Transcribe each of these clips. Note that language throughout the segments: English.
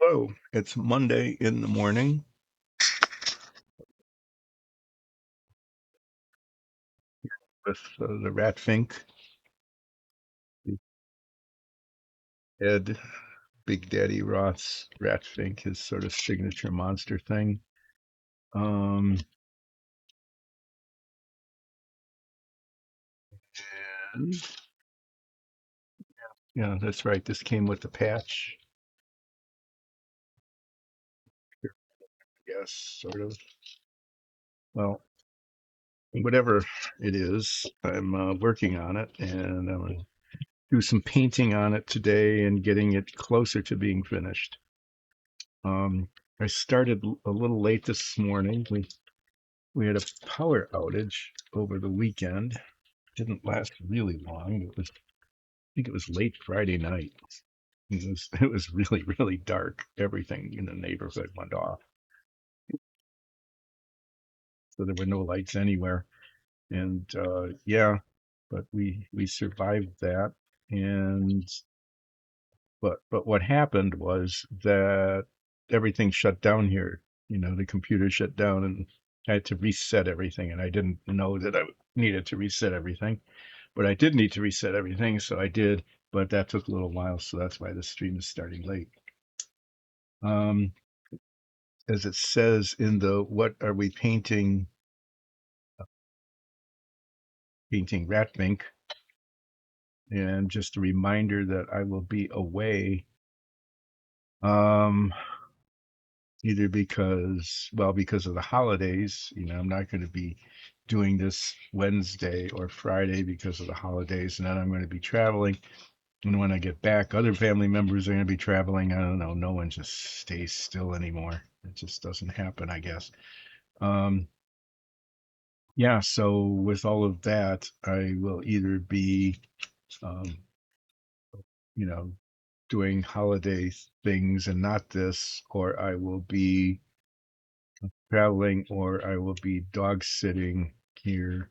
Oh, it's Monday in the morning with the Rat Fink, the Ed, Big Daddy Roth's Rat Fink, his sort of signature monster thing. Um, and yeah, that's right. This came with the patch. Yes, sort of. Well, whatever it is, I'm working on it, and I'm gonna do some painting on it today and getting it closer to being finished. Um, I started a little late this morning. We had a power outage over the weekend. Didn't last really long. I think it was late Friday night. It was really, really dark. Everything in the neighborhood went off. So there were no lights anywhere. And yeah, but we survived that. And but what happened was that everything shut down here. The computer shut down and I had to reset everything. And I didn't know that I needed to reset everything. But I did need to reset everything, so I did. But that took a little while, so that's why the stream is starting late. Um, as it says in the "What are we painting?" Painting rat mink, and just a reminder that I will be away. Um, either because of the holidays. I'm not going to be doing this Wednesday or Friday because of the holidays, and then I'm going to be traveling. And when I get back, other family members are going to be traveling. I don't know. No one just stays still anymore. It just doesn't happen, I guess. Um, yeah. So with all of that, I will either be, um, you know, doing holiday things and not this, or I will be traveling, or I will be dog sitting here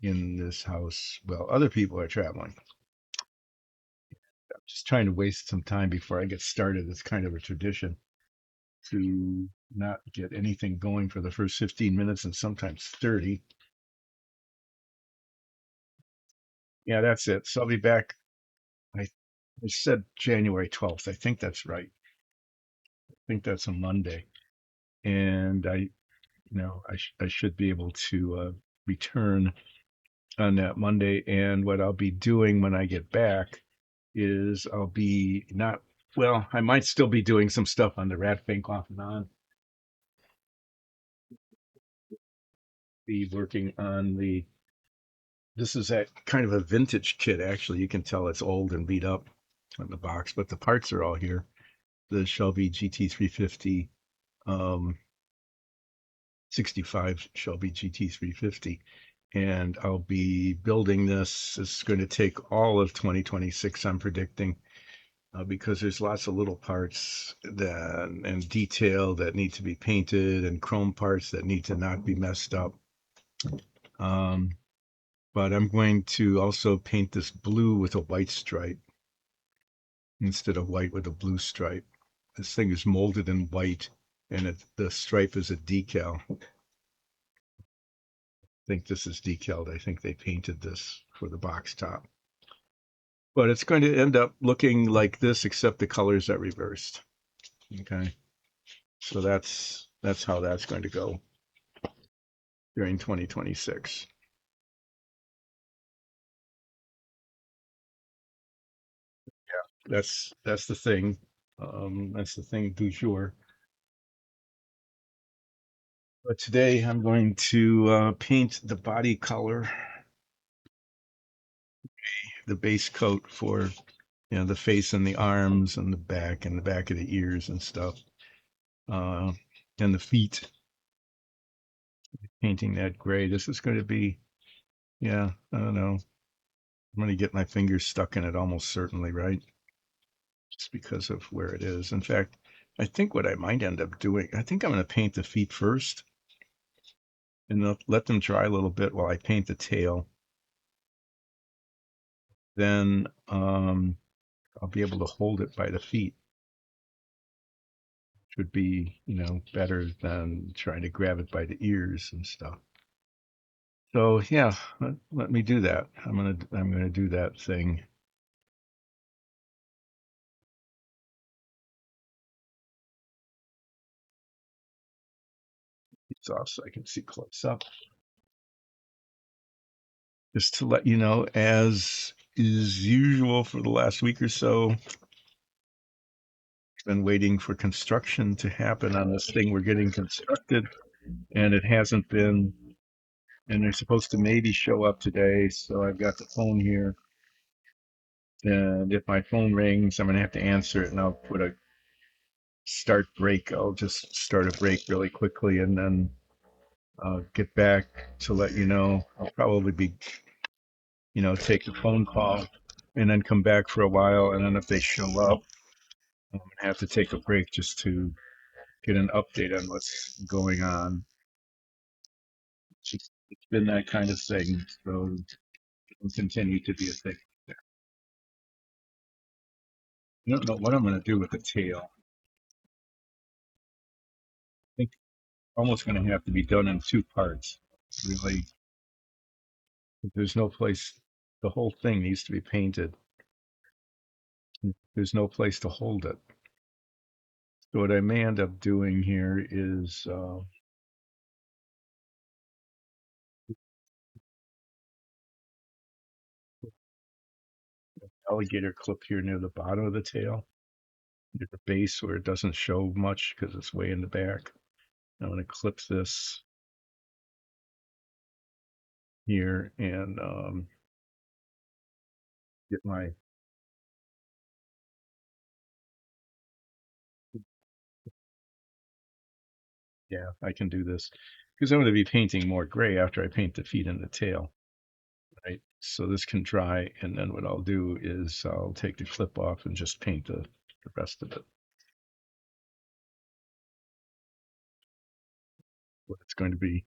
in this house. Well, other people are traveling. I'm just trying to waste some time before I get started. It's kind of a tradition to not get anything going for the first 15 minutes and sometimes 30. Yeah, that's it. So I'll be back. I, I said January 12th. I think that's right. I think that's a Monday. And I should be able to return on that Monday. And what I'll be doing when I get back is I'll be not, well, I might still be doing some stuff on the Rat Fink off and on, be working on this is a kind of a vintage kit, actually. You can tell it's old and beat up on the box, but the parts are all here. The Shelby GT350, 65 Shelby GT350. And I'll be building this. It's going to take all of 2026, I'm predicting, because there's lots of little parts and detail that need to be painted and chrome parts that need to not be messed up. Um, but I'm going to also paint this blue with a white stripe instead of white with a blue stripe. This thing is molded in white, and the stripe is a decal. I think this is decaled. I think they painted this for the box top. But it's going to end up looking like this, except the colors are reversed. Okay. So that's how that's going to go during 2026. That's the thing. That's the thing du jour. But today I'm going to paint the body color, the base coat for the face and the arms and the back of the ears and stuff, uh, and the feet. Painting that gray. This is going to be, yeah, I don't know. I'm going to get my fingers stuck in it almost certainly, right? Just because of where it is. In fact, I think what I might end up doing, I think I'm going to paint the feet first and let them dry a little bit while I paint the tail. Then I'll be able to hold it by the feet. would be, better than trying to grab it by the ears and stuff. So yeah, let me do that. I'm gonna do that thing. It's off so I can see close up. Just to let you know, as is usual for the last week or so, been waiting for construction to happen on this thing we're getting constructed, and it hasn't been. And they're supposed to maybe show up today, so I've got the phone here. And if my phone rings, I'm gonna have to answer it, and I'll put a start break. I'll just start a break really quickly, and then get back to let you know. I'll probably be, take the phone call, and then come back for a while, and then if they show up, I'm gonna have to take a break just to get an update on what's going on. It's been that kind of thing, so it'll continue to be a thing. I don't know what I'm going to do with the tail. I think almost going to have to be done in two parts. Really, there's no place. The whole thing needs to be painted. There's no place to hold it. So what I may end up doing here is alligator clip here near the bottom of the tail, near the base where it doesn't show much because it's way in the back. I'm going to clip this here and get my, yeah, I can do this because I'm going to be painting more gray after I paint the feet and the tail, right? So this can dry, and then what I'll do is I'll take the clip off and just paint the rest of it. What it's going to be.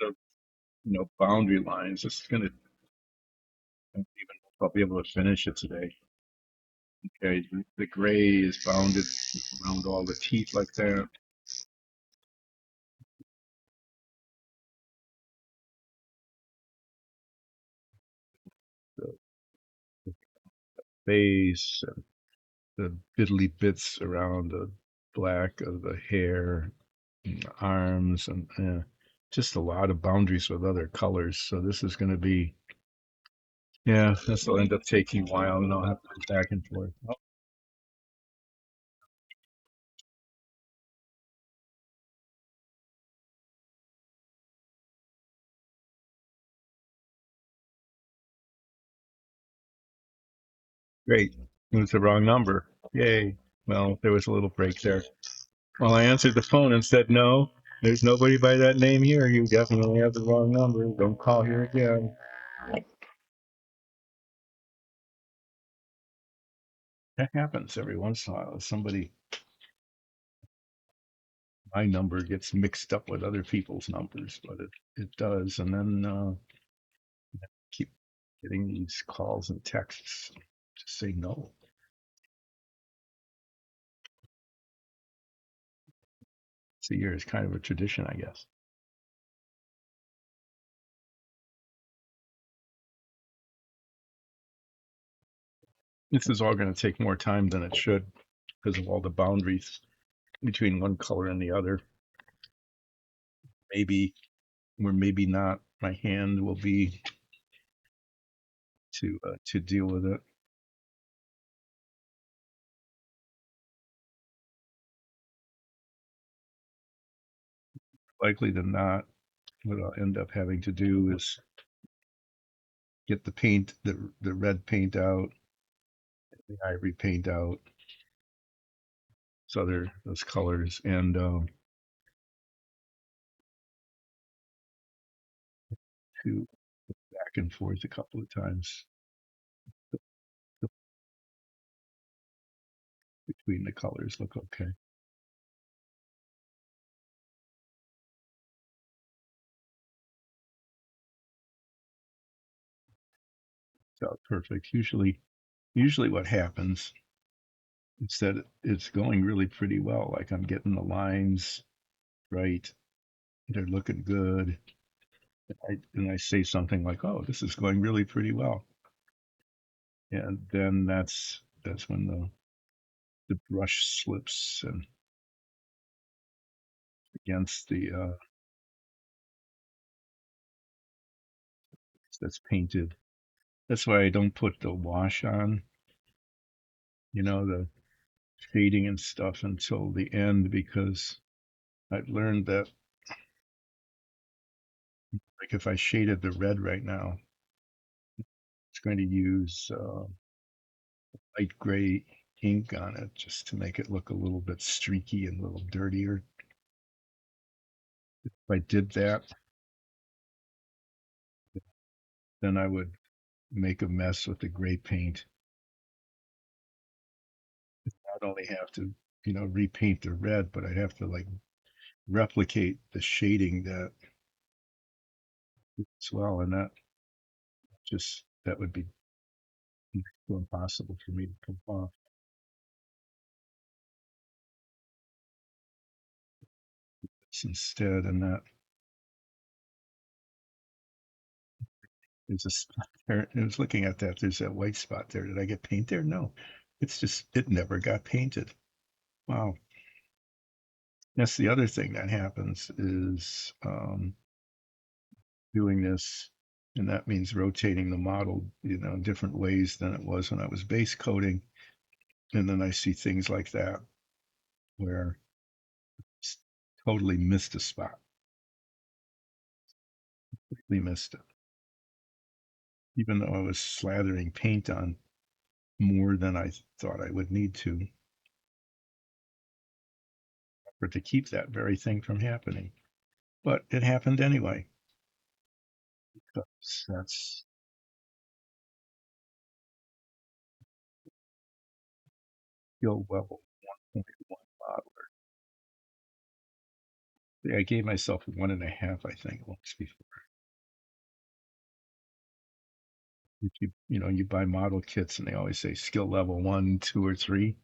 The, boundary lines. It's going to, I don't even know if I'll be able to finish it today. Okay, the gray is bounded around all the teeth like that. The face, the fiddly bits around the black of the hair, and the arms, and just a lot of boundaries with other colors. So this is going to be, yeah, this will end up taking a while, and I'll have to go back and forth. Oh, great. It was the wrong number. Yay. Well, there was a little break there. Well, I answered the phone and said, no, there's nobody by that name here. You definitely have the wrong number. Don't call here again. That happens every once in a while. Somebody, my number gets mixed up with other people's numbers, but it does. And then keep getting these calls and texts to say no. It's a year. It's kind of a tradition, I guess. This is all going to take more time than it should because of all the boundaries between one color and the other. Maybe, or maybe not. My hand will be to deal with it. Likely than not, what I'll end up having to do is get the paint, the red paint out, the ivory paint out, those colors, and to back and forth a couple of times between the colors look okay. out perfect. Usually what happens is that it's going really pretty well. Like I'm getting the lines right. They're looking good. And I say something like, "Oh, this is going really pretty well," and then that's when the brush slips and against the that's painted. That's why I don't put the wash on, the shading and stuff until the end because I've learned that like if I shaded the red right now, it's going to use light gray ink on it just to make it look a little bit streaky and a little dirtier. If I did that, then I would make a mess with the gray paint. I'd only have to, repaint the red, but I'd have to like replicate the shading that as well, and that would be impossible for me to pull off instead. And that there's a spot there. I was looking at that. There's that white spot there. Did I get paint there? No, it's just it never got painted. Wow. That's the other thing that happens is doing this, and that means rotating the model, different ways than it was when I was base coating. And then I see things like that where it's totally missed a spot, completely missed it, even though I was slathering paint on more than I thought I would need to for to keep that very thing from happening. But it happened anyway. Because that's skill level 1.1 modeler. I gave myself 1.5, I think, once before. If you buy model kits and they always say skill level 1, 2, or 3.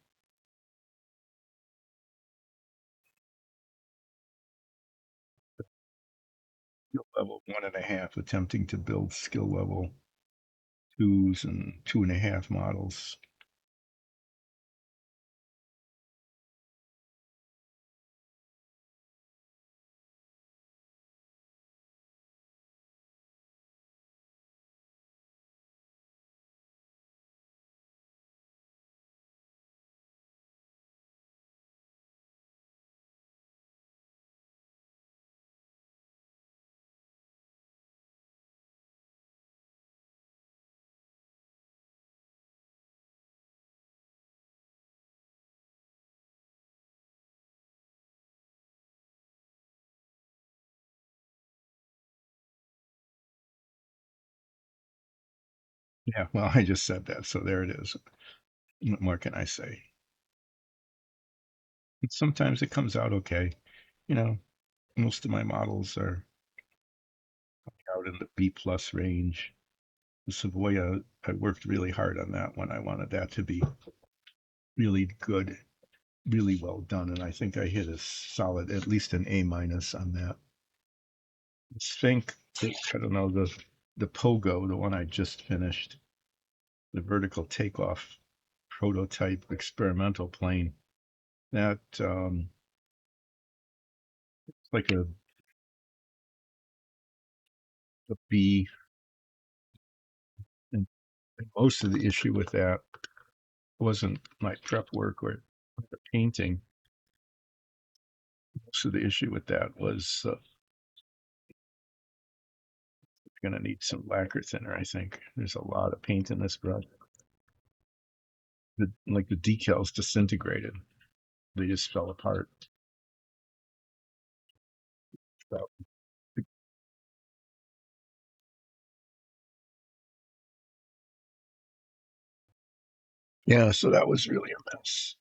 Skill level 1.5, attempting to build skill level 2s and 2.5 models. Yeah, well, I just said that, so there it is. What more can I say? And sometimes it comes out okay. You know, most of my models are out in the B plus range. The Savoya, I worked really hard on that one. I wanted that to be really good, really well done, and I think I hit a solid, at least an A minus on that. Think, I don't know, the Pogo, the one I just finished, the vertical takeoff prototype experimental plane. That like a B, and most of the issue with that wasn't my prep work or the painting. Most of the issue with that was going to need some lacquer thinner. I think there's a lot of paint in this brush. Like the decals disintegrated; they just fell apart. So, yeah, so that was really a mess.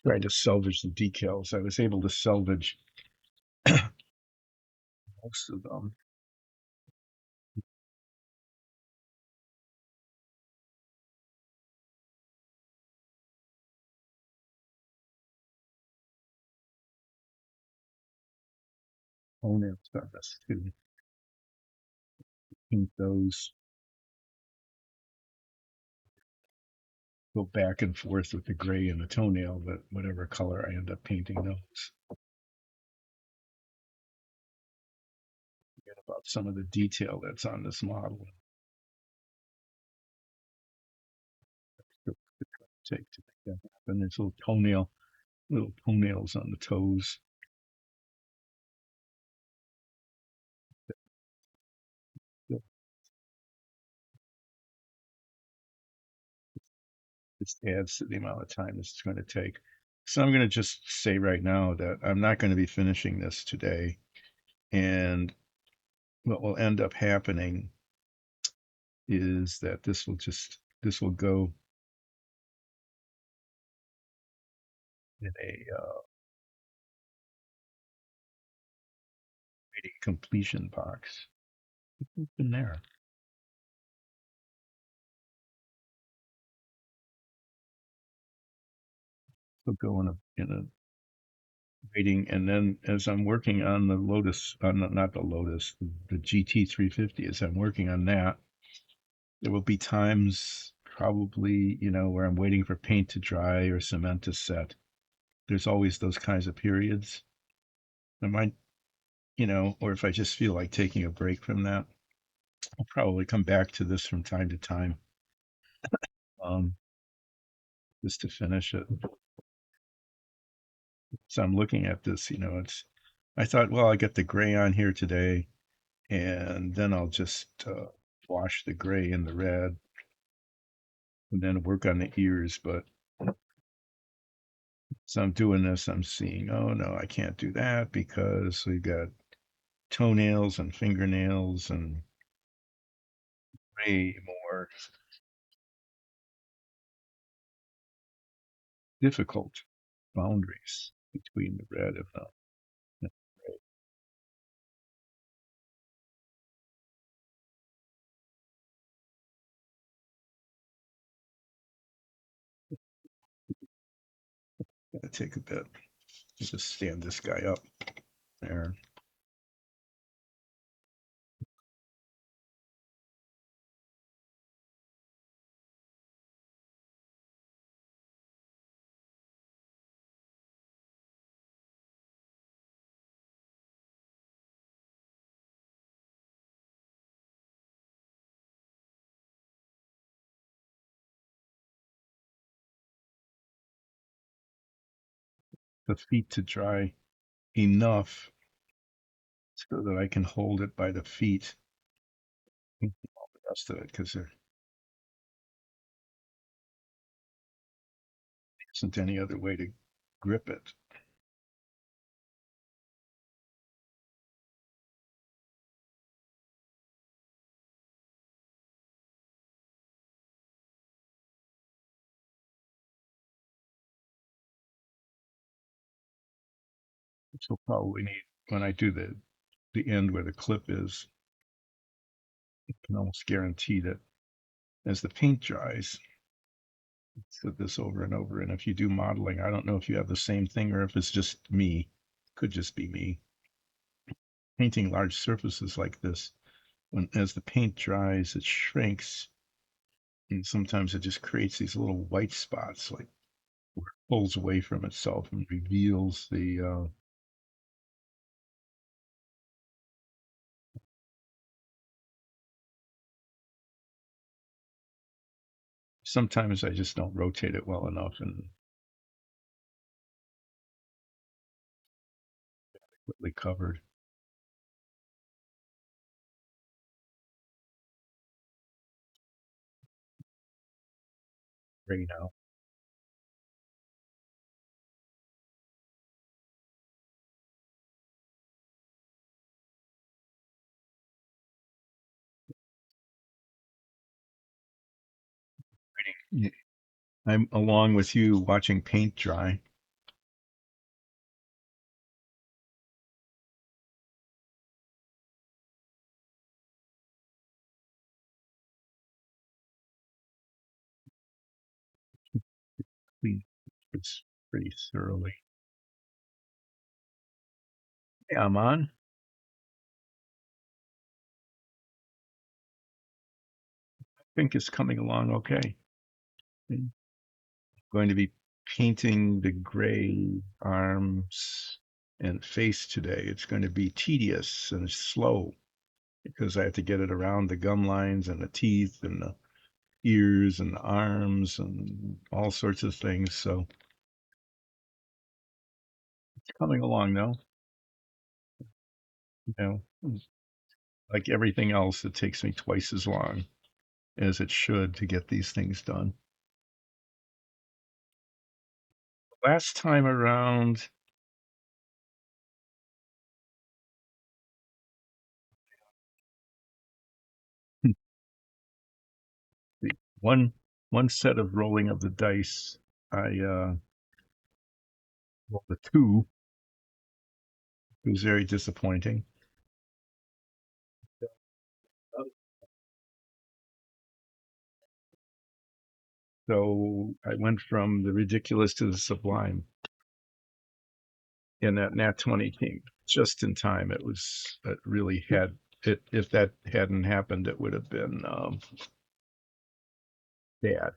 Trying to salvage the decals. I was able to salvage most of them. toenails on this too. Paint those, go back and forth with the gray and the toenail, but whatever color I end up painting those. Forget about some of the detail that's on this model. Take to make that happen. There's little toenails on the toes. This adds to the amount of time this is going to take. So I'm going to just say right now that I'm not going to be finishing this today. And what will end up happening is that this will go in a waiting completion box. What's in there? It'll go in a waiting, and then as I'm working on the Lotus, not the Lotus, the GT 350, as I'm working on that, there will be times probably, where I'm waiting for paint to dry or cement to set. There's always those kinds of periods. I might, or if I just feel like taking a break from that, I'll probably come back to this from time to time, um, just to finish it. So I'm looking at this, I thought, well, I get the gray on here today, and then I'll just wash the gray and the red, and then work on the ears. But so I'm doing this, I'm seeing, oh no, I can't do that because we've got toenails and fingernails and way more difficult boundaries between the red and the gray. Gotta take a bit. Just stand this guy up there. The feet to dry enough so that I can hold it by the feet. All the rest of it, because there isn't any other way to grip it. Which will probably need when I do the end where the clip is. I can almost guarantee that as the paint dries, said this over and over. And if you do modeling, I don't know if you have the same thing or if it's just me. Could just be me. Painting large surfaces like this, when as the paint dries, it shrinks, and sometimes it just creates these little white spots, like where it pulls away from itself and reveals the. Sometimes I just don't rotate it well enough and quickly covered. Gray now. Yeah, I'm along with you watching paint dry. Clean it's pretty thoroughly. Yeah, I'm on. think is coming along okay. I'm going to be painting the gray arms and face today. It's going to be tedious and slow because I have to get it around the gum lines and the teeth and the ears and the arms and all sorts of things. So it's coming along though. You know, like everything else, it takes me twice as long as it should to get these things done. Last time around, the one set of rolling of the dice, I rolled a two. It was very disappointing. So I went from the ridiculous to the sublime, and that nat 20 came just in time. It really had it. If that hadn't happened, it would have been bad.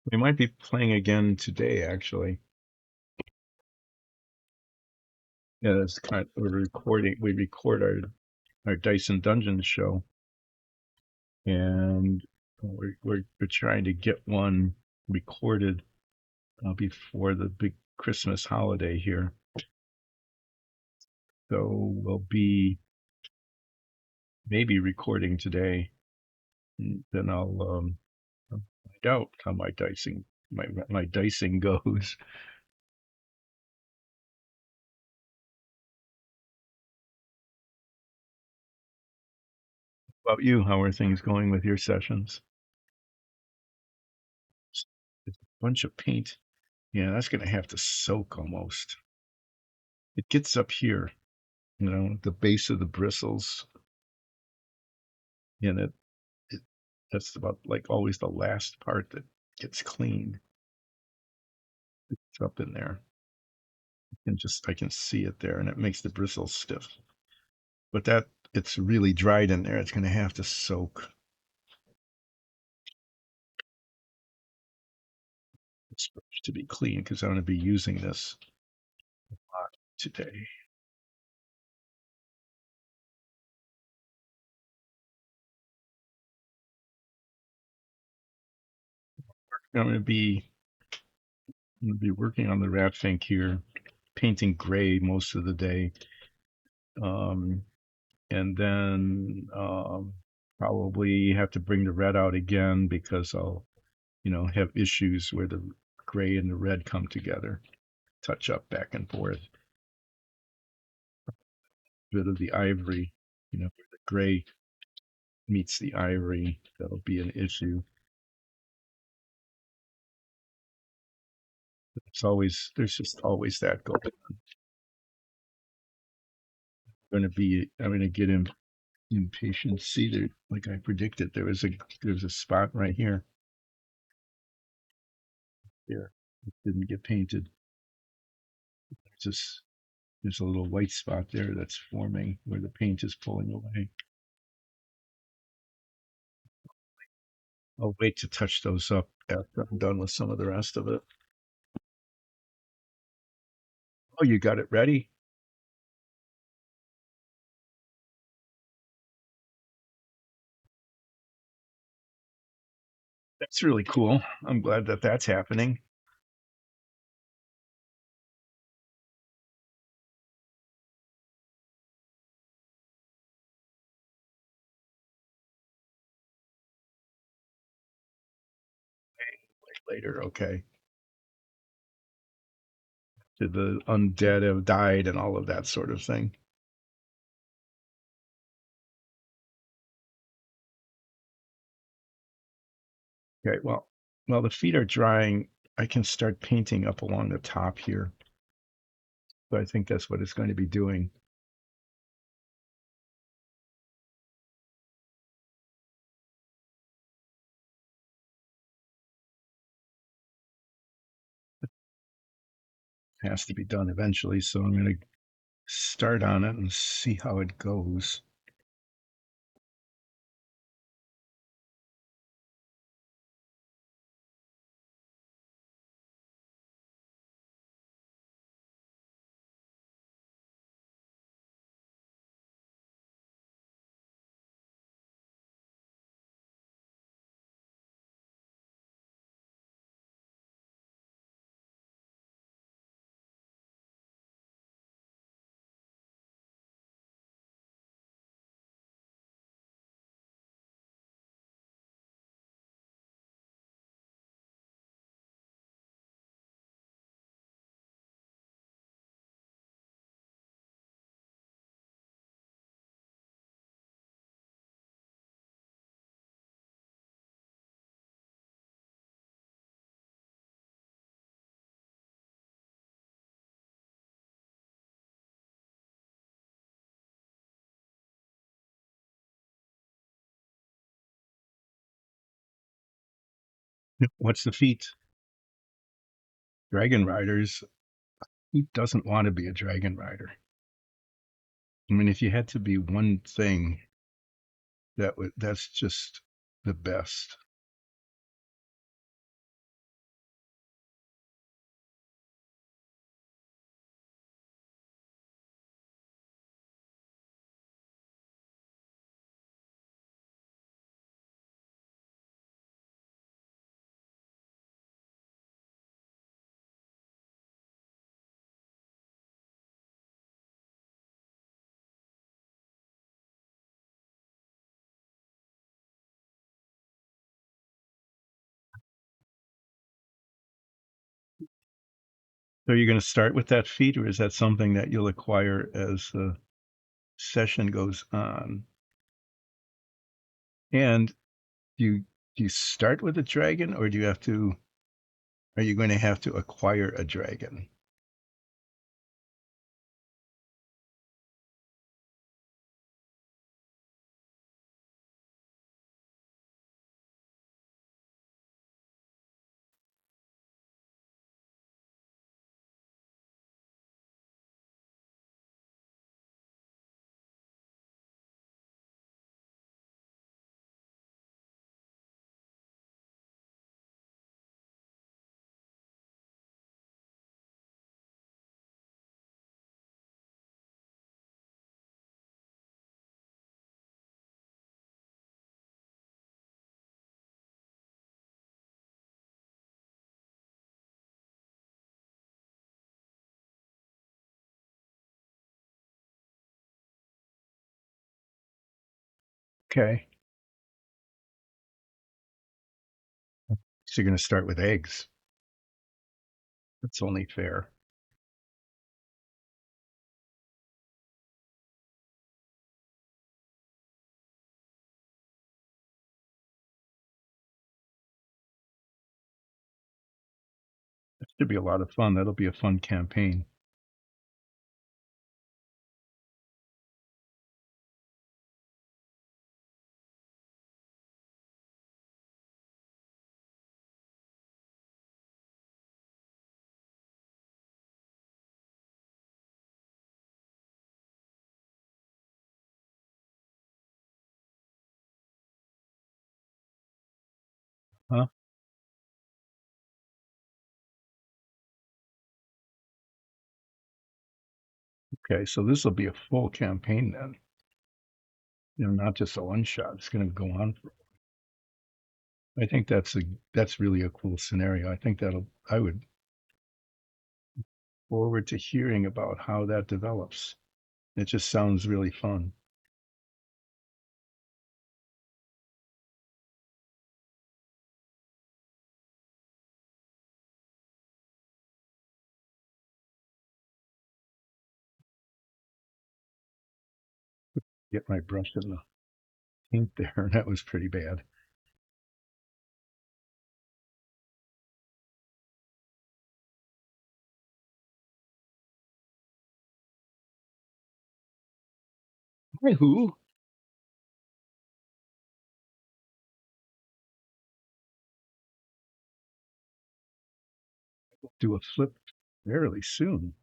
We might be playing again today, actually. Yeah, it's kind of, we're recording. We record our Dice and Dungeons show, and we're trying to get one recorded before the big Christmas holiday here. So we'll be maybe recording today. Then I'll find out how my dicing goes. How about you? How are things going with your sessions? It's a bunch of paint. Yeah, that's gonna have to soak almost. It gets up here, the base of the bristles, and it that's about like always the last part that gets cleaned. It's up in there. And just I can see it there, and it makes the bristles stiff. But that it's really dried in there. It's gonna have to soak. It's supposed to be clean because I'm gonna be using this a lot today. I'm gonna be working on the Rat Fink here, painting gray most of the day. Um, and then probably have to bring the red out again because I'll, have issues where the gray and the red come together, touch up back and forth. Bit of the ivory, where the gray meets the ivory, that'll be an issue. There's just always that going. I'm gonna get impatient. See there, like I predicted, there's a spot right here. There, it didn't get painted. Just there's a little white spot there that's forming where the paint is pulling away. I'll wait to touch those up after I'm done with some of the rest of it. Oh, you got it ready? That's really cool. I'm glad that that's happening. Later, okay. Did the undead have died and all of that sort of thing? Okay, well, while the feet are drying, I can start painting up along the top here. So I think that's what it's going to be doing. It has to be done eventually, so I'm going to start on it and see how it goes. What's the feat? Dragon riders. Who doesn't want to be a dragon rider? I mean, if you had to be one thing, that's just the best. So you're going to start with that feat, or is that something that you'll acquire as the session goes on? And do you start with a dragon, or do you have to? Are you going to have to acquire a dragon? Okay, so you're going to start with eggs. That's only fair. That should be a lot of fun. That'll be a fun campaign. Huh? Okay, so this will be a full campaign then. Not just a one shot. It's going to go on for. I think that's really a cool scenario. I think I would forward to hearing about how that develops. It just sounds really fun. Get my brush in the paint there. That was pretty bad. Hi, who? Do a flip fairly soon.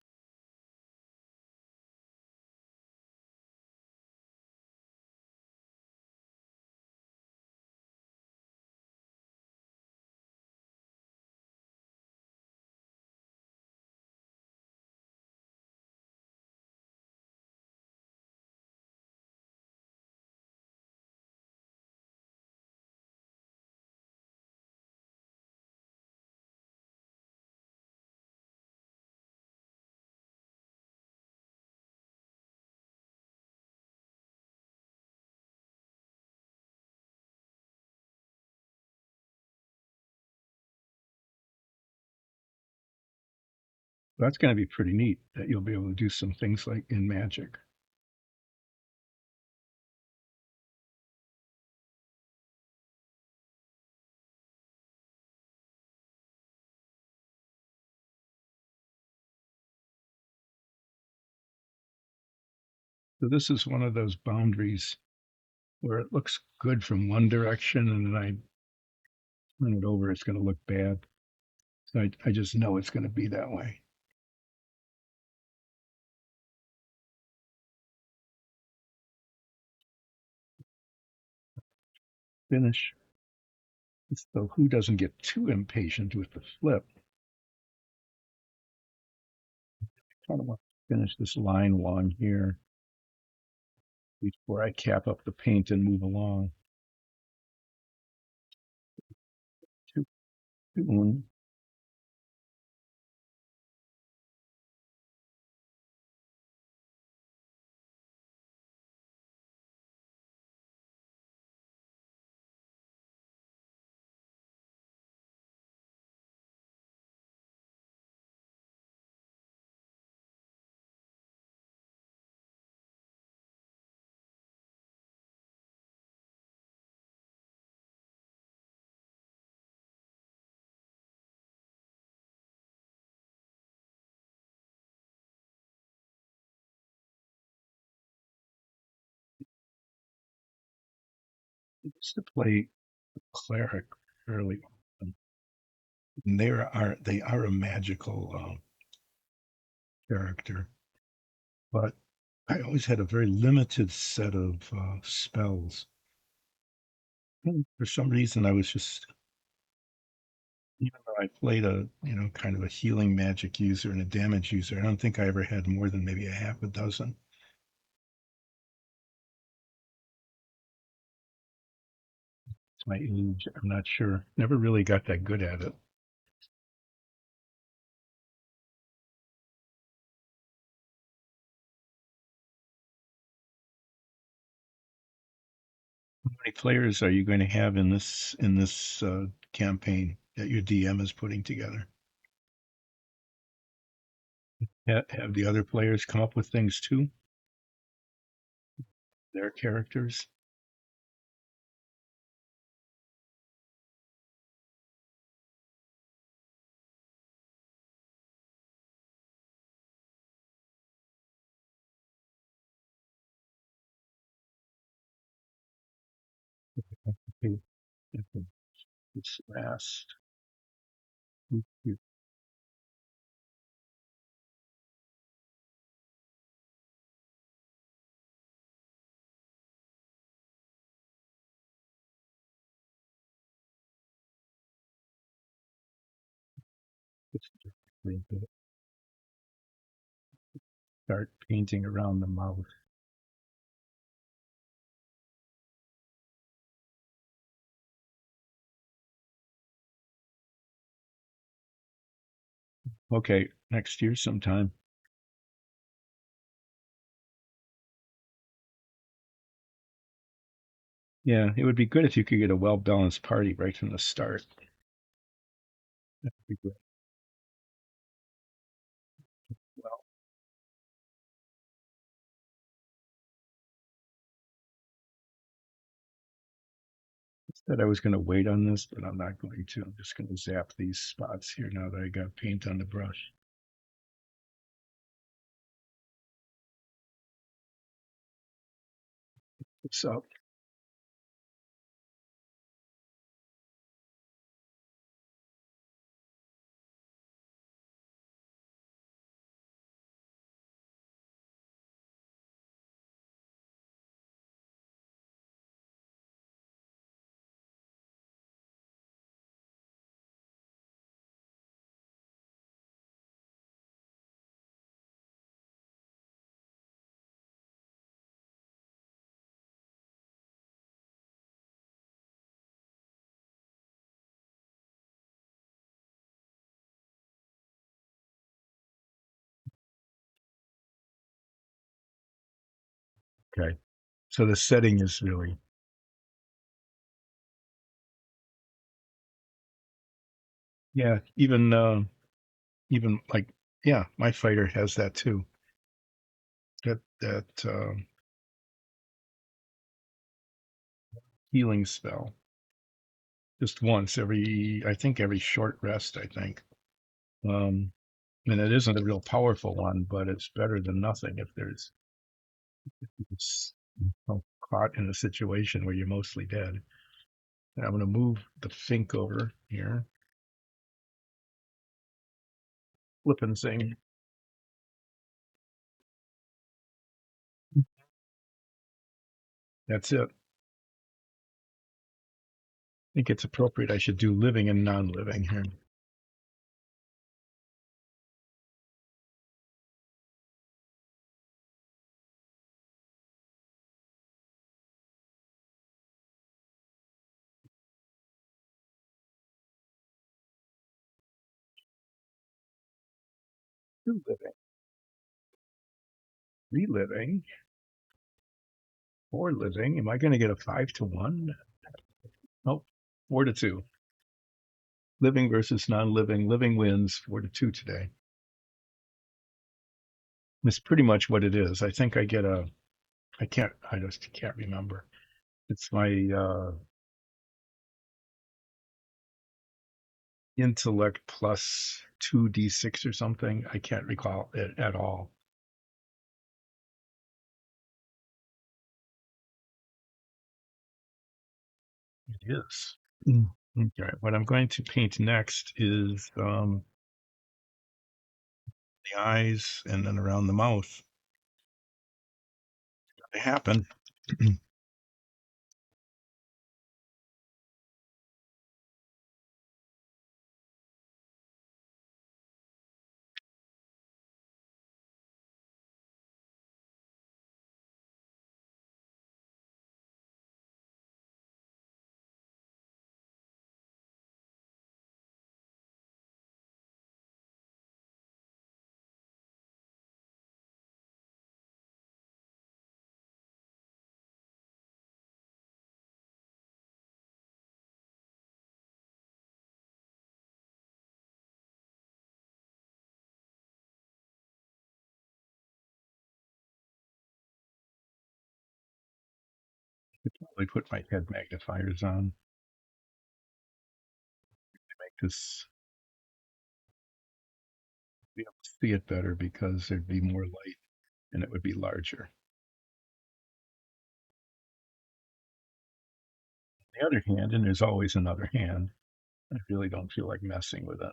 That's going to be pretty neat that you'll be able to do some things like in Magic. So this is one of those boundaries where it looks good from one direction, and then I Turn it over, it's going to look bad. So I just know it's going to be that way. Finish. So who doesn't get too impatient with the flip? Kind of want to finish this line along here before I cap up the paint and move along. Too soon. I used to play cleric fairly often. And they are a magical character, but I always had a very limited set of spells. And for some reason, I was just, even though I played a, kind of a healing magic user and a damage user, I don't think I ever had more than maybe a half a dozen. It's my age. I'm not sure. Never really got that good at it. How many players are you going to have in this campaign that your DM is putting together? Have the other players come up with things too? Their characters? Okay, this last. Start painting around the mouth. Okay, next year sometime. Yeah, it would be good if you could get a well balanced party right from the start. That would be good. Well, I said I was going to wait on this, but I'm not going to. I'm just going to zap these spots here now that I got paint on the brush. So, okay. So the setting is really, yeah, even like, yeah, my fighter has that too. That healing spell. Just once I think every short rest, I think. Um, and it isn't a real powerful one, but it's better than nothing if it's caught in a situation where you're mostly dead. And I'm going to move the Fink over here. Flip and sing. That's it. I think it's appropriate. I should do living and non-living here. Do living, reliving, or living. Am I going to get a 5-1? Nope, 4-2. Living versus non-living. Living wins 4-2 today. It's pretty much what it is. I think I get a. I just can't remember. It's my intellect plus 2d6 or something. I can't recall it at all. It is. Mm. Okay. What I'm going to paint next is the eyes and then around the mouth. It happen. I probably put my head magnifiers on to make this be able to see it better because there'd be more light and it would be larger. On the other hand, and there's always another hand, I really don't feel like messing with it.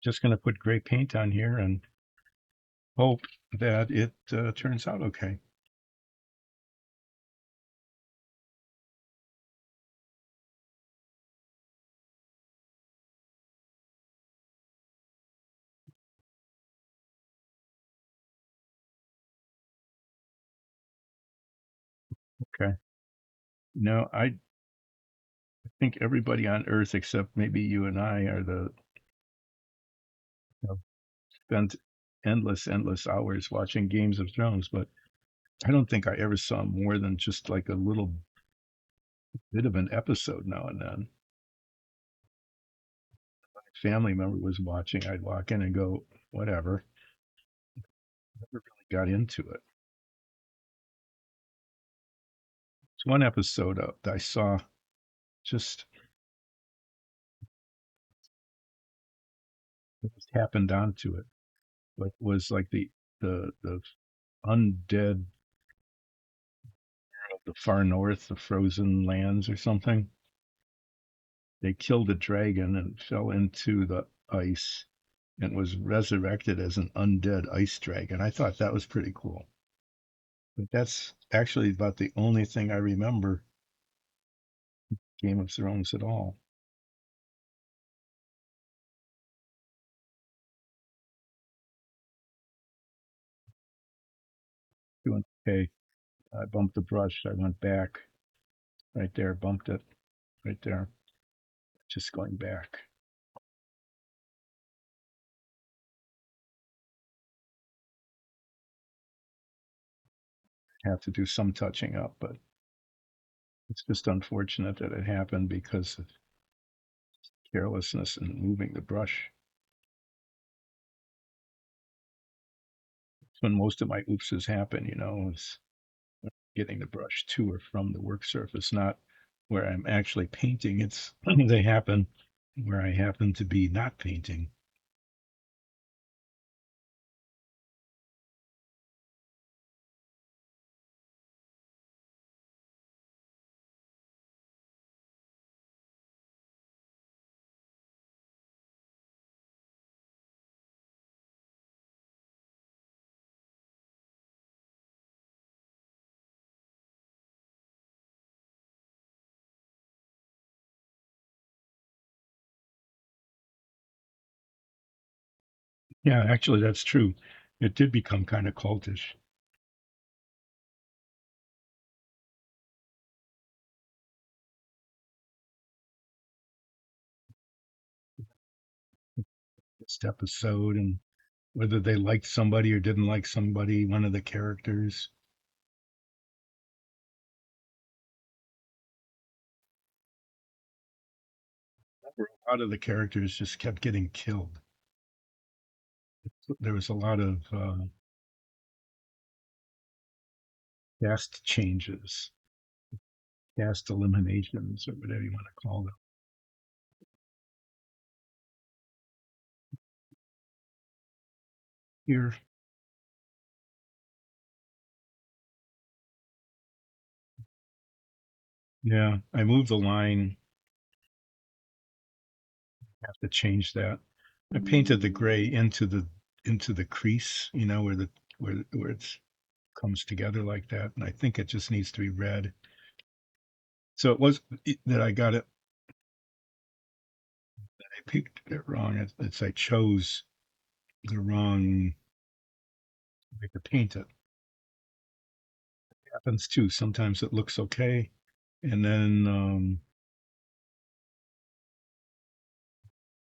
Just going to put gray paint on here and hope that it turns out okay. Okay. No, I think everybody on Earth except maybe you and I are have spent endless hours watching Games of Thrones, but I don't think I ever saw more than just like a little bit of an episode now and then. Family member was watching, I'd walk in and go, whatever. Never really got into it. It's one episode that I saw just just happened onto it, but was like the undead of the far north, the frozen lands or something. They killed a dragon and fell into the ice and was resurrected as an undead ice dragon. I thought that was pretty cool. But that's actually about the only thing I remember Game of Thrones at all. Doing okay. I bumped the brush. I went back right there, bumped it right there. Just going back. have to do some touching up, but it's just unfortunate that it happened because of carelessness and moving the brush. It's when most of my oopses happen, is getting the brush to or from the work surface, not where I'm actually painting. It's they happen where I happen to be not painting. Yeah, actually, that's true. It did become kind of cultish. This episode, and whether they liked somebody or didn't like somebody, one of the characters. A lot of the characters just kept getting killed. There was a lot of cast changes, cast eliminations, or whatever you want to call them. Here, yeah, I moved the line. Have to change that. I painted the gray into the crease, where it's comes together like that, and I think it just needs to be red. So it was that I got it. I picked it wrong. It's I chose the wrong way to paint it. Happens too. Sometimes it looks okay, and then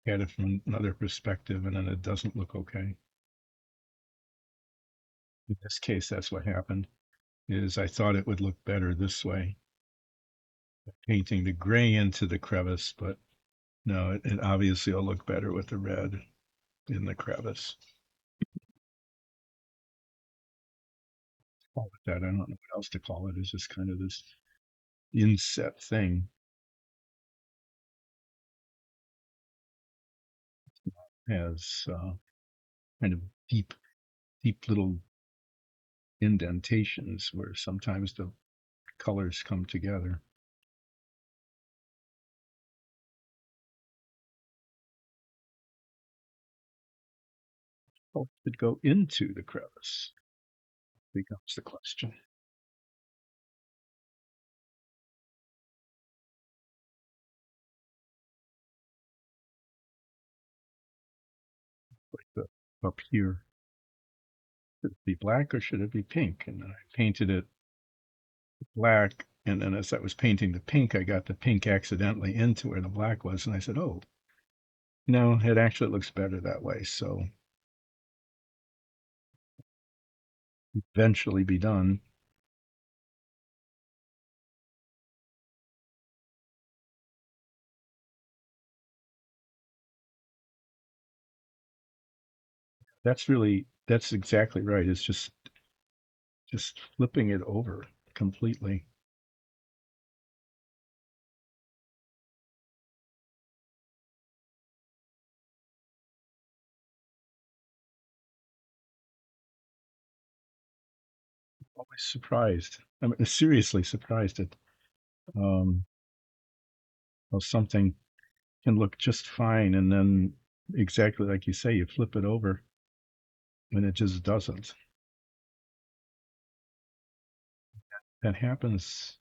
at it from another perspective, and then it doesn't look okay. In this case, that's what happened. Is I thought it would look better this way, painting the gray into the crevice, but no, it obviously will look better with the red in the crevice. Call it that. I don't know what else to call it. It's just kind of this inset thing. Has kind of deep little indentations where sometimes the colors come together. Oh, it go into the crevice becomes the question. Like up here, should it be black or should it be pink? And then I painted it black. And then as I was painting the pink, I got the pink accidentally into where the black was. And I said, oh, no, it actually looks better that way. So eventually be done. That's exactly right. It's just flipping it over completely. Always surprised. I'm seriously surprised at um, how something can look just fine, and then exactly like you say, you flip it over and it just doesn't. That happens.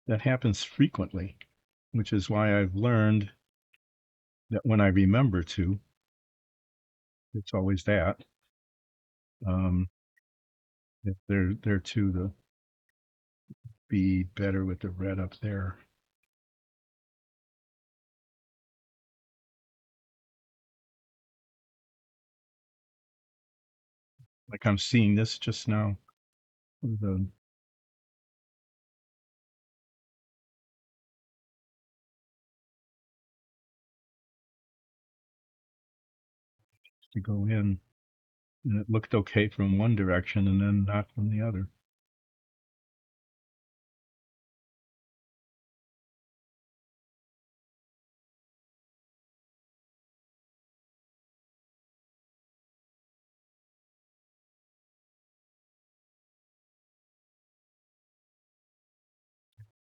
That happens frequently, which is why I've learned that when I remember to, it's always that. Um, if they're to be better with the red up there. Like I'm seeing this just now. The to go in, and it looked okay from one direction and then not from the other.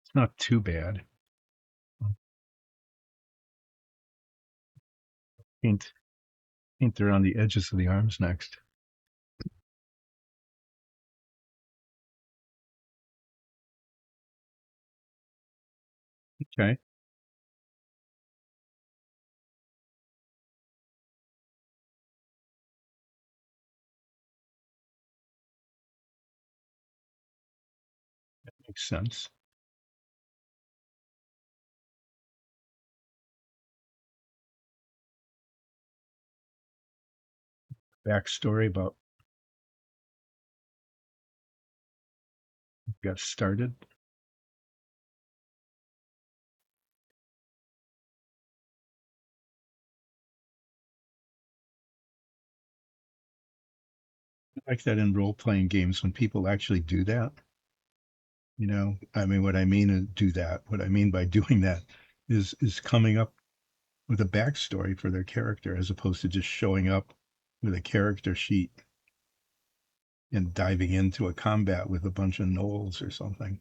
It's not too bad. Paint paint around the edges of the arms next. Okay, makes sense. Backstory about got started. I like that in role playing games when people actually do that. I mean, what I mean is do that. What I mean by doing that is coming up with a backstory for their character as opposed to just showing up with a character sheet and diving into a combat with a bunch of gnolls or something.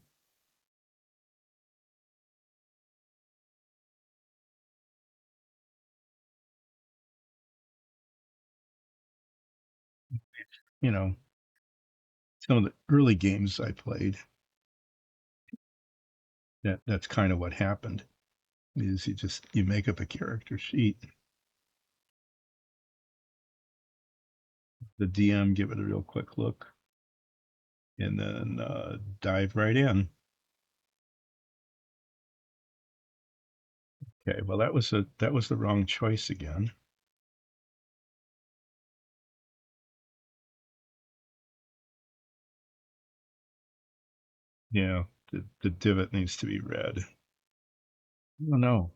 You know, some of the early games I played, that's kind of what happened. Is you make up a character sheet, the DM give it a real quick look, and then dive right in. Okay, well that was the wrong choice again. Yeah, the divot needs to be red. I don't know.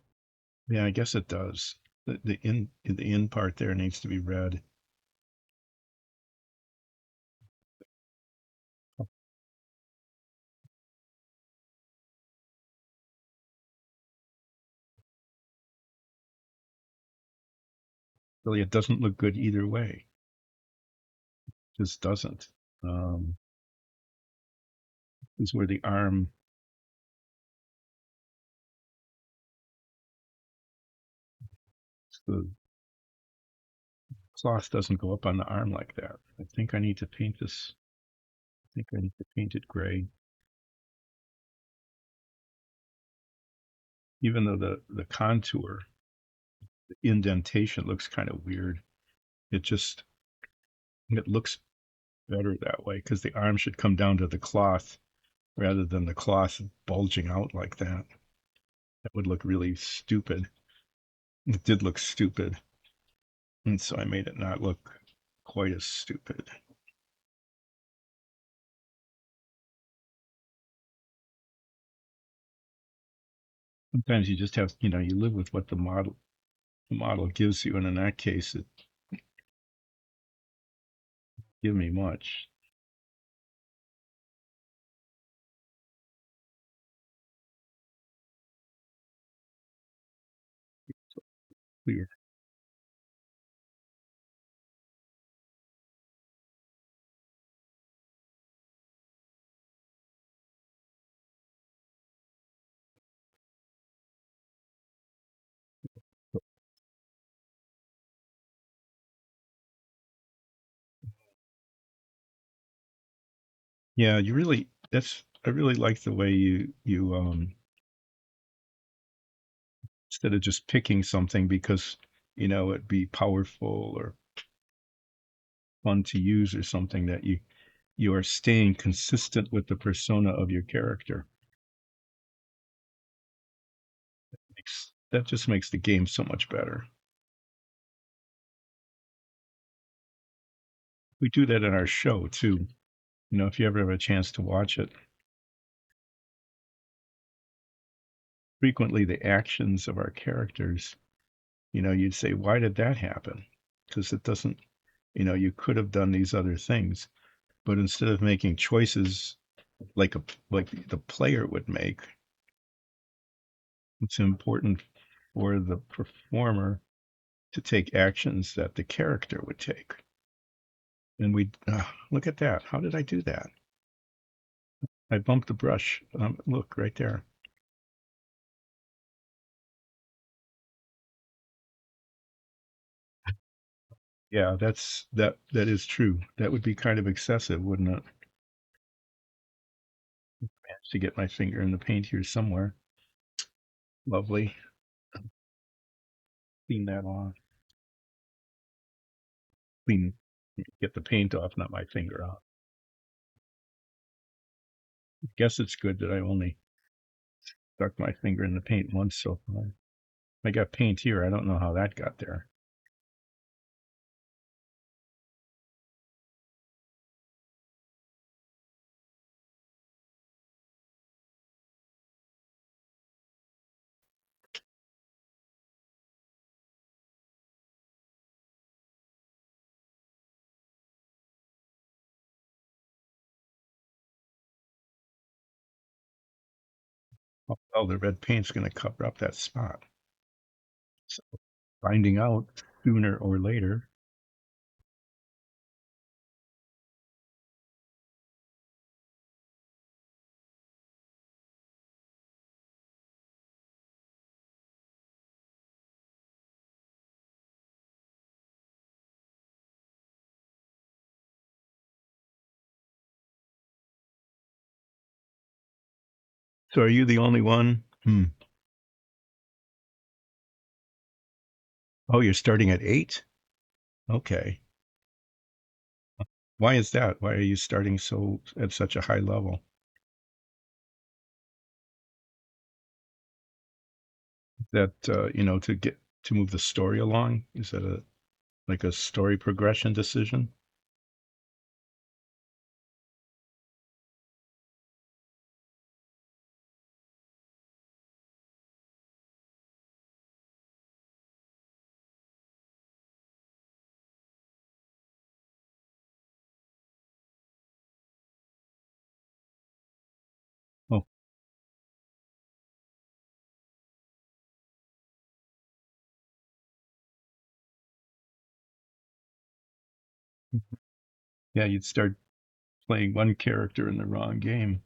Yeah, I guess it does. The in part there needs to be red. Really, it doesn't look good either way. Just doesn't. Um, this is where the cloth doesn't go up on the arm like that. I think I need to paint this. I think I need to paint it gray. Even though the contour, the indentation looks kind of weird. It just it looks better that way because the arm should come down to the cloth rather than the cloth bulging out like that. That would look really stupid. It did look stupid, and so I made it not look quite as stupid. Sometimes you just have, you live with what the model gives you, and in that case, it give me much. Weird. Yeah, you really. That's. I really like the way you instead of just picking something because it'd be powerful or fun to use or something that you are staying consistent with the persona of your character. That just makes the game so much better. We do that in our show too. If you ever have a chance to watch it, frequently the actions of our characters, you'd say, why did that happen? because it doesn't, you could have done these other things, but instead of making choices like the player would make, it's important for the performer to take actions that the character would take. And we look at that. How did I do that? I bumped the brush. Look right there. Yeah, that is true. That would be kind of excessive, wouldn't it? Managed to get my finger in the paint here somewhere. Lovely. Clean that off. Clean. Get the paint off, not my finger off. Guess it's good that I only stuck my finger in the paint once so far. I got paint here. I don't know how that got there. Oh, the red paint's going to cover up that spot. So finding out sooner or later. So are you the only one? Oh, you're starting at 8? Okay. Why is that? Why are you starting so at such a high level? That to move the story along? Is that a like a story progression decision? Oh, yeah, you'd start playing one character in the wrong game.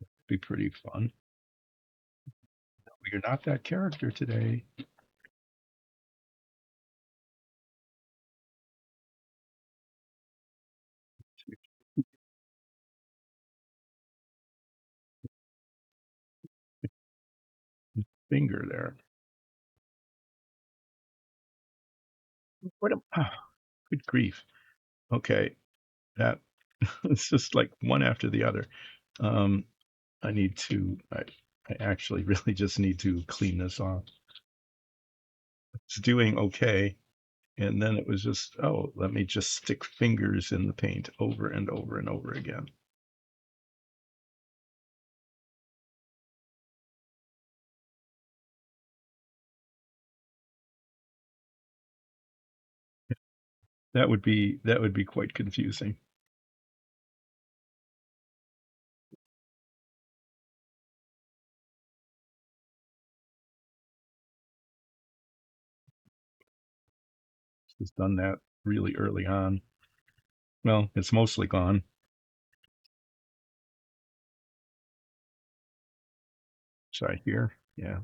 It'd be pretty fun. You're not that character today. Finger there. What a good grief. Okay, that it's just like one after the other. Um, I actually really just need to clean this off. It's doing okay. And then it was just, oh, let me just stick fingers in the paint over and over and over again. That would be quite confusing. Just done that really early on. Well, it's mostly gone. Side here. Yeah.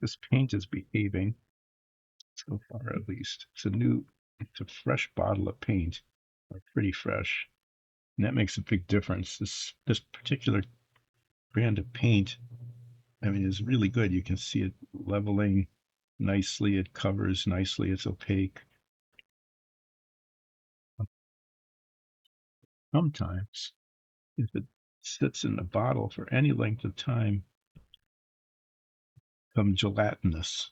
This paint is behaving. so far at least. It's a fresh bottle of paint, or pretty fresh, and that makes a big difference. This particular brand of paint, I mean, is really good. You can see it leveling nicely. It covers nicely. It's opaque. Sometimes, if it sits in the bottle for any length of time, become gelatinous.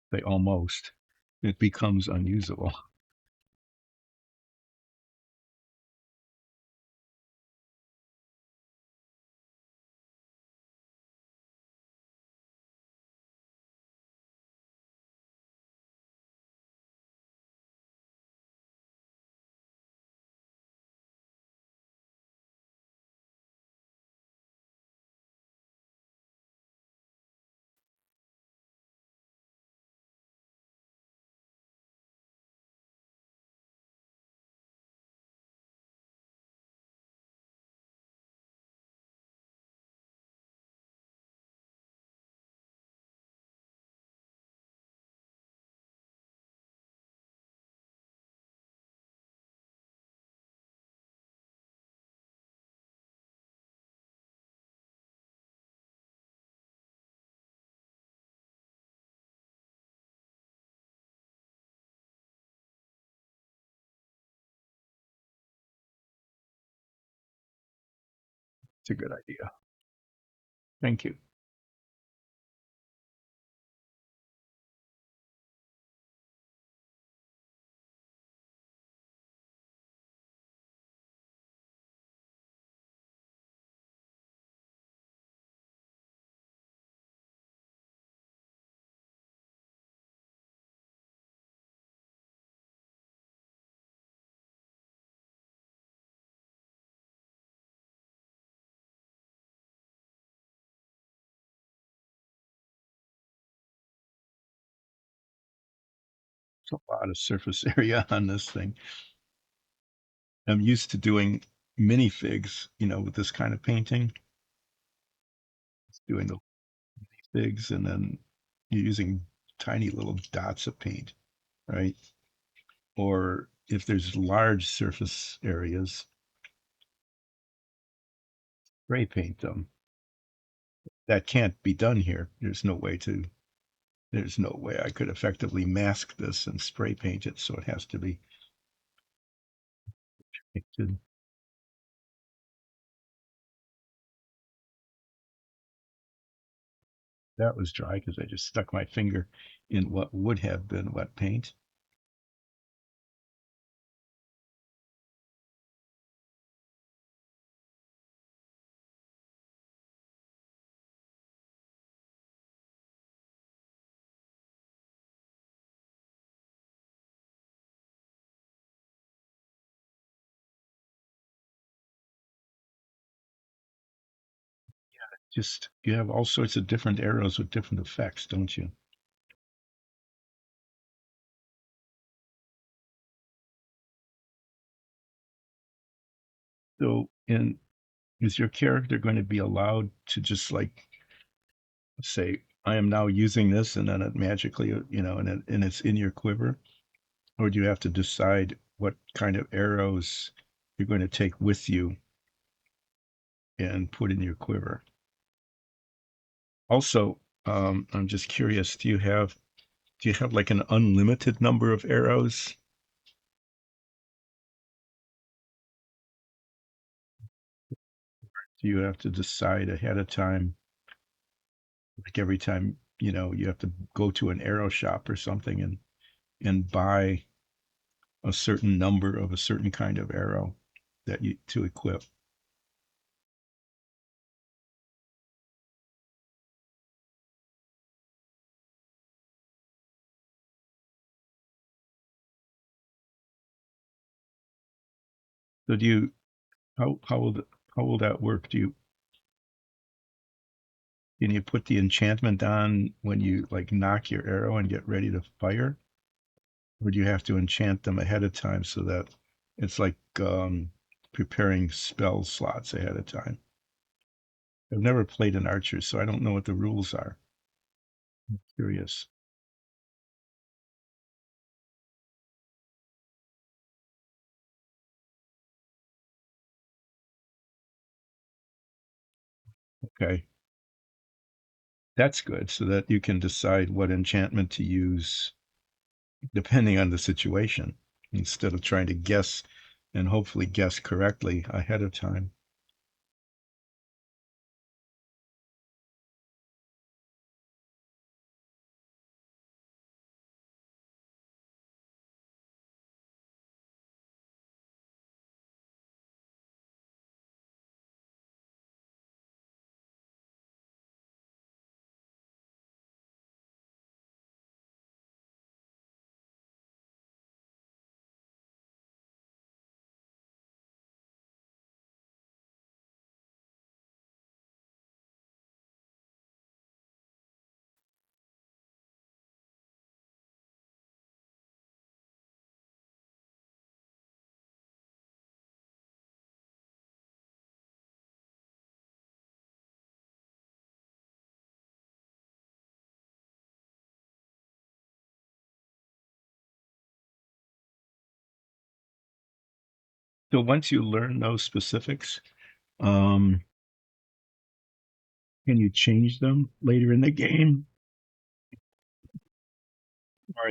They almost, it becomes unusable. It's a good idea. Thank you. It's a lot of surface area on this thing. I'm used to doing minifigs, with this kind of painting, doing the figs, and then you're using tiny little dots of paint, right? Or if there's large surface areas, spray paint them. That can't be done here. There's no way I could effectively mask this and spray paint it, so it has to be painted. That was dry because I just stuck my finger in what would have been wet paint. Just you have all sorts of different arrows with different effects, don't you? So, in is your character going to be allowed to just like say, "I am now using this," and then it magically, and it's in your quiver, or do you have to decide what kind of arrows you're going to take with you and put in your quiver? Also, I'm just curious, do you have like an unlimited number of arrows? Do you have to decide ahead of time, like every time, you have to go to an arrow shop or something and buy a certain number of a certain kind of arrow that you to equip? So do you how will that work? Can you put the enchantment on when you like knock your arrow and get ready to fire? Or do you have to enchant them ahead of time so that it's like preparing spell slots ahead of time? I've never played an archer, so I don't know what the rules are. I'm curious. Okay, that's good, so that you can decide what enchantment to use depending on the situation, instead of trying to guess and hopefully guess correctly ahead of time. So once you learn those specifics, um, can you change them later in the game? Or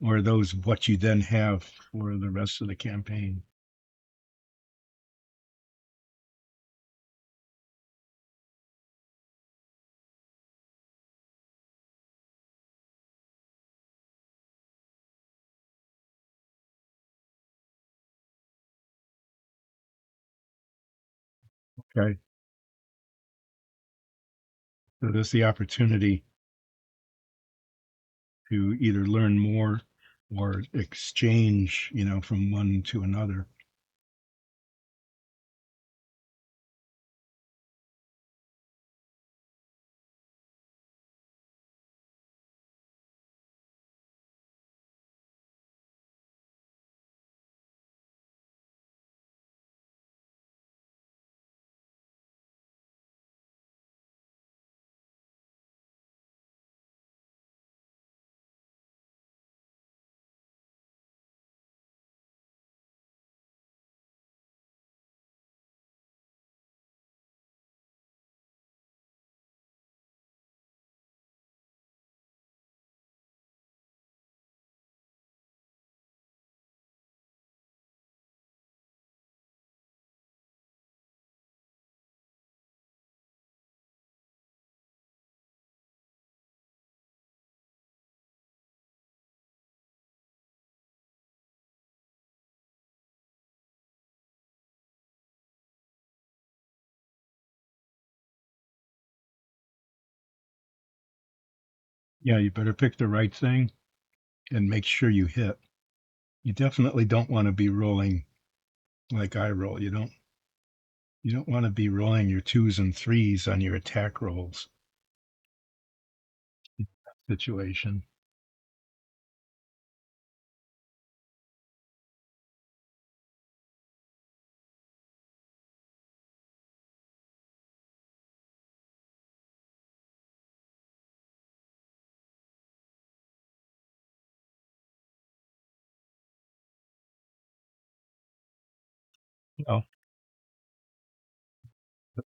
are those what you then have for the rest of the campaign? Okay. So there's the opportunity to either learn more or exchange, from one to another. Yeah, you better pick the right thing and make sure you hit. You definitely don't want to be rolling like I roll. You don't want to be rolling your twos and threes on your attack rolls situation. Well, I'd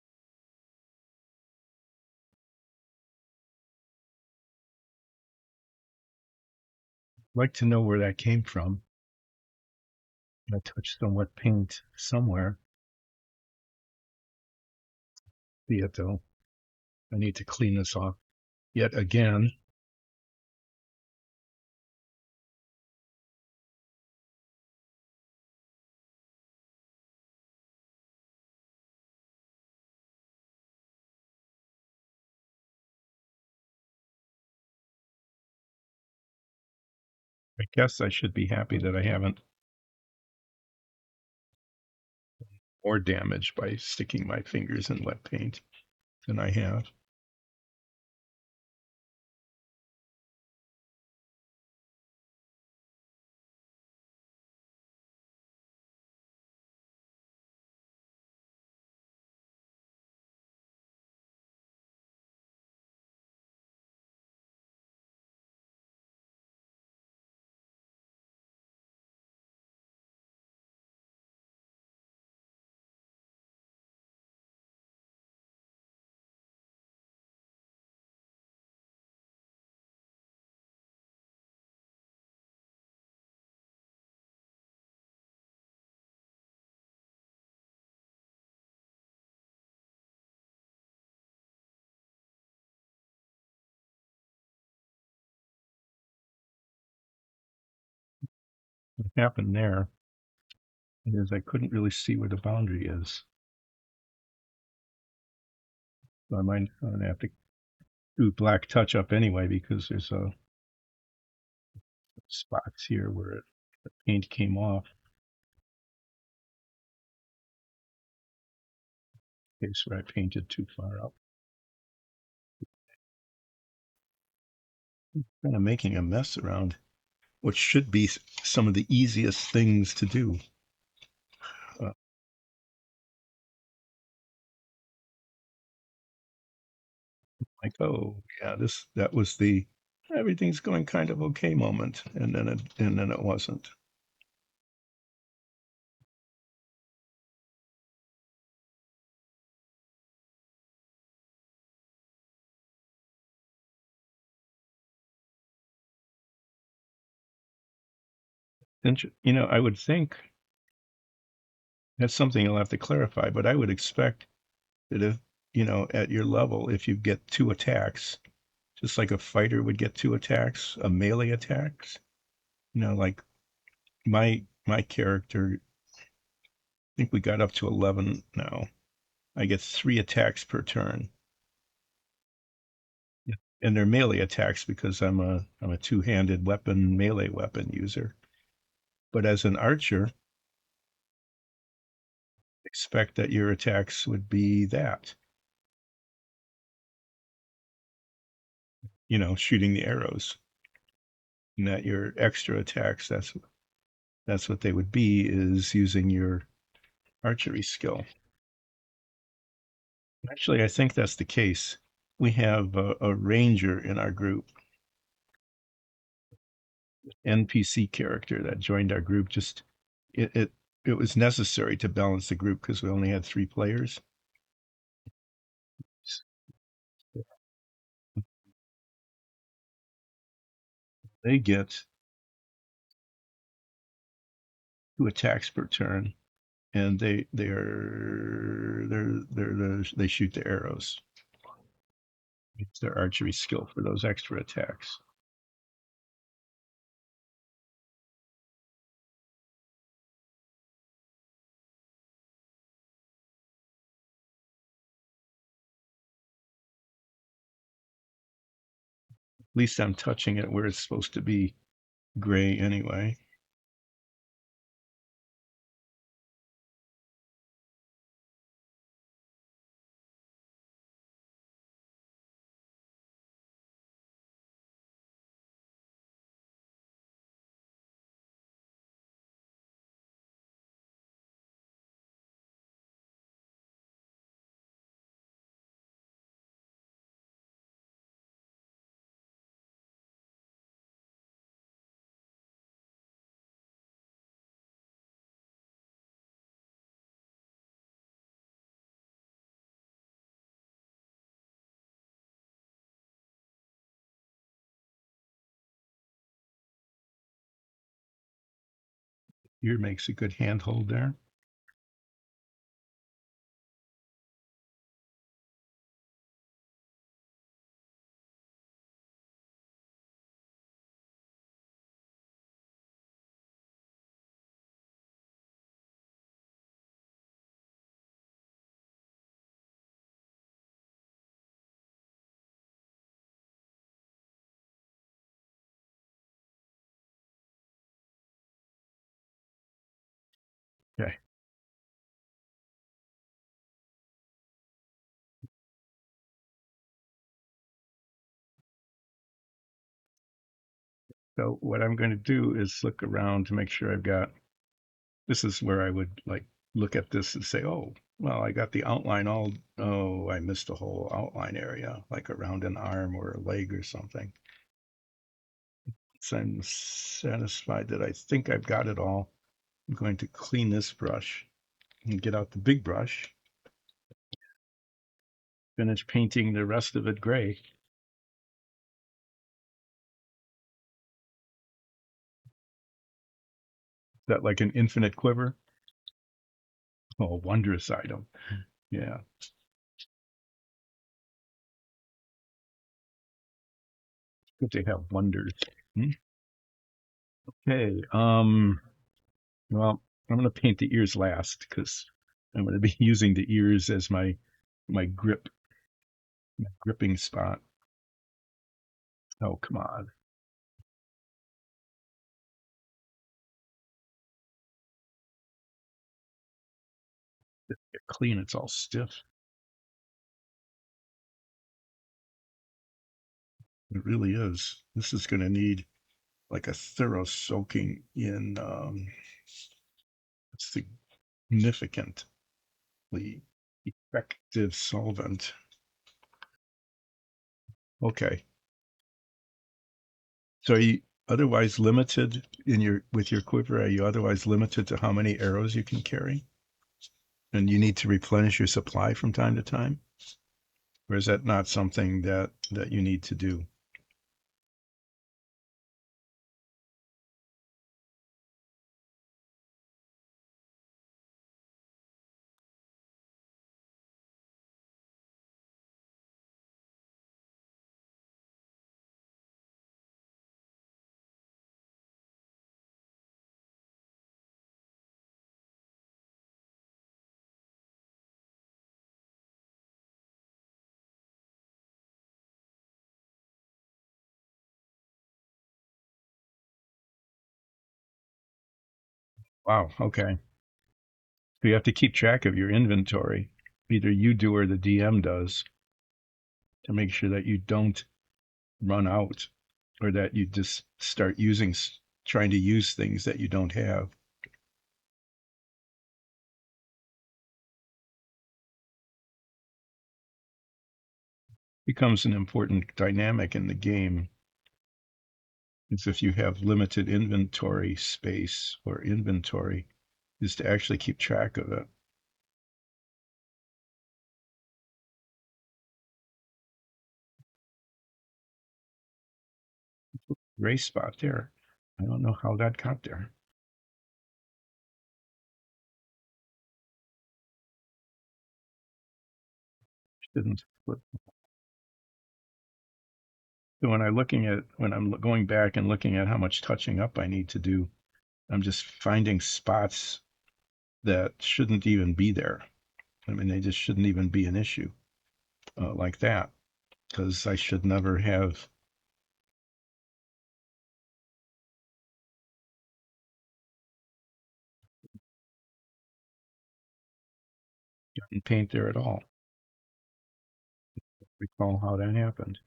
like to know where that came from. I touched on wet paint somewhere. See it though. I need to clean this off yet again. I guess I should be happy that I haven't more damage by sticking my fingers in wet paint than I have. What happened there is I couldn't really see where the boundary is. So I'm gonna have to do black touch up anyway because there's a spots here where the paint came off. In case where I painted too far up. Kind of making a mess around what should be some of the easiest things to do. Uh, like, oh yeah, that was the everything's going kind of okay moment, and then it wasn't. And I would think that's something you'll have to clarify, but I would expect that if at your level, if you get two attacks, just like a fighter would get two attacks, a melee attacks, like my character, I think we got up to 11 now. I get three attacks per turn. Yeah. And they're melee attacks because I'm a two-handed weapon, melee weapon user. But as an archer, expect that your attacks would be that, shooting the arrows. And that your extra attacks, that's what they would be, is using your archery skill. Actually, I think that's the case. We have a ranger in our group, NPC character that joined our group. Just it it, it was necessary to balance the group because we only had three players. They get two attacks per turn, and they shoot the arrows. It's their archery skill for those extra attacks. At least I'm touching it where it's supposed to be gray anyway. Here makes a good handhold there. Okay. So what I'm going to do is look around to make sure I've got, this is where I would like look at this and say, oh, well, I got the outline oh, I missed a whole outline area, like around an arm or a leg or something. So I'm satisfied that I think I've got it all. I'm going to clean this brush and get out the big brush, finish painting the rest of it gray. Is that like an infinite quiver? Oh, wondrous item. Yeah. Good to have wonders. Hmm? Okay. Well, I'm going to paint the ears last because I'm going to be using the ears as my gripping spot. Oh, come on. Get clean. It's all stiff. It really is. This is going to need like a thorough soaking in significantly effective solvent. Okay. So are you otherwise limited in your with your quiver? Are you otherwise limited to how many arrows you can carry? And you need to replenish your supply from time to time? Or is that not something that you need to do? Wow, okay. So you have to keep track of your inventory. Either you do or the DM does to make sure that you don't run out or that you just start trying to use things that you don't have. Becomes an important dynamic in the game is if you have limited inventory space or inventory is to actually keep track of it. Gray spot there. I don't know how that got there. Didn't flip. So when I'm going back and looking at how much touching up I need to do, I'm just finding spots that shouldn't even be there. I mean, they just shouldn't even be an issue like that because I should never have gotten paint there at all. Recall how that happened.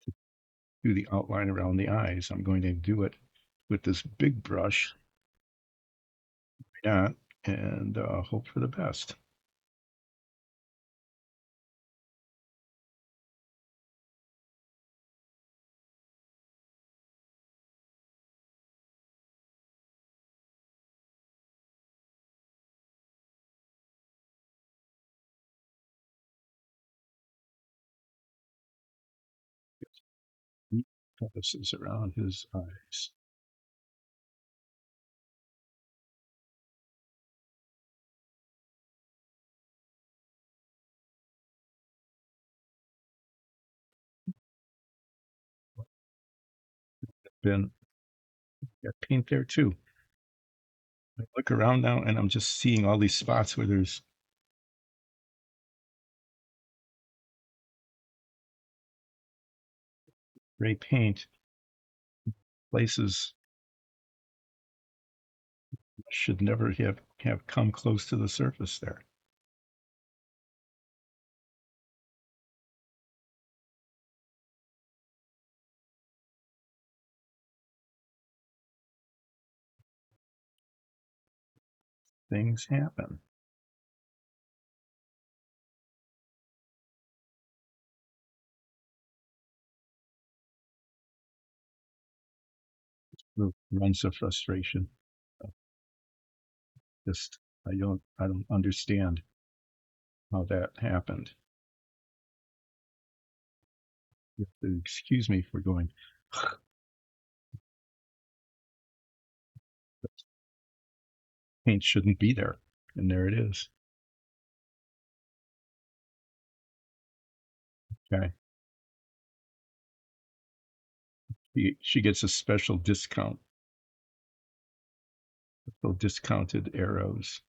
To do the outline around the eyes, I'm going to do it with this big brush, not, and hope for the best. Neat crevices around his eyes. Been got paint there too. I look around now and I'm just seeing all these spots where there's gray paint, places should never have come close to the surface there. Things happen. Runs of frustration. Just I don't understand how that happened. You have to excuse me for going. Paint shouldn't be there, and there it is. Okay. She gets a special discount, so discounted arrows.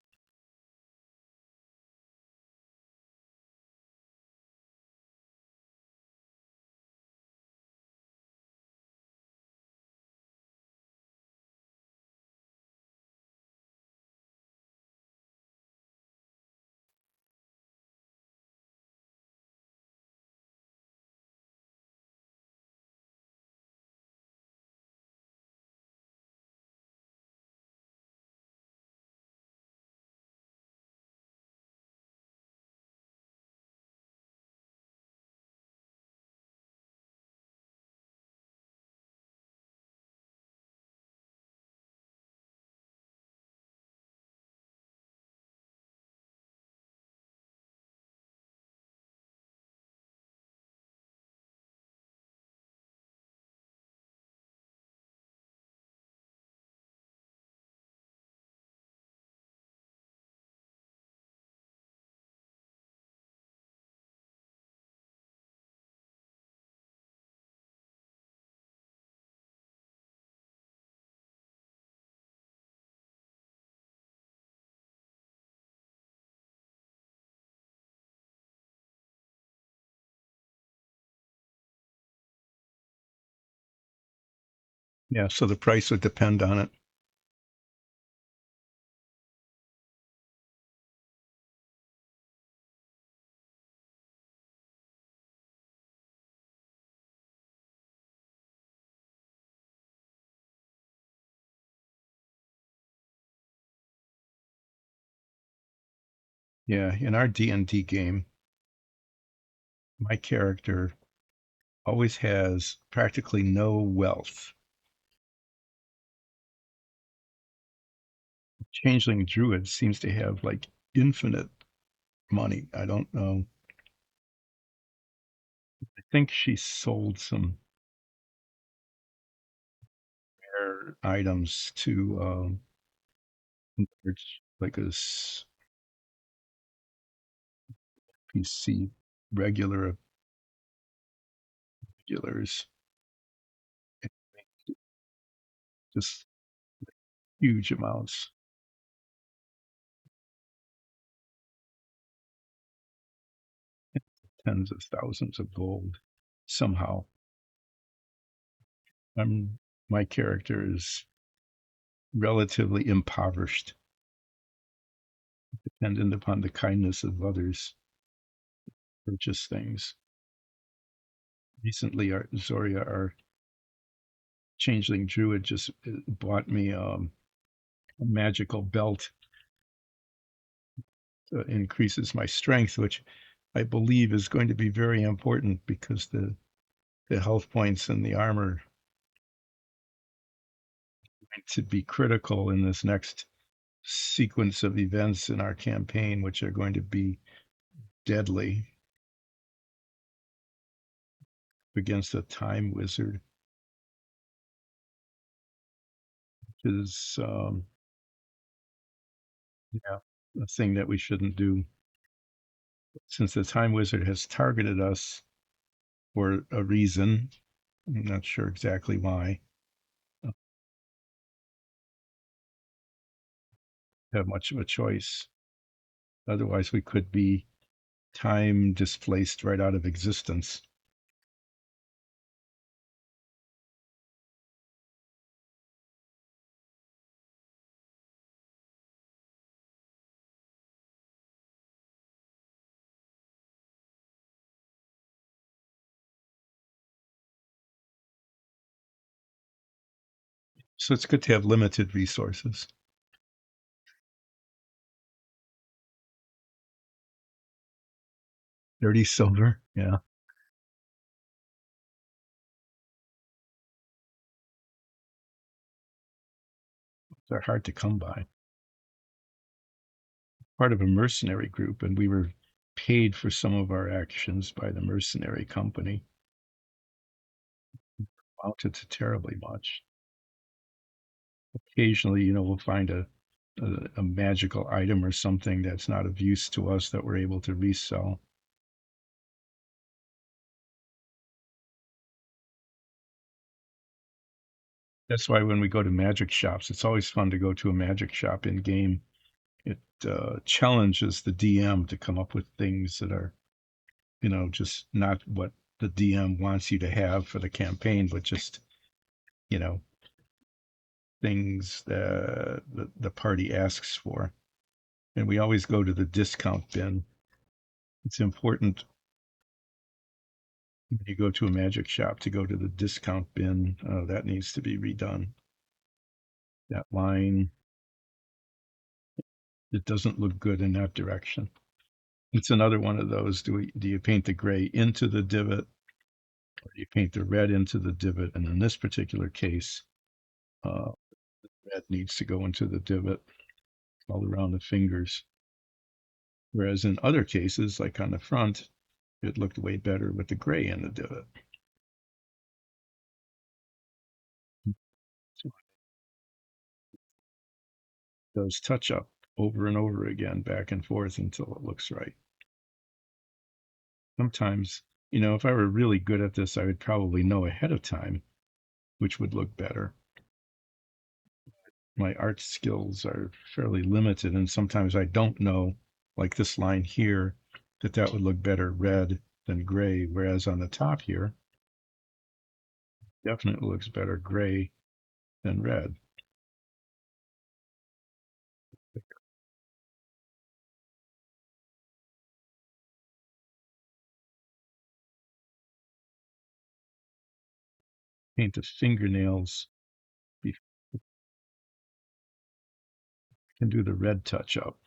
Yeah, so the price would depend on it. Yeah, in our D&D game, my character always has practically no wealth. Changeling Druid seems to have like infinite money. I don't know. I think she sold some rare items to like a PC regular regulars, just huge amounts, tens of thousands of gold somehow. I'm My character is relatively impoverished, dependent upon the kindness of others, purchase things. Recently, our Zoria, our changeling druid, just bought me a magical belt that increases my strength, which I believe is going to be very important because the health points and the armor to be critical in this next sequence of events in our campaign, which are going to be deadly against a time wizard, which is yeah, a thing that we shouldn't do. Since the time wizard has targeted us for a reason, I'm not sure exactly why. I don't have much of a choice. Otherwise, we could be time displaced right out of existence. So it's good to have limited resources. 30 silver. Yeah, they're hard to come by. Part of a mercenary group, and we were paid for some of our actions by the mercenary company. Amounted to terribly much. Occasionally, we'll find a magical item or something that's not of use to us that we're able to resell. That's why when we go to magic shops, it's always fun to go to a magic shop in game. It challenges the DM to come up with things that are, just not what the DM wants you to have for the campaign, but just, you know, things that the party asks for. And we always go to the discount bin. It's important when you go to a magic shop to go to the discount bin. That needs to be redone. That line, it doesn't look good in that direction. It's another one of those. Do you paint the gray into the divot, or do you paint the red into the divot? And in this particular case, uh, red needs to go into the divot all around the fingers. Whereas in other cases, like on the front, it looked way better with the gray in the divot. So those touch up over and over again, back and forth until it looks right. Sometimes, if I were really good at this, I would probably know ahead of time which would look better. My art skills are fairly limited, and sometimes I don't know, like this line here, that would look better red than gray, whereas on the top here, definitely looks better gray than red. Paint the fingernails. You can do the red touch up.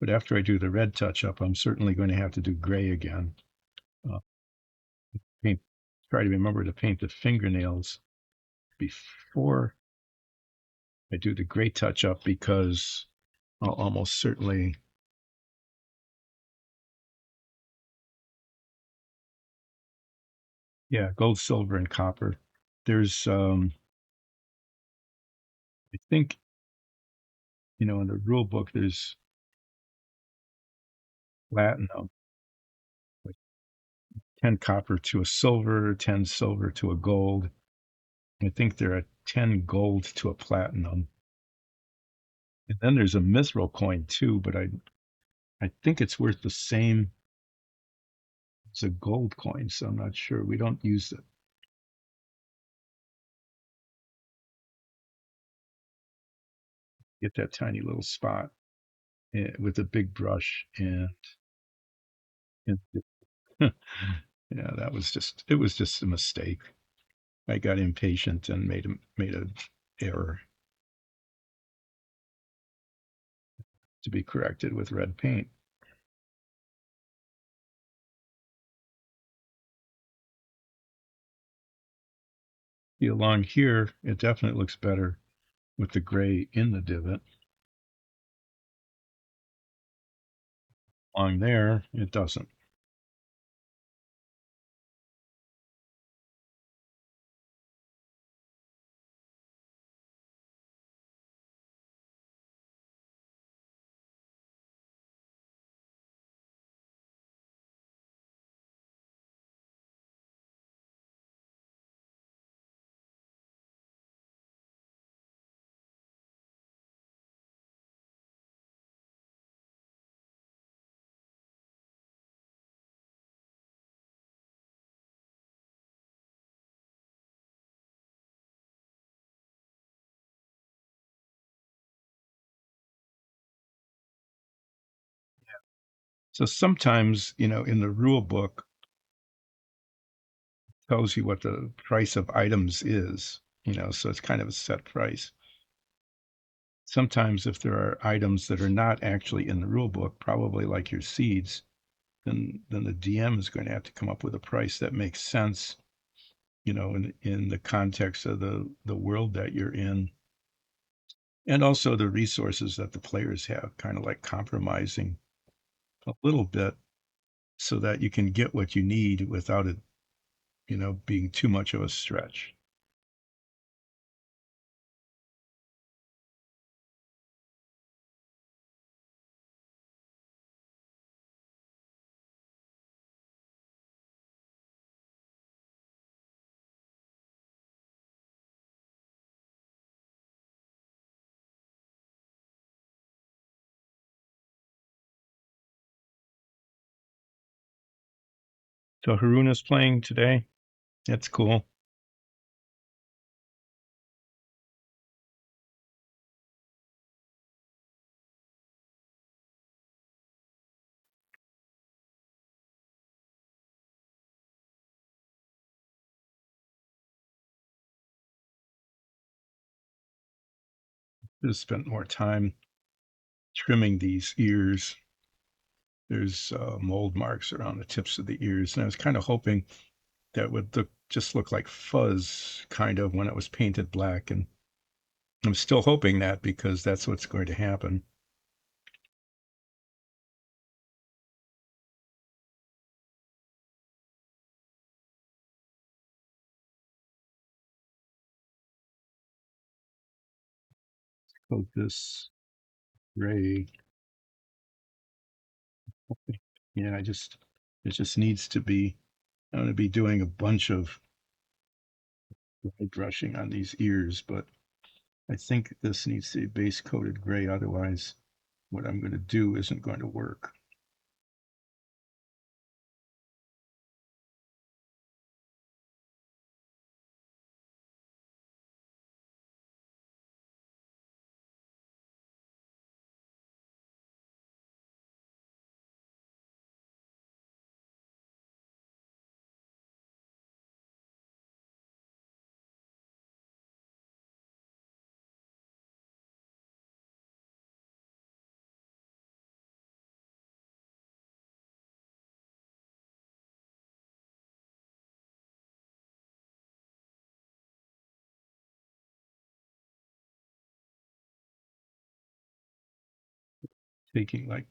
But after I do the red touch up, I'm certainly going to have to do gray again. Uh, paint, try to remember to paint the fingernails before I do the gray touch up, because I'll almost certainly, yeah, gold, silver, and copper. There's, I think, in the rule book, there's platinum, like 10 copper to a silver, 10 silver to a gold. I think there are 10 gold to a platinum. And then there's a mithril coin too, but I think it's worth the same as a gold coin, so I'm not sure. We don't use it. Get that tiny little spot with a big brush, and yeah, it was just a mistake. I got impatient and made a error to be corrected with red paint. See, along here, it definitely looks better with the gray in the divot. Along there, it doesn't. So sometimes, in the rule book, it tells you what the price of items is, so it's kind of a set price. Sometimes if there are items that are not actually in the rule book, probably like your seeds, then the DM is going to have to come up with a price that makes sense, in the context of the world that you're in, and also the resources that the players have, kind of like compromising a little bit so that you can get what you need without it, being too much of a stretch. So Haruna's playing today. That's cool. Just spent more time trimming these ears. There's mold marks around the tips of the ears, and I was kind of hoping that would just look like fuzz, kind of, when it was painted black. And I'm still hoping that because that's what's going to happen. Coat this gray. Yeah, it just needs to be. I'm going to be doing a bunch of brushing on these ears, but I think this needs to be base coated gray. Otherwise, what I'm going to do isn't going to work. Taking like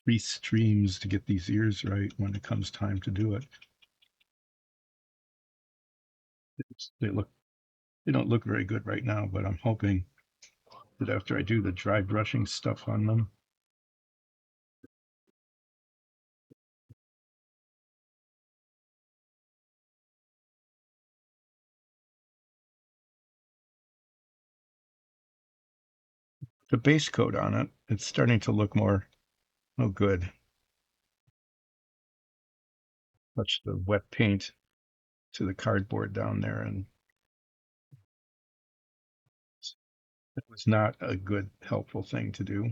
3 streams to get these ears right when it comes time to do it. They look they don't look very good right now, but I'm hoping that after I do the dry brushing stuff on them, the base coat on it, it's starting to look more, oh good. Touch the wet paint to the cardboard down there, and it was not a good, helpful thing to do.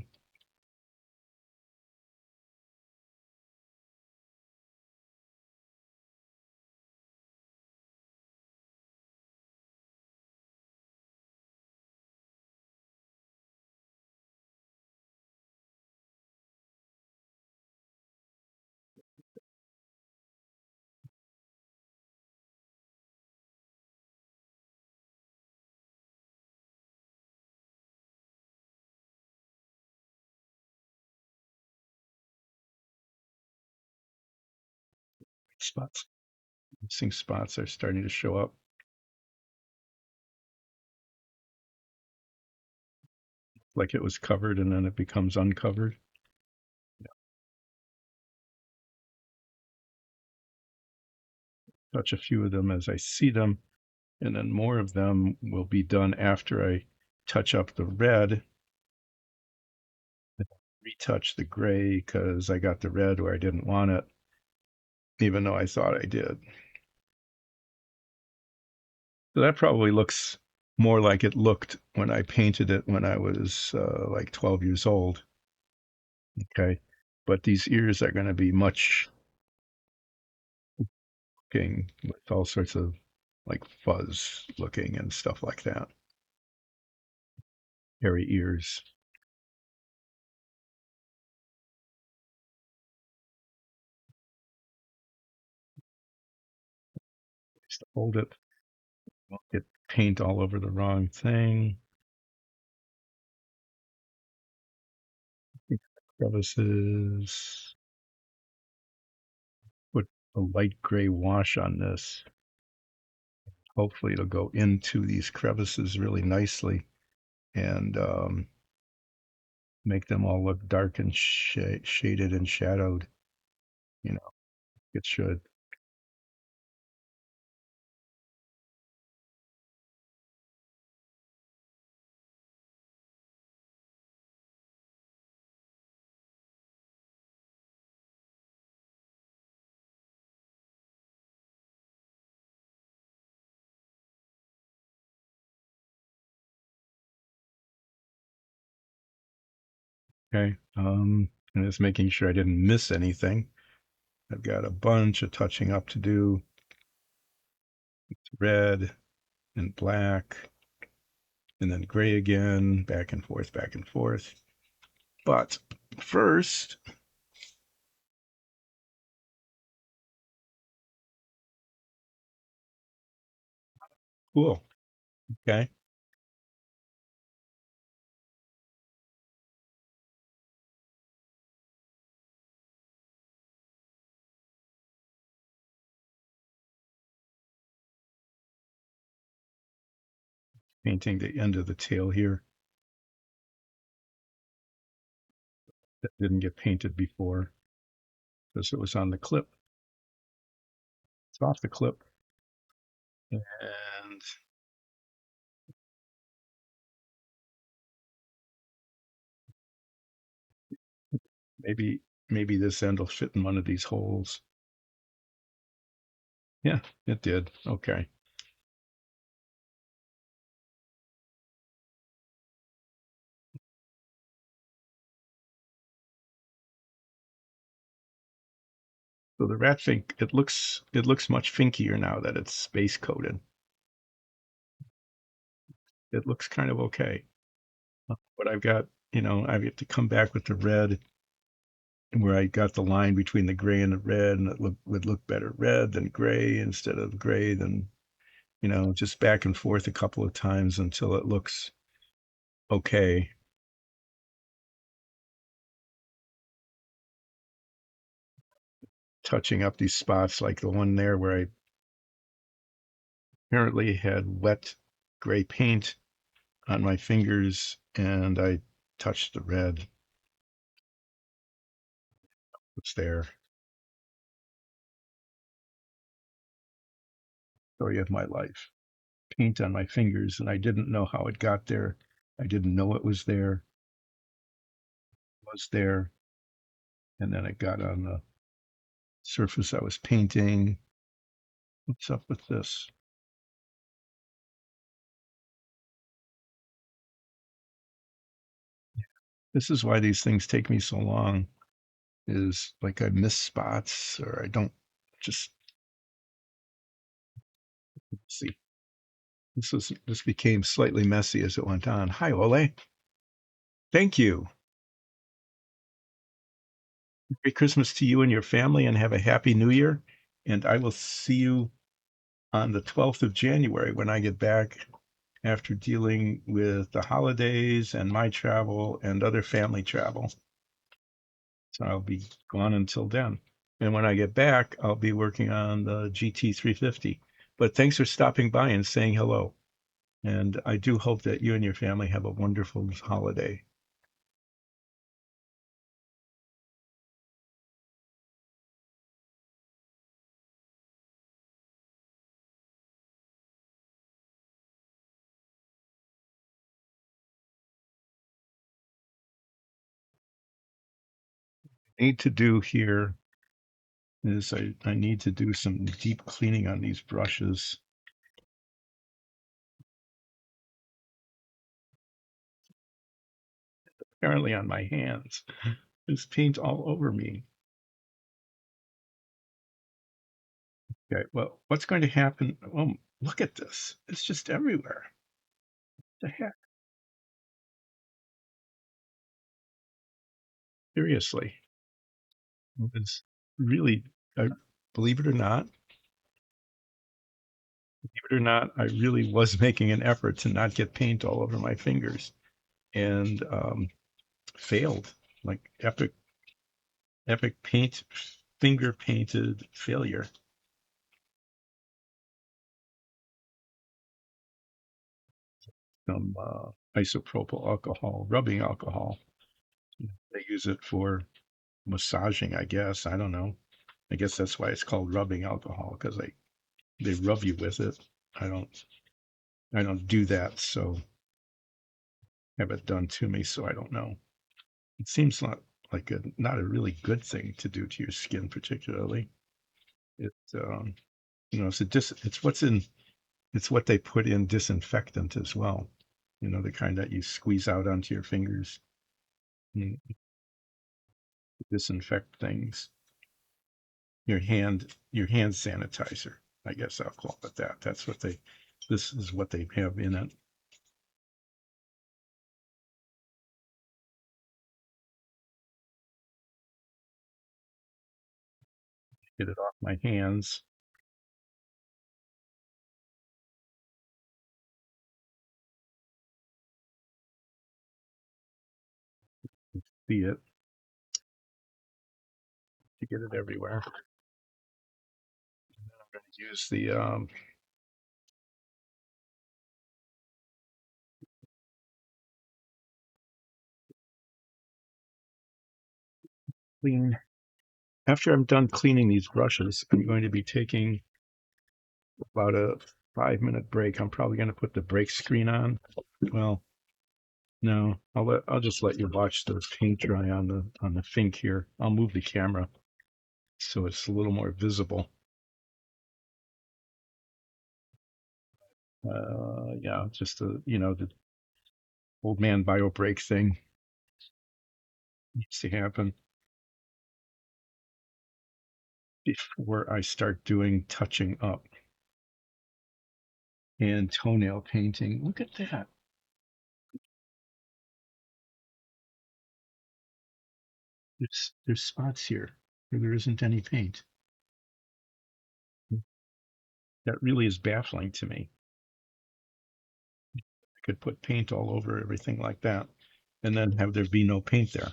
Spots, missing spots are starting to show up. Like it was covered and then it becomes uncovered. Touch a few of them as I see them, and then more of them will be done after I touch up the red, retouch the gray because I got the red where I didn't want it, even though I thought I did. So that probably looks more like it looked when I painted it when I was like 12 years old. Okay. But these ears are going to be much looking with all sorts of like fuzz looking and stuff like that. Hairy ears. Just hold it. Won't get paint all over the wrong thing. Crevices. Put a light gray wash on this. Hopefully it'll go into these crevices really nicely and make them all look dark and shaded and shadowed. You know, it should. Okay. And just making sure I didn't miss anything. I've got a bunch of touching up to do. Red and black, and then gray again, back and forth, back and forth. But first, cool. Okay. Painting the end of the tail here. That didn't get painted before because it was on the clip. It's off the clip. And maybe maybe this end will fit in one of these holes. Yeah, it did. Okay. So the rat fink, it looks much finkier now that it's base coated. It looks kind of okay. But I've got, I've got to come back with the red where I got the line between the gray and the red, and would look better red than gray instead of gray than, just back and forth a couple of times until it looks okay. Touching up these spots like the one there where I apparently had wet gray paint on my fingers and I touched the red. It's there. Story of my life. Paint on my fingers, and I didn't know how it got there. I didn't know it was there. It was there, and then it got on the surface I was painting. What's up with this? This is why these things take me so long, is like I miss spots or I don't just see. This became slightly messy as it went on. Hi, Ole. Thank you. Merry Christmas to you and your family and have a happy new year. And I will see you on the 12th of January when I get back after dealing with the holidays and my travel and other family travel. So I'll be gone until then. And when I get back, I'll be working on the GT 350. But thanks for stopping by and saying hello. And I do hope that you and your family have a wonderful holiday. Need to do here is I need to do some deep cleaning on these brushes. Apparently on my hands. There's paint all over me. Okay, well, what's going to happen? Oh, look at this. It's just everywhere. What the heck? Seriously. It's really, I, believe it or not, I really was making an effort to not get paint all over my fingers and failed. Like epic paint, finger painted failure. Some isopropyl alcohol, rubbing alcohol. They use it for massaging, I guess. I don't know. I guess that's why it's called rubbing alcohol because they rub you with it. I don't I don't do that, so have it done to me, so I don't know. It seems not a really good thing to do to your skin, particularly. It it's what they put in disinfectant as well. The kind that you squeeze out onto your fingers. Mm, disinfect things. Your hand sanitizer. I guess I'll call it that. That's what they. This is what they have in it. Get it off my hands. See it to get it everywhere. I'm going to use the clean. After I'm done cleaning these brushes, I'm going to be taking about a 5 minute break. I'm probably going to put the break screen on. Well, no, I'll just let you watch the paint dry on the Fink here. I'll move the camera so it's a little more visible. Yeah, just the old man bio break thing needs to happen before I start doing touching up and toenail painting. Look at that. There's spots here where there isn't any paint. That really is baffling to me. I could put paint all over everything like that and then have there be no paint there.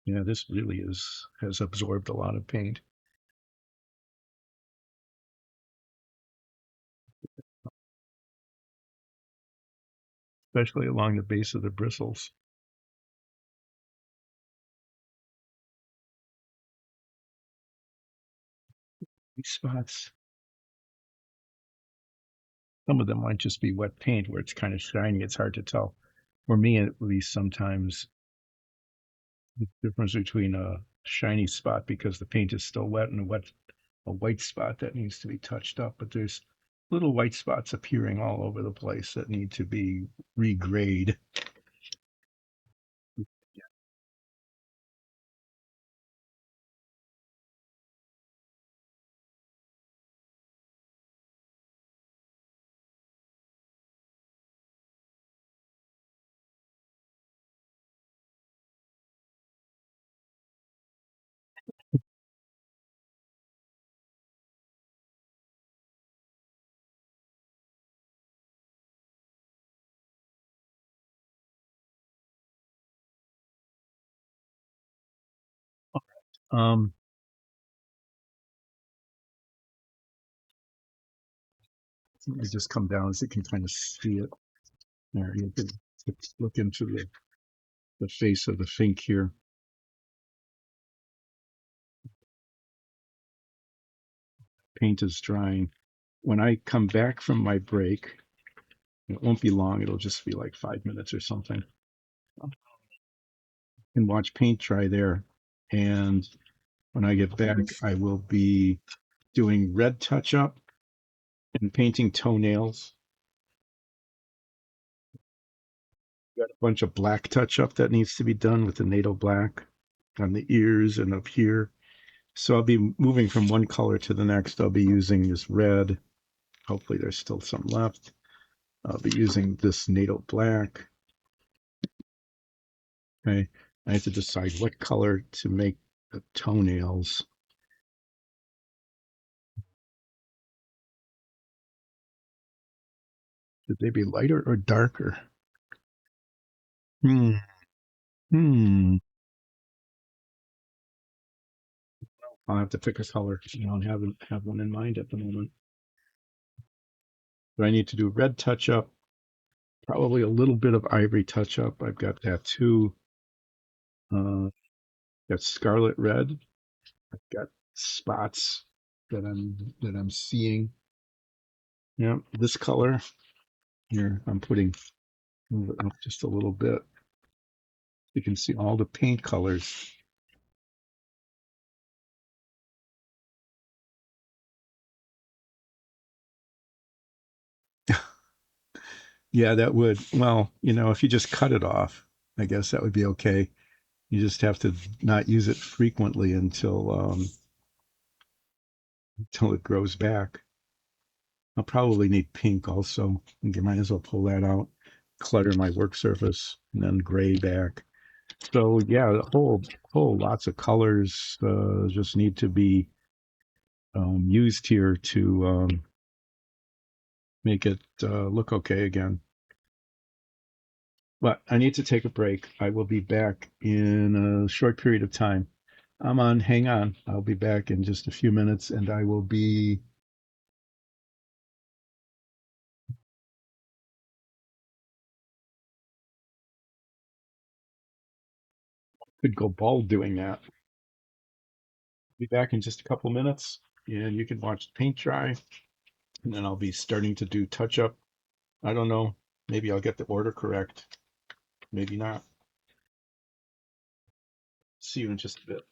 Yeah, this really has absorbed a lot of paint, especially along the base of the bristles. These spots, some of them might just be wet paint where it's kind of shiny. It's hard to tell. For me, at least, sometimes the difference between a shiny spot because the paint is still wet and a white spot that needs to be touched up. But there's little white spots appearing all over the place that need to be regrade. Um, Let me just come down so you can kind of see it. There, you can look into the face of the Fink here. Paint is drying. When I come back from my break, it won't be long. It'll just be like 5 minutes or something. And watch paint dry there. And when I get back, I will be doing red touch up and painting toenails. Got a bunch of black touch up that needs to be done with the NATO black on the ears and up here. So I'll be moving from one color to the next. I'll be using this red. Hopefully there's still some left. I'll be using this NATO black. Okay. I have to decide what color to make the toenails. Should they be lighter or darker? Hmm. Hmm. I'll have to pick a color. I don't have one in mind at the moment. But I need to do red touch up, probably a little bit of ivory touch up. I've got that too. Got scarlet red. I've got spots that I'm seeing. Yeah, this color here. I'm putting move it up just a little bit. You can see all the paint colors. Yeah, that would. Well, if you just cut it off, I guess that would be okay. You just have to not use it frequently until it grows back. I'll probably need pink also. You might as well pull that out, clutter my work surface, and then gray back. So yeah, the whole lots of colors just need to be used here to make it look okay again. But I need to take a break. I will be back in a short period of time. Hang on. I'll be back in just a few minutes and I will be, could go bald doing that. Be back in just a couple minutes and you can watch the paint dry and then I'll be starting to do touch up. I don't know. Maybe I'll get the order correct. Maybe not. See you in just a bit.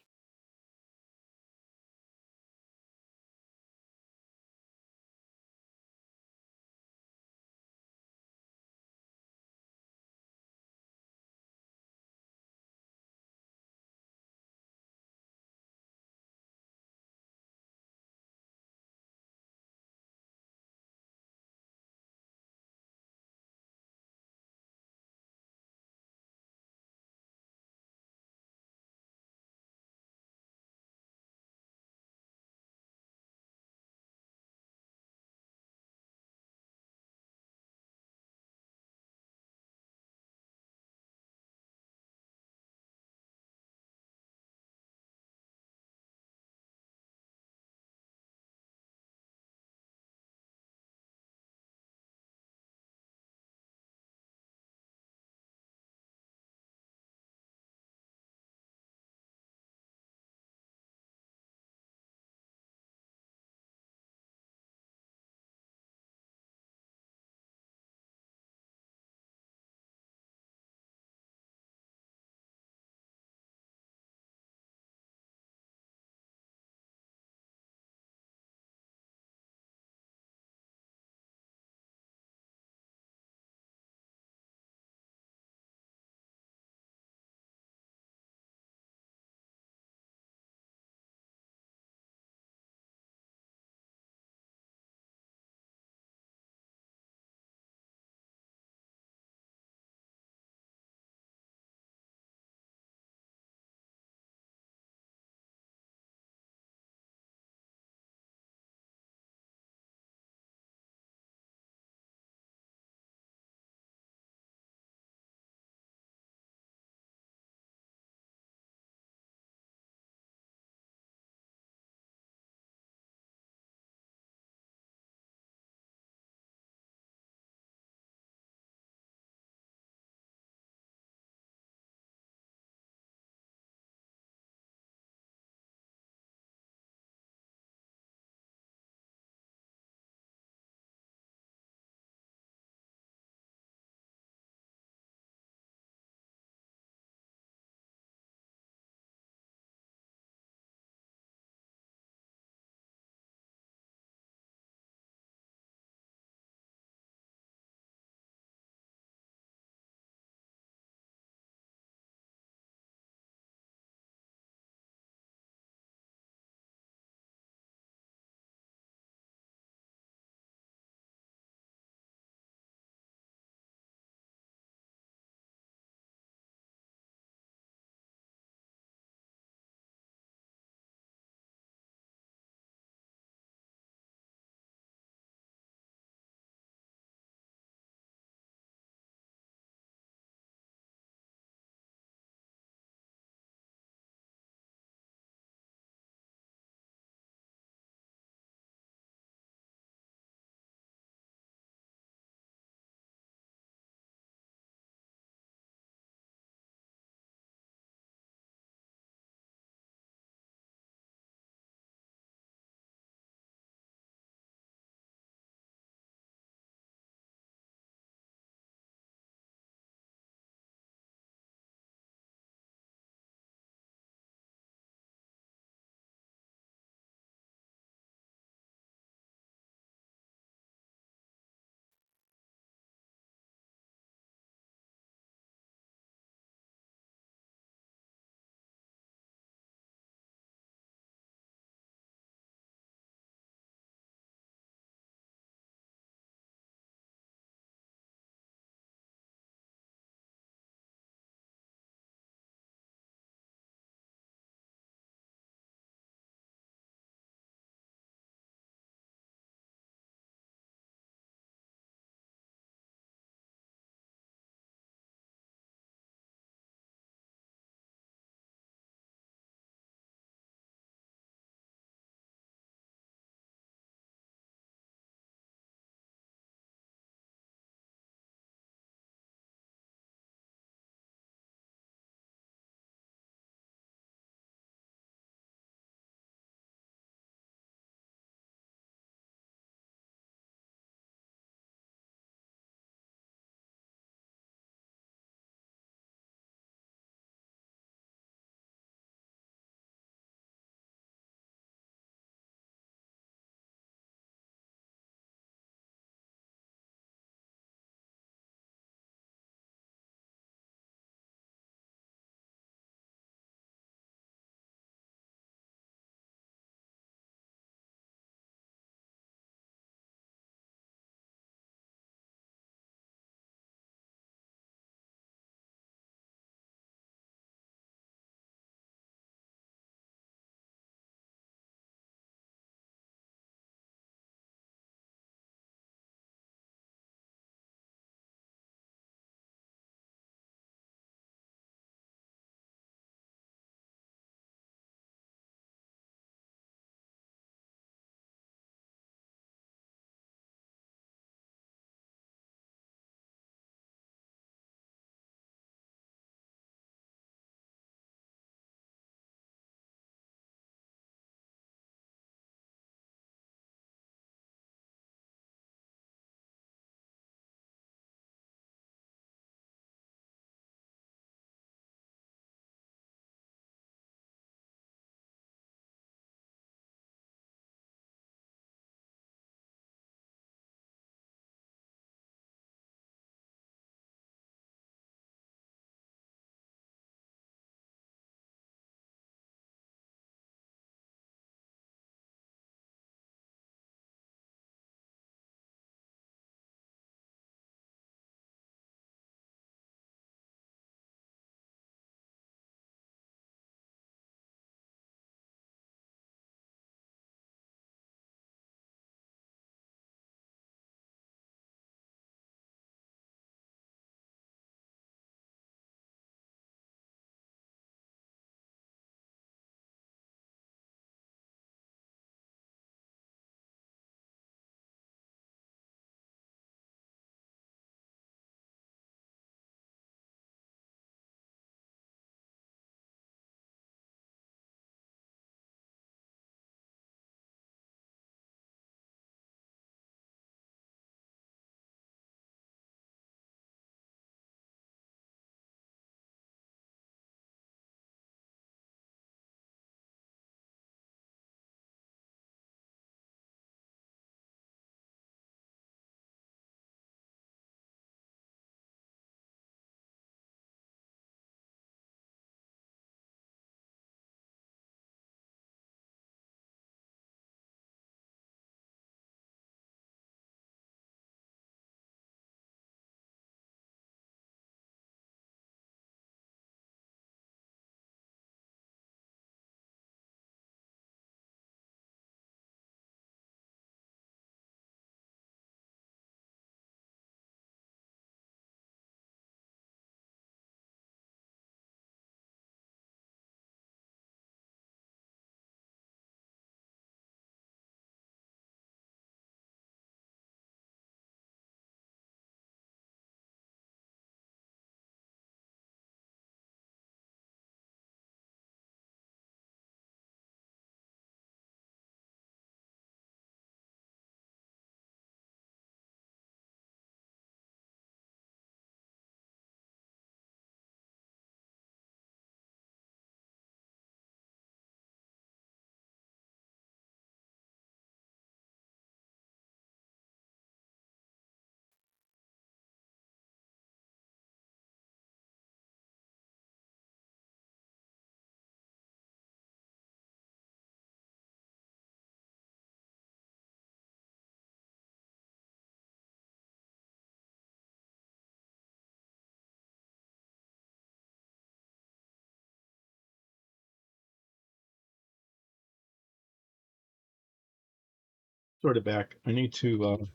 sort of back. I need to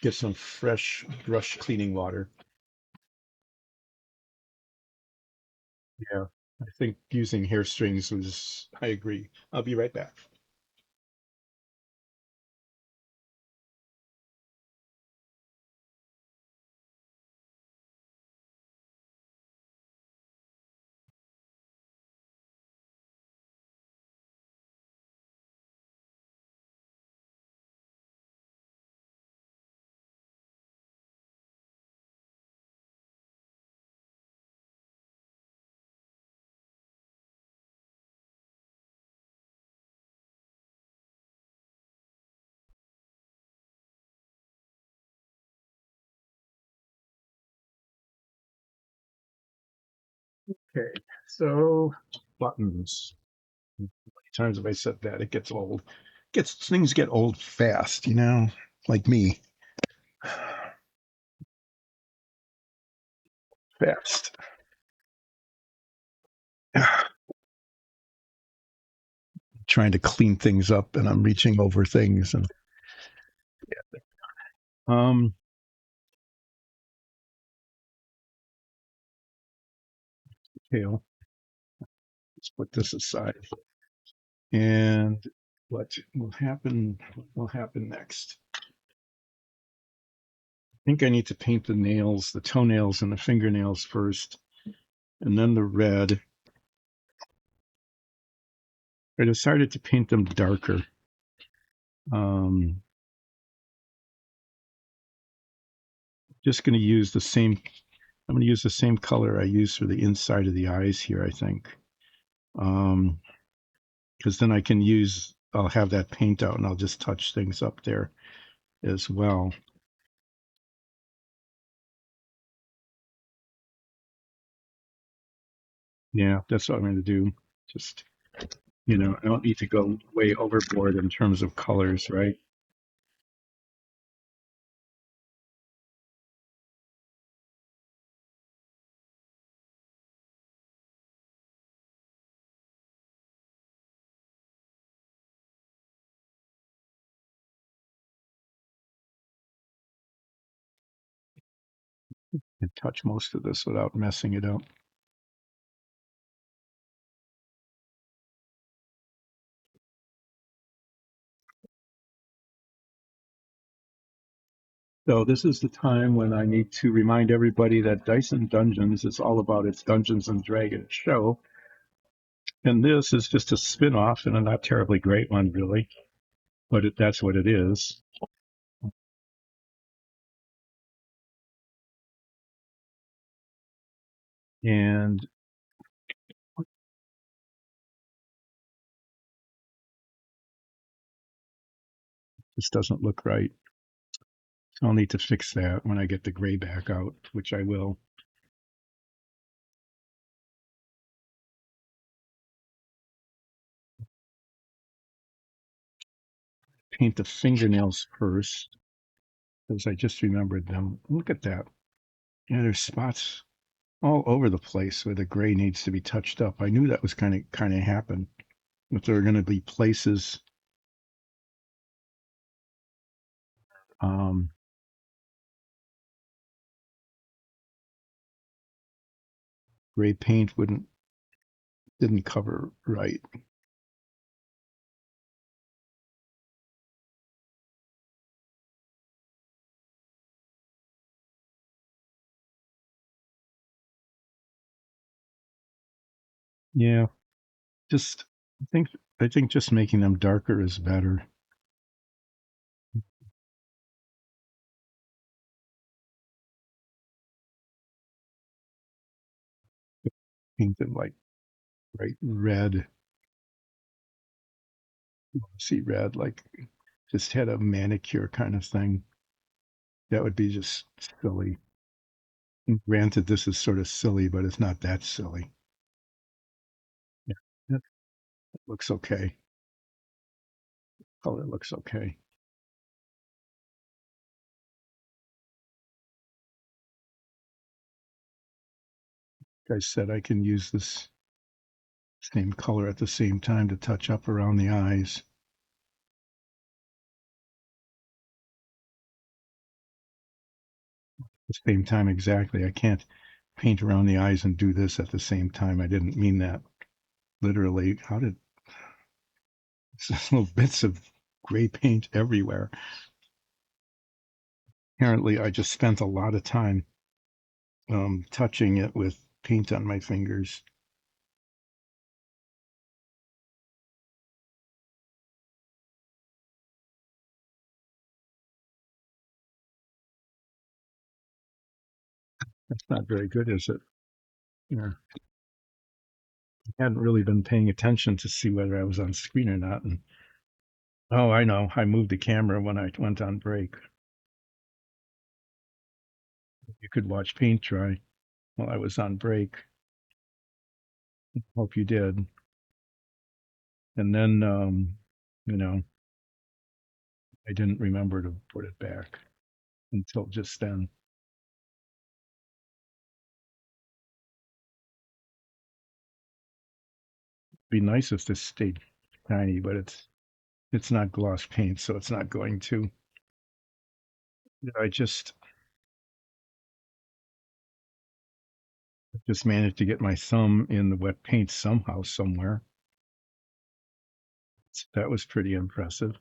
get some fresh brush cleaning water. Yeah, I think using hair strings was, I agree. I'll be right back. Okay, so buttons. How many times have I said that? It gets old. Gets things get old fast, like me. Fast. Trying to clean things up and I'm reaching over things and um okay, let's put this aside. And what will happen next? I think I need to paint the nails, the toenails and the fingernails first, and then the red. I decided to paint them darker. Um, just going to use the same. I'm going to use the same color I used for the inside of the eyes here. I think, because then I can use. I'll have that paint out, and I'll just touch things up there as well. Yeah, that's what I'm going to do. Just I don't need to go way overboard in terms of colors, right? And touch most of this without messing it up. So this is the time when I need to remind everybody that Dyson Dungeons is all about its Dungeons and Dragons show. And this is just a spin-off and a not terribly great one, really, but that's what it is. And this doesn't look right. So I'll need to fix that when I get the gray back out, which I will. Paint the fingernails first, because I just remembered them. Look at that. Yeah, there's spots all over the place where the gray needs to be touched up. I knew that was kind of happen. If there are going to be places, um, gray paint didn't cover right. Yeah, just I think I think just making them darker is better. Paint them like bright red. See red like just had a manicure kind of thing. That would be just silly. And granted, this is sort of silly, but it's not that silly. Yeah, that looks okay. Color looks okay. Like I said, I can use this same color at the same time to touch up around the eyes. the same time exactly. I can't paint around the eyes and do this at the same time. I didn't mean that literally. How did little bits of gray paint everywhere? Apparently, I just spent a lot of time touching it with paint on my fingers. That's not very good, is it? Yeah. I hadn't really been paying attention to see whether I was on screen or not. And oh, I know. I moved the camera when I went on break. You could watch paint dry while I was on break. Hope you did. And then, you know, I didn't remember to put it back until just then. It'd be nice if this stayed tiny, but it's not gloss paint, so it's not going to. I just managed to get my thumb in the wet paint somehow, somewhere. That was pretty impressive.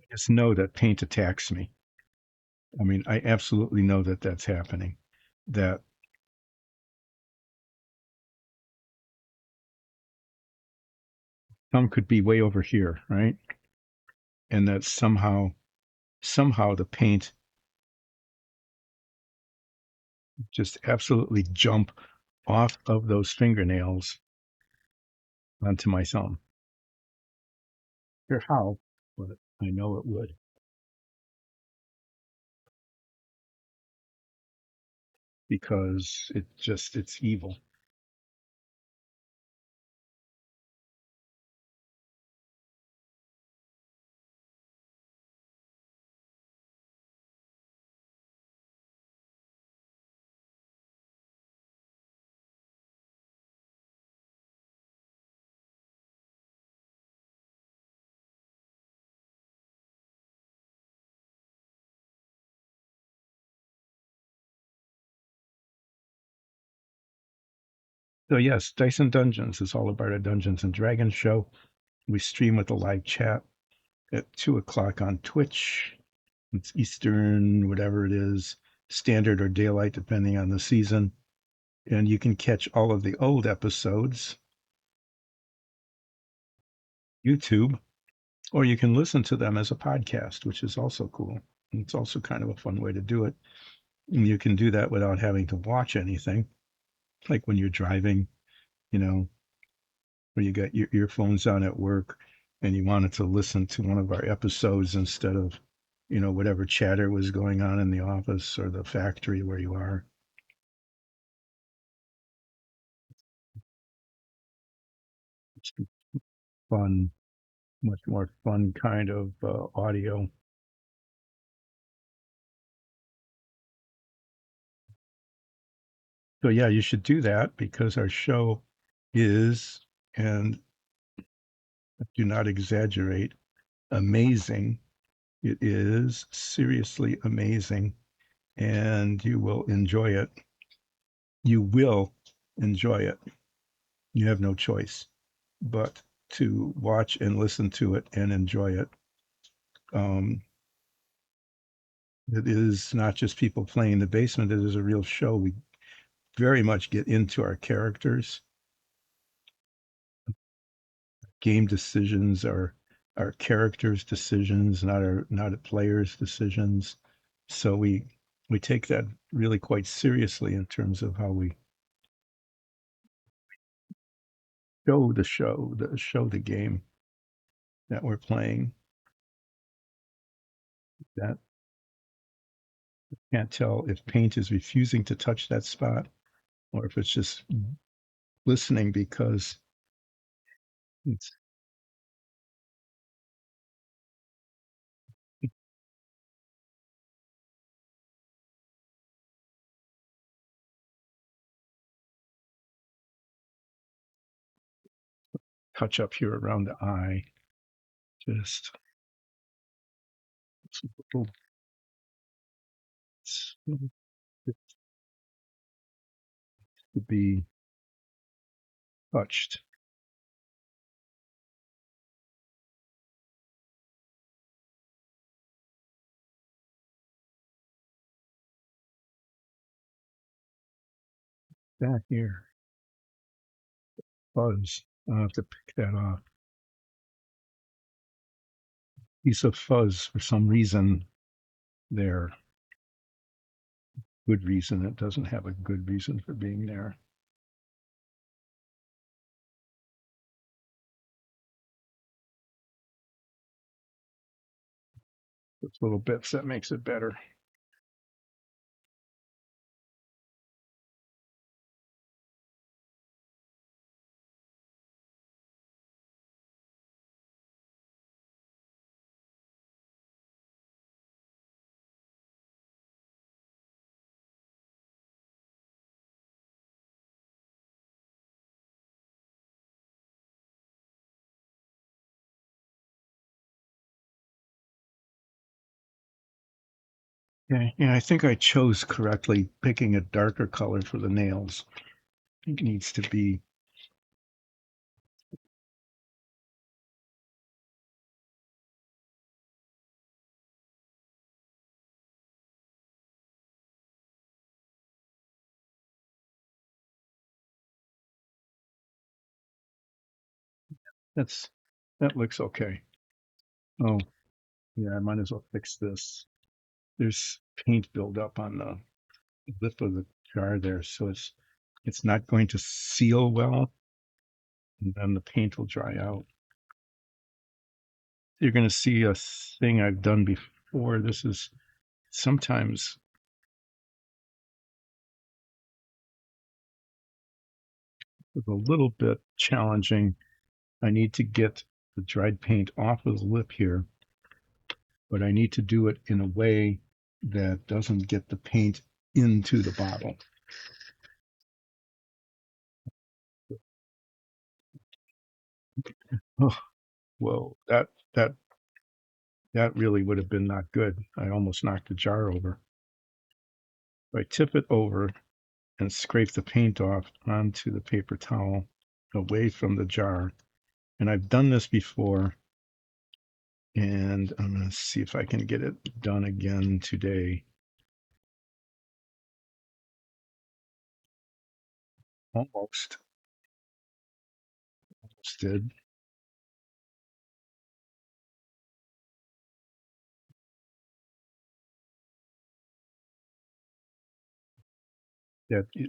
I just know that paint attacks me. I mean, I absolutely know that that's happening. That thumb could be way over here, right? And that somehow the paint just absolutely jump off of those fingernails onto my thumb. Sure how, but I know it would, because it's evil. So yes, Dyson Dungeons is all about a Dungeons and Dragons show. We stream with a live chat at 2 o'clock on Twitch. It's Eastern, whatever it is, standard or daylight, depending on the season. And you can catch all of the old episodes, YouTube, or you can listen to them as a podcast, which is also cool. And it's also kind of a fun way to do it. And you can do that without having to watch anything, like when you're driving, you know, or you got your earphones on at work and you wanted to listen to one of our episodes instead of, whatever chatter was going on in the office or the factory where you are. It's fun, much more fun kind of audio. So yeah, you should do that because our show is, and do not exaggerate, amazing. It is seriously amazing, and you will enjoy it. You will enjoy it. You have no choice but to watch and listen to it and enjoy it. Um, it is not just people playing in the basement. It is a real show. We very much get into our characters. Game decisions are our characters' decisions, not a players' decisions. So we take that really quite seriously in terms of how we show the game that we're playing. That can't tell if paint is refusing to touch that spot or if it's just listening because it's touch up here around the eye. Just some little bits to be touched. That here, fuzz. I'll have to pick that off. Piece of fuzz for some reason there. Good reason. It doesn't have a good reason for being there. Those little bits, that makes it better. Okay, yeah, I think I chose correctly picking a darker color for the nails. It needs to be, that's, that looks okay. Oh, yeah, I might as well fix this. There's paint buildup on the lip of the jar there, so it's not going to seal well, and then the paint will dry out. You're going to see a thing I've done before. This is sometimes a little bit challenging. I need to get the dried paint off of the lip here, but I need to do it in a way that doesn't get the paint into the bottle. Oh, whoa, that really would have been not good. I almost knocked the jar over. I tip it over and scrape the paint off onto the paper towel away from the jar. And I've done this before, and I'm going to see if I can get it done again today. Almost did.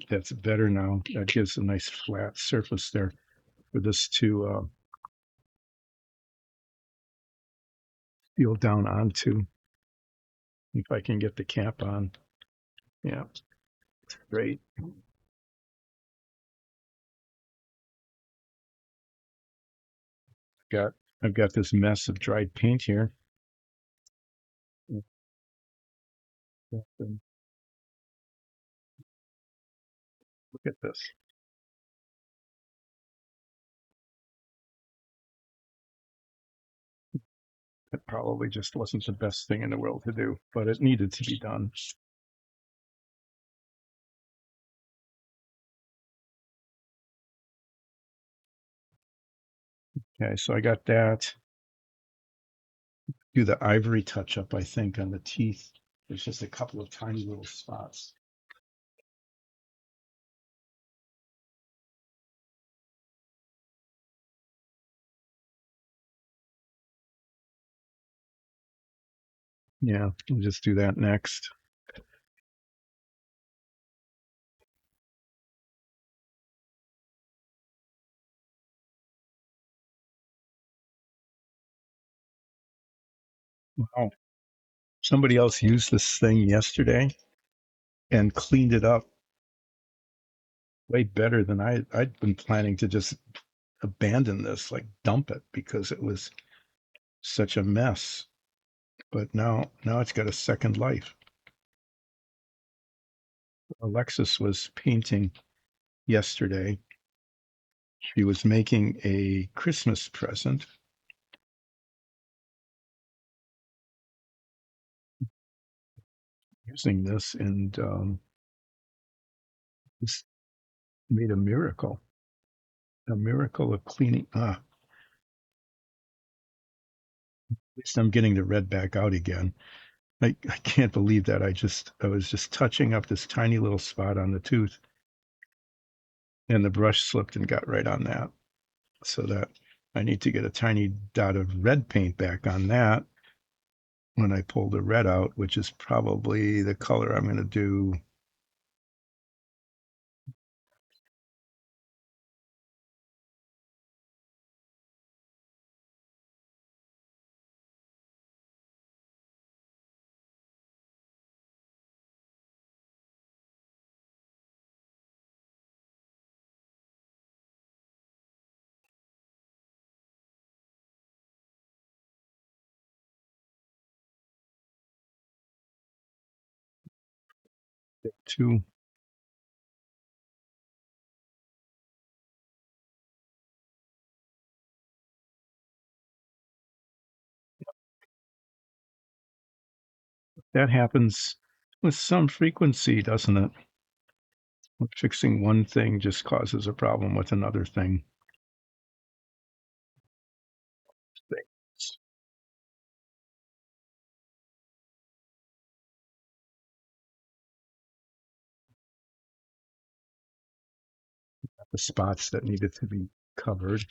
That's better now. That gives a nice flat surface there for this to seal down onto. If I can get the cap on. Yeah, great. Got I've got this mess of dried paint here. Look at this. It probably just wasn't the best thing in the world to do, but it needed to be done. Okay, so I got that. Do the ivory touch up, I think, on the teeth. There's just a couple of tiny little spots. Yeah, we'll just do that next. Wow. Somebody else used this thing yesterday and cleaned it up way better than I'd been planning to just abandon this, like dump it because it was such a mess. But now it's got a second life. Alexis was painting yesterday She was making a Christmas present using this, and this made a miracle of cleaning. At least I'm getting the red back out again. I can't believe that I was just touching up this tiny little spot on the tooth, and the brush slipped and got right on that. So that I need to get a tiny dot of red paint back on that when I pull the red out, which is probably the color I'm going to do. To that happens with some frequency, doesn't it? Fixing one thing just causes a problem with another thing. The spots that needed to be covered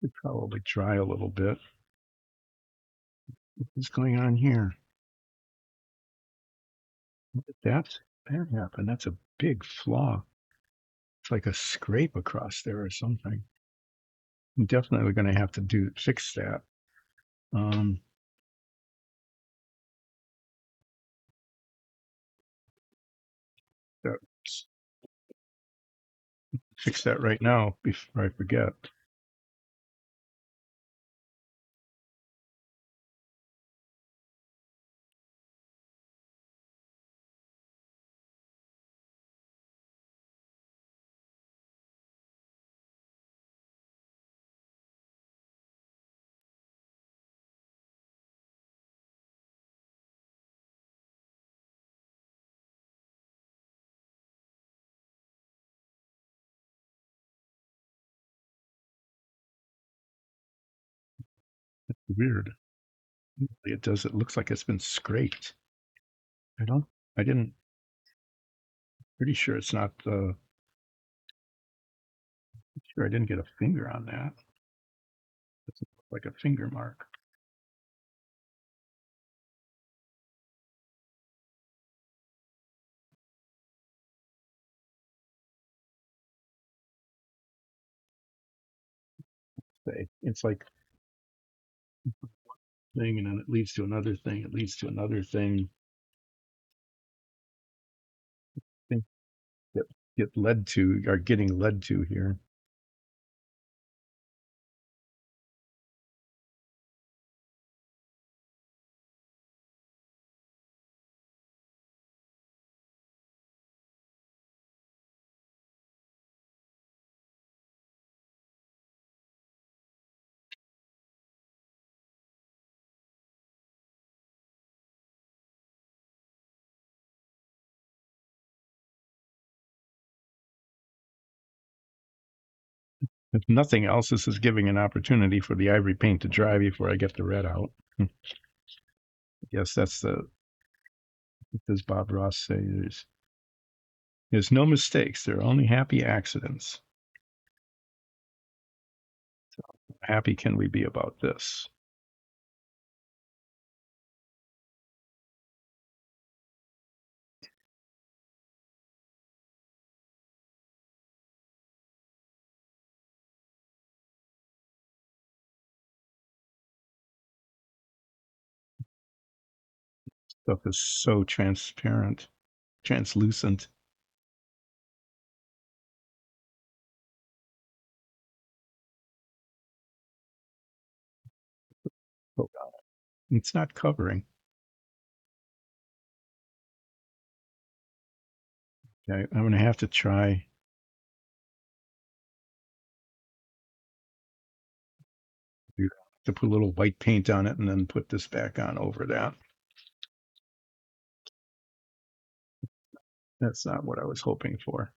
would probably dry a little bit. What's going on here? That happened. That's a big flaw. It's like a scrape across there or something. I'm definitely going to have to fix that. Um, that fix that right now before I forget. Weird. It does. It looks like it's been scraped. I don't. I didn't. Pretty sure it's not. Sure, I didn't get a finger on that. It's like a finger mark. It's like thing, and then it leads to another thing. It leads to another thing. Thing that get led to are getting led to here. If nothing else, this is giving an opportunity for the ivory paint to dry before I get the red out. I guess that's the, what does Bob Ross say? There's no mistakes. There are only happy accidents. So how happy can we be about this? Stuff is so transparent, translucent. Oh, God. It's not covering. Okay, I'm going to have to try. to put a little white paint on it and then put this back on over that. That's not what I was hoping for.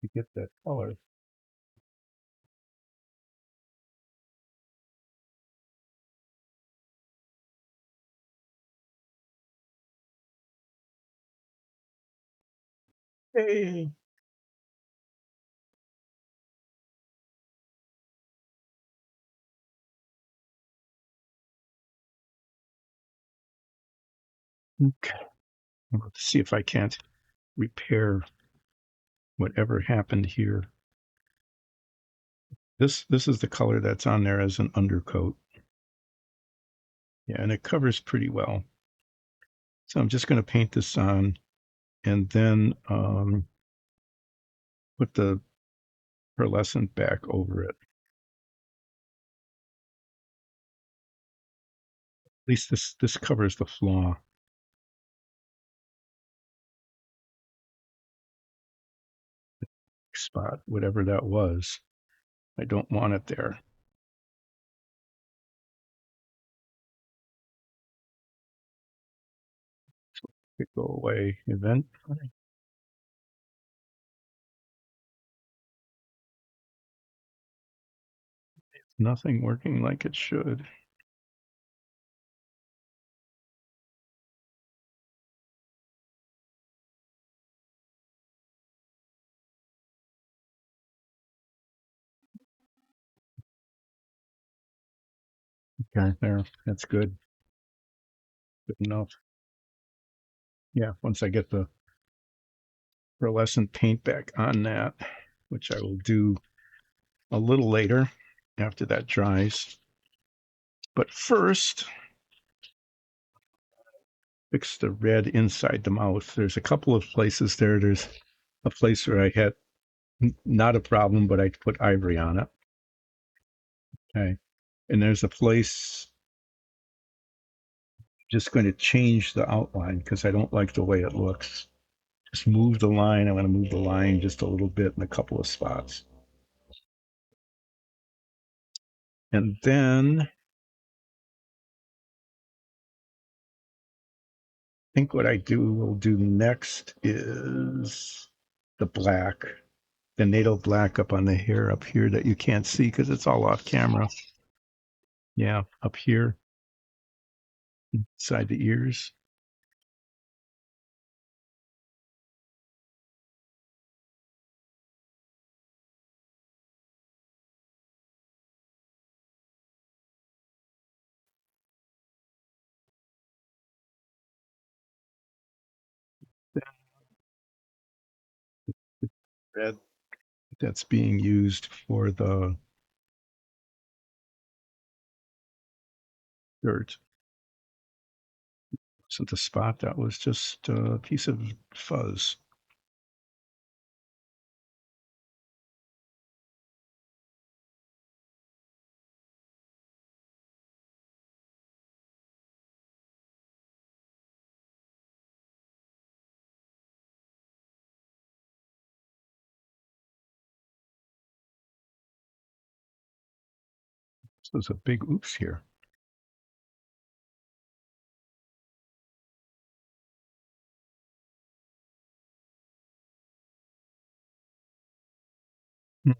To get that color. Hey. Okay. Let's see if I can't repair whatever happened here. This is the color that's on there as an undercoat. Yeah, and it covers pretty well. So I'm just going to paint this on and then put the pearlescent back over it. At least this covers the flaw. Spot, whatever that was. I don't want it there. So it go away eventually. Nothing working like it should. Okay, there. That's good. Good enough. Yeah, once I get the pearlescent paint back on that, which I will do a little later after that dries. But first, fix the red inside the mouth. There's a couple of places there. There's a place where I had not a problem, but I put ivory on it. Okay. And there's a place just going to change the outline because I don't like the way it looks. Just move the line. I want to move the line just a little bit in a couple of spots. And then I think what I will do next is the black, the NATO black up on the hair up here that you can't see because it's all off camera. Yeah, up here, inside the ears. Red that's being used for the dirt. Wasn't the spot, that was just a piece of fuzz. This was a big oops here. Hmm.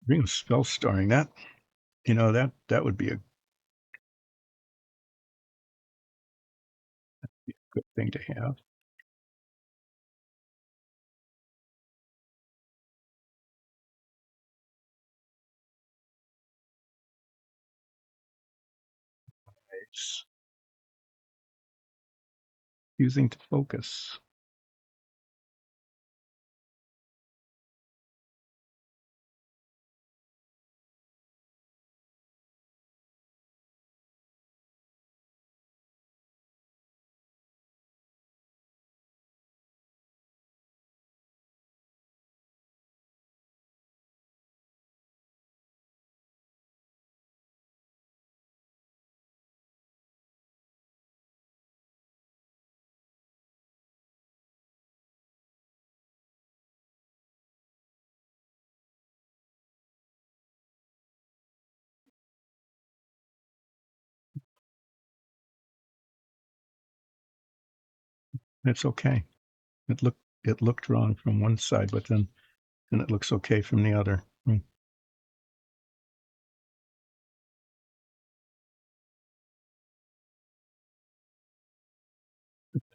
Ring of spell starring that, that would be a good thing to have. It's using to focus. It's okay. It looked wrong from one side, but then it looks okay from the other.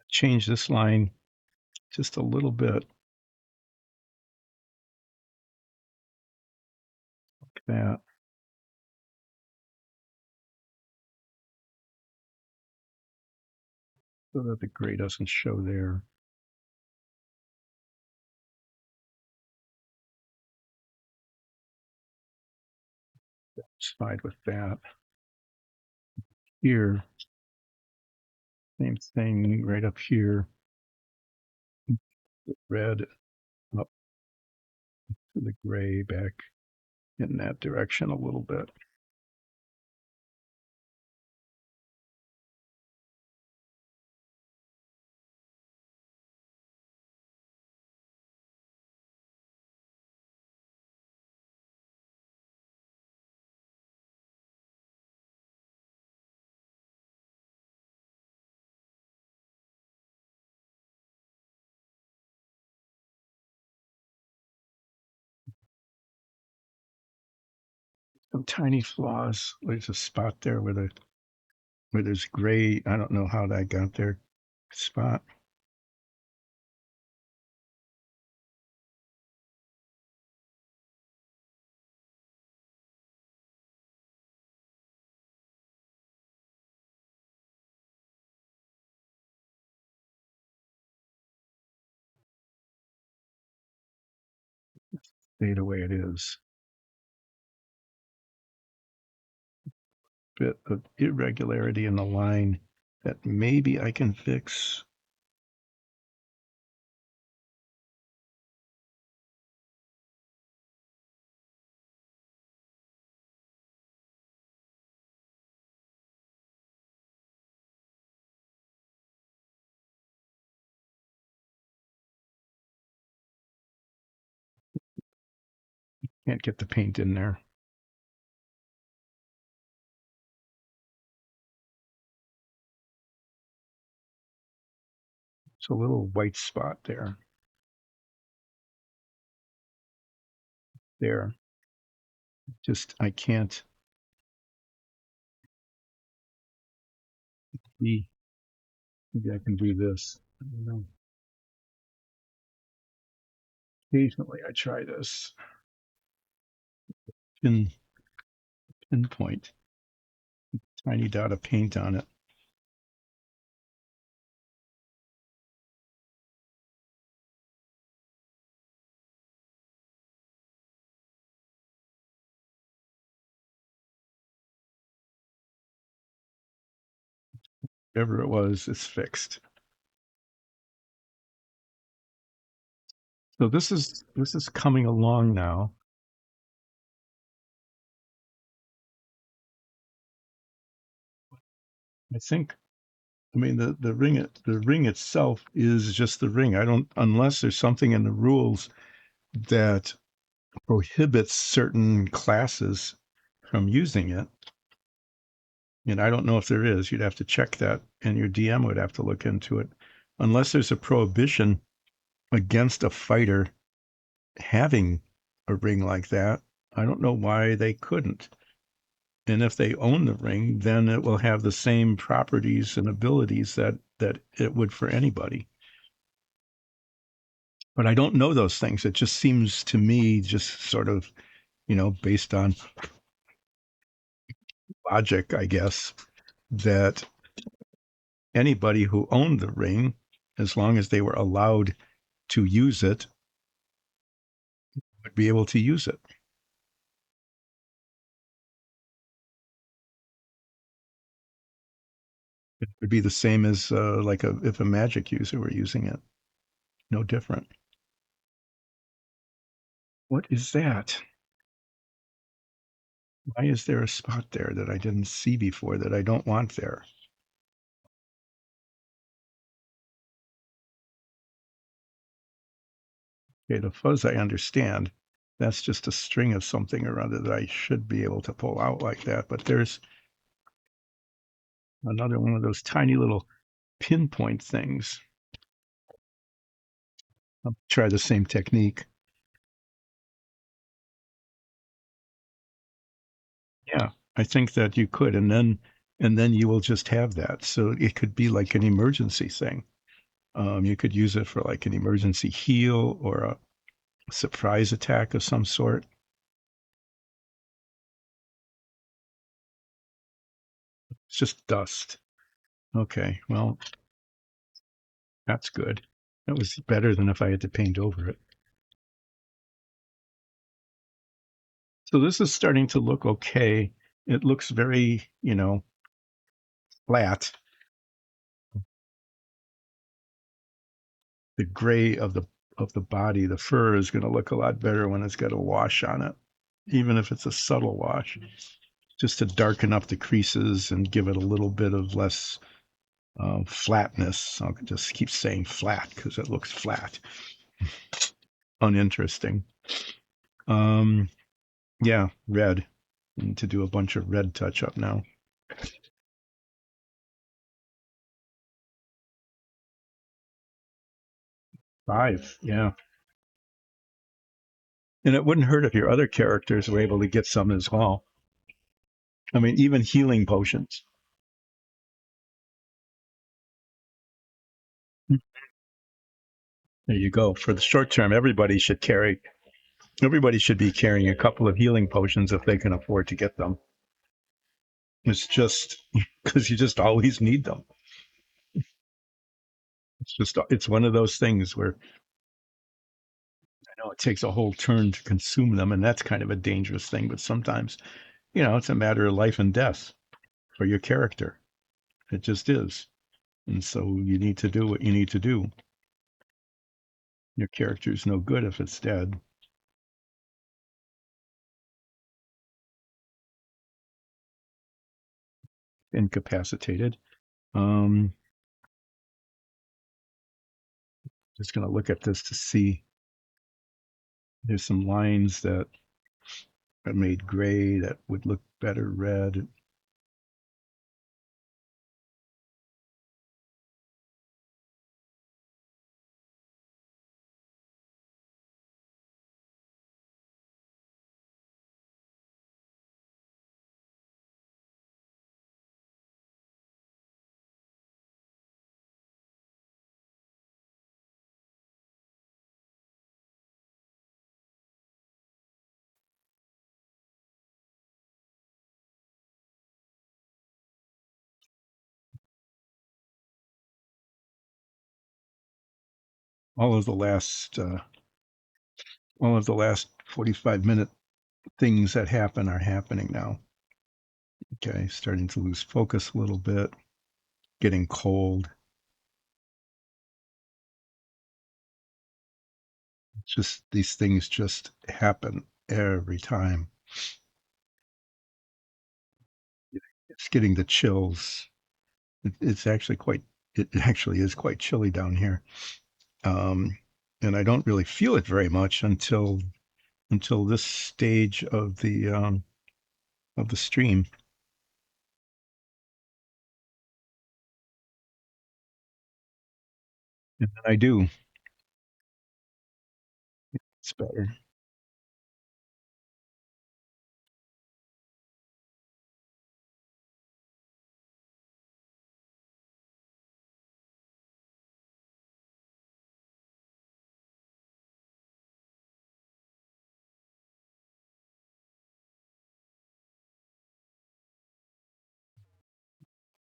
Change this line just a little bit, like that, so that the gray doesn't show there. Satisfied with that. Here, same thing right up here. Red up to the gray back in that direction a little bit. Some tiny flaws. There's a spot there where there's gray. I don't know how that got there. Spot. Stay the way it is. Bit of irregularity in the line that maybe I can fix. Can't get the paint in there. It's a little white spot there. There. Just I can't be. Maybe I can do this. I don't know. Occasionally I try this. Pin pinpoint. Tiny dot of paint on it. Whatever it was, it's fixed. So this is coming along now. I think. I mean the ring itself is just the ring. I don't unless there's something in the rules that prohibits certain classes from using it. And I don't know if there is. You'd have to check that, and your DM would have to look into it. Unless there's a prohibition against a fighter having a ring like that, I don't know why they couldn't. And if they own the ring, then it will have the same properties and abilities that it would for anybody. But I don't know those things. It just seems to me just sort of, based on logic, I guess, that anybody who owned the ring, as long as they were allowed to use it, would be able to use it. It would be the same as like if a magic user were using it. No different. What is that? Why is there a spot there that I didn't see before that I don't want there? Okay, the fuzz I understand. That's just a string of something or other that I should be able to pull out like that. But there's another one of those tiny little pinpoint things. I'll try the same technique. Yeah, I think that you could, and then you will just have that. So it could be like an emergency thing. You could use it for like an emergency heal or a surprise attack of some sort. It's just dust. Okay, well, that's good. That was better than if I had to paint over it. So this is starting to look okay. It looks very, flat. The gray of the body, the fur is going to look a lot better when it's got a wash on it, even if it's a subtle wash, just to darken up the creases and give it a little bit of less flatness. I'll just keep saying flat because it looks flat, uninteresting. Um, yeah, red. Need to do a bunch of red touch up now. 5, yeah. And it wouldn't hurt if your other characters were able to get some as well. I mean, even healing potions. There you go. For the short term, everybody should be carrying a couple of healing potions if they can afford to get them. It's just because you just always need them. It's one of those things where I know it takes a whole turn to consume them, and that's kind of a dangerous thing. But sometimes, it's a matter of life and death for your character. It just is. And so you need to do what you need to do. Your character's no good if it's dead. Incapacitated. Um, just going to look at this to see. There's some lines that are made gray that would look better red. All of the last, uh, all of the last 45-minute things that happen are happening now. Okay, starting to lose focus a little bit, getting cold. It's just these things just happen every time. It's getting the chills. It's actually quite. It actually is quite chilly down here. Um, and I don't really feel it very much until this stage of the stream. And I do. It's better.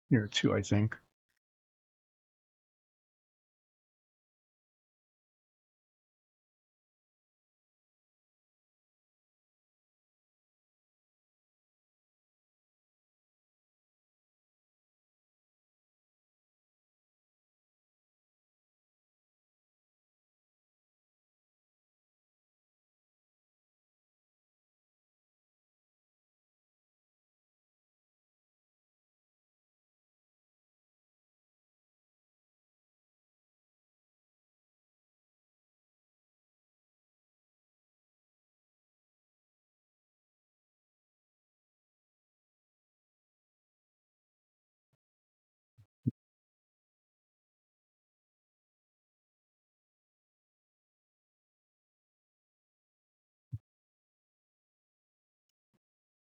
Here too, I think.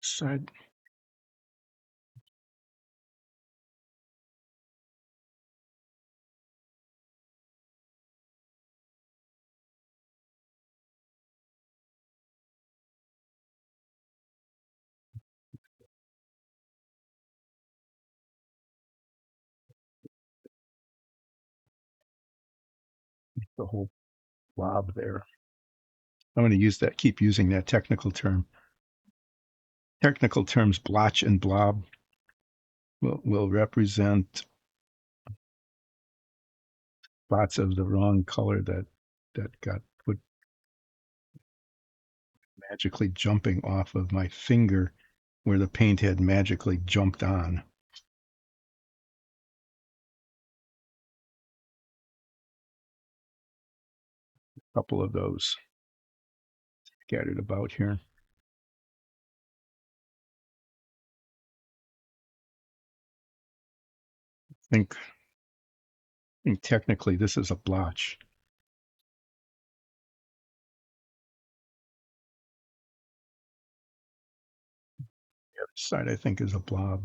Side the whole blob there. I'm going to use that. Keep using that technical term. Technical terms, blotch and blob, will represent spots of the wrong color that got put magically jumping off of my finger where the paint had magically jumped on. A couple of those scattered about here. I think technically this is a blotch. The other side I think is a blob.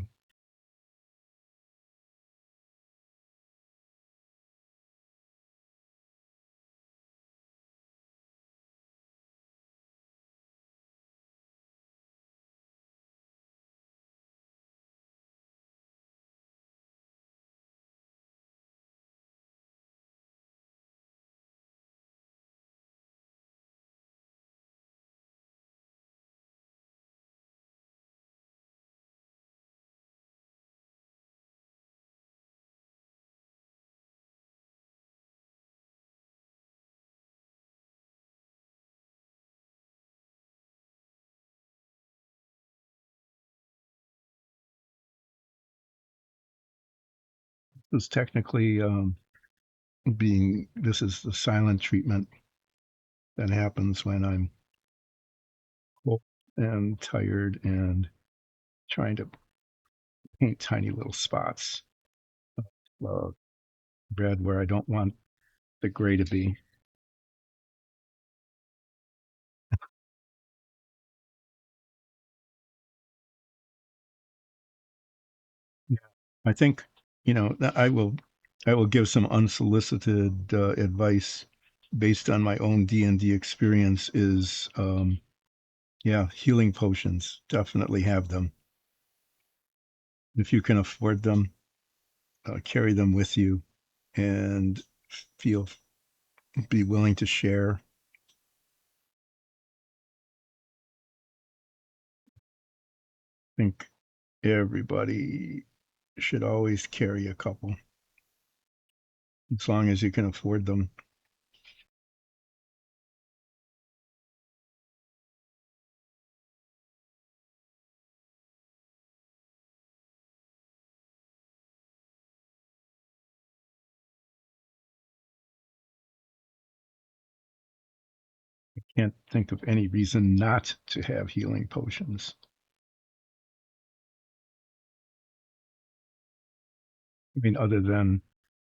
This is technically this is the silent treatment that happens when I'm cold and tired and trying to paint tiny little spots of red where I don't want the gray to be. Yeah. I think, I will give some unsolicited advice based on my own D&D experience is, yeah, healing potions. Definitely have them. If you can afford them, carry them with you and feel be willing to share. I think everybody should always carry a couple as long as you can afford them. Can't think of any reason not to have healing potions. I mean, other than,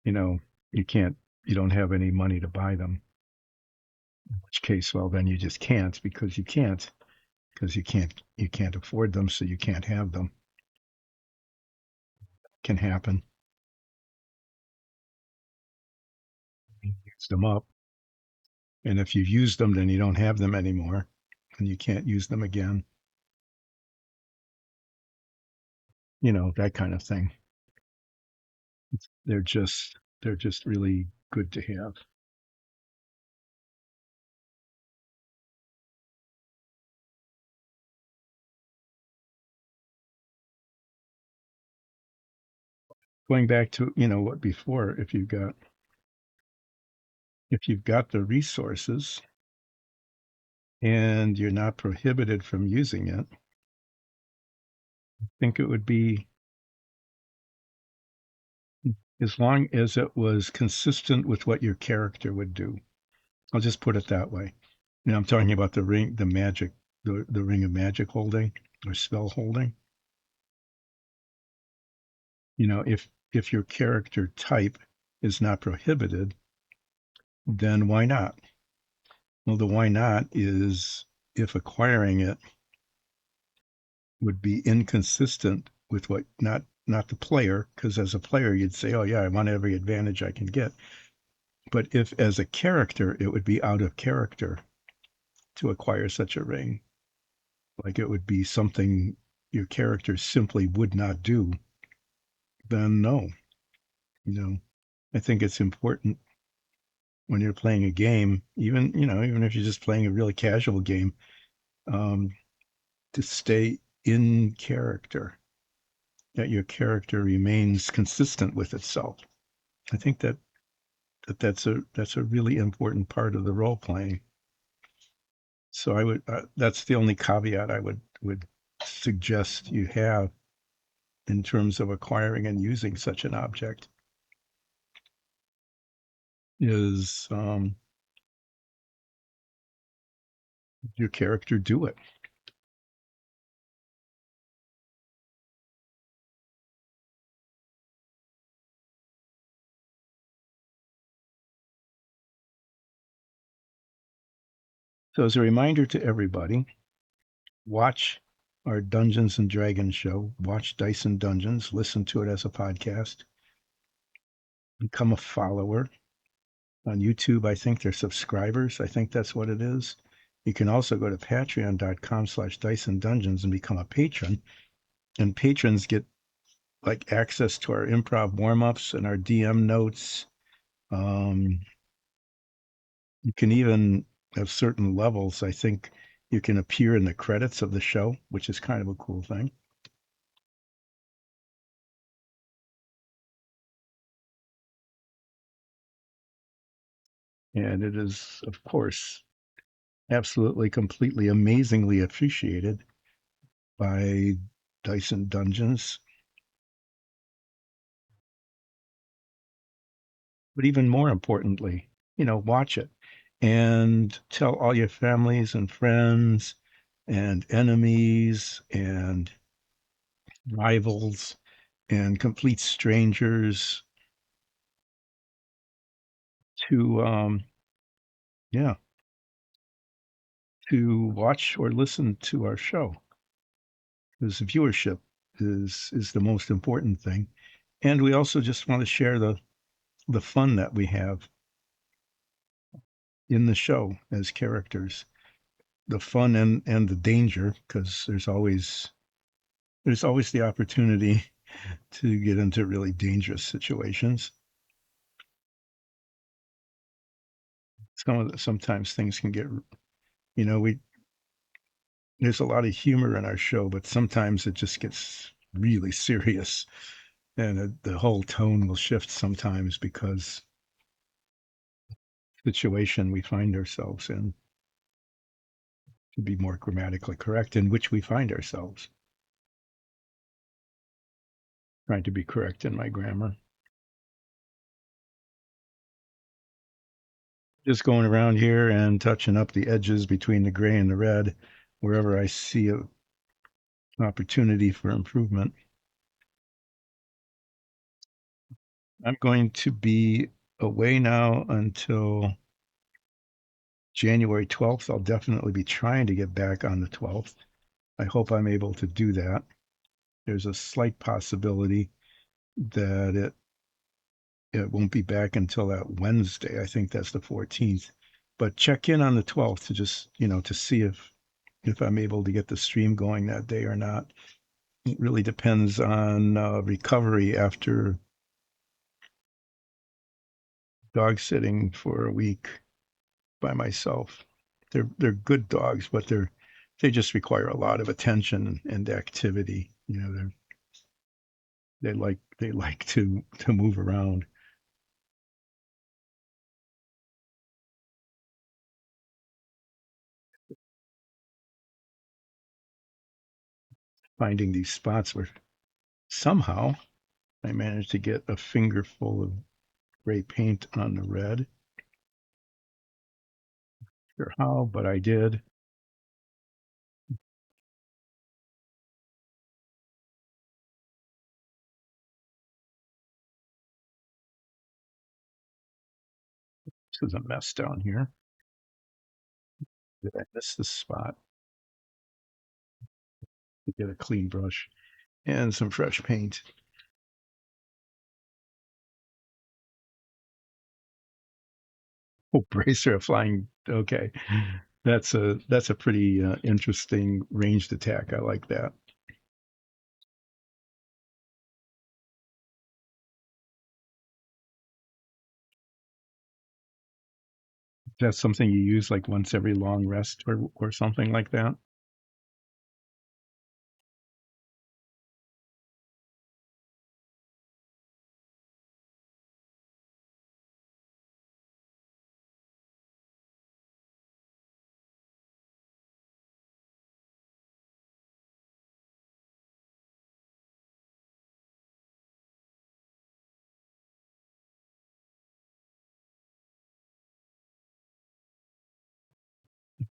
you know, you can't, you don't have any money to buy them. In which case, well, then you just can't because you can't afford them, so you can't have them. Can happen. You use them up, and if you use them, then you don't have them anymore, and you can't use them again. You know, that kind of thing. They're just really good to have. Going back to, you know, what before, if you've got the resources and you're not prohibited from using it, I think it would be, as long as it was consistent with what your character would do. I'll just put it that way. You know, I'm talking about the ring, the magic, the ring of magic holding or spell holding. You know, if your character type is not prohibited, then why not? Well, the why not is if acquiring it would be inconsistent with what not the player, because as a player you'd say, oh yeah, I want every advantage I can get. But if as a character it would be out of character to acquire such a ring, like it would be something your character simply would not do, then no. You know, I think it's important when you're playing a game, even, you know, even if you're just playing a really casual game, um, to stay in character, that your character remains consistent with itself. I think that's a really important part of the role playing. So I would that's the only caveat I would suggest you have in terms of acquiring and using such an object is your character do it. So as a reminder to everybody, watch our Dungeons and Dragons show, watch Dice and Dungeons, listen to it as a podcast, become a follower on YouTube. I think they're subscribers. I think that's what it is. You can also go to patreon.com/dice and dungeons and become a patron. And patrons get like access to our improv warm-ups and our DM notes. Um, you can even have certain levels. I think you can appear in the credits of the show, which is kind of a cool thing. And it is, of course, absolutely, completely, amazingly appreciated by Dyson Dungeons. But even more importantly, you know, watch it and tell all your families and friends and enemies and rivals and complete strangers to yeah, to watch or listen to our show, because viewership is the most important thing. And we also just want to share the fun that we have in the show as characters, the fun and the danger, because there's always the opportunity to get into really dangerous situations. Sometimes things can get, you know, we there's a lot of humor in our show, but sometimes it just gets really serious, and the whole tone will shift sometimes because situation we find ourselves in, to be more grammatically correct, in which we find ourselves. Trying to be correct in my grammar. Just going around here and touching up the edges between the gray and the red wherever I see an opportunity for improvement. I'm going to be away now until January 12th. I'll definitely be trying to get back on the 12th. I hope I'm able to do that. There's a slight possibility that it won't be back until that Wednesday. I think that's the 14th. But check in on the 12th to just, to see if I'm able to get the stream going that day or not. It really depends on recovery after dog sitting for a week by myself. They're good dogs, but they just require a lot of attention and activity. They like to move around. Finding these spots where somehow I managed to get a finger full of gray paint on the red. Sure how, but I did. This is a mess down here. Did I miss this spot? To get a clean brush and some fresh paint. Oh, bracer of flying. Okay, that's a pretty interesting ranged attack. I like that. That's something you use like once every long rest or something like that.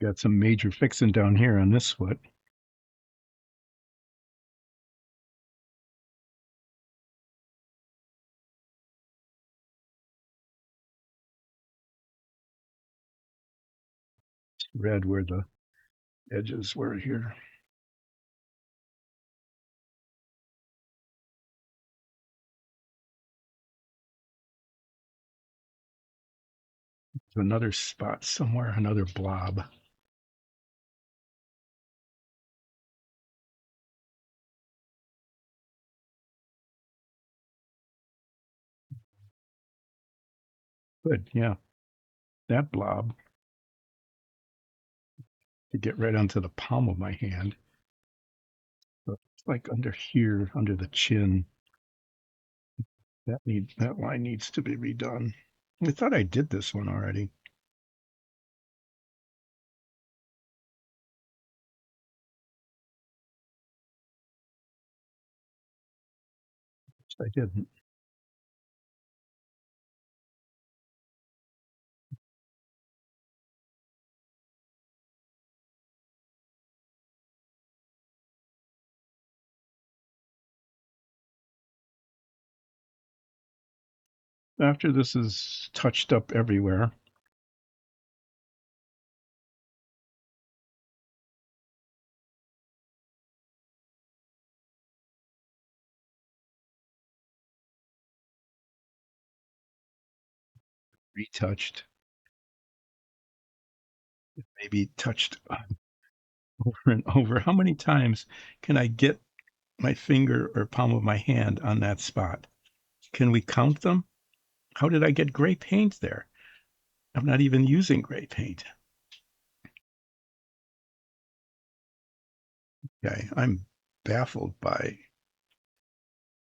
Got some major fixing down here on this foot. Red where the edges were here. Another spot somewhere, another blob. Good, yeah. That blob to get right onto the palm of my hand. So it's like under here, under the chin. That line needs to be redone. I thought I did this one already. I didn't. After this is touched up everywhere, retouched, maybe touched over and over. How many times can I get my finger or palm of my hand on that spot? Can we count them? How did I get gray paint there? I'm not even using gray paint. Okay, I'm baffled by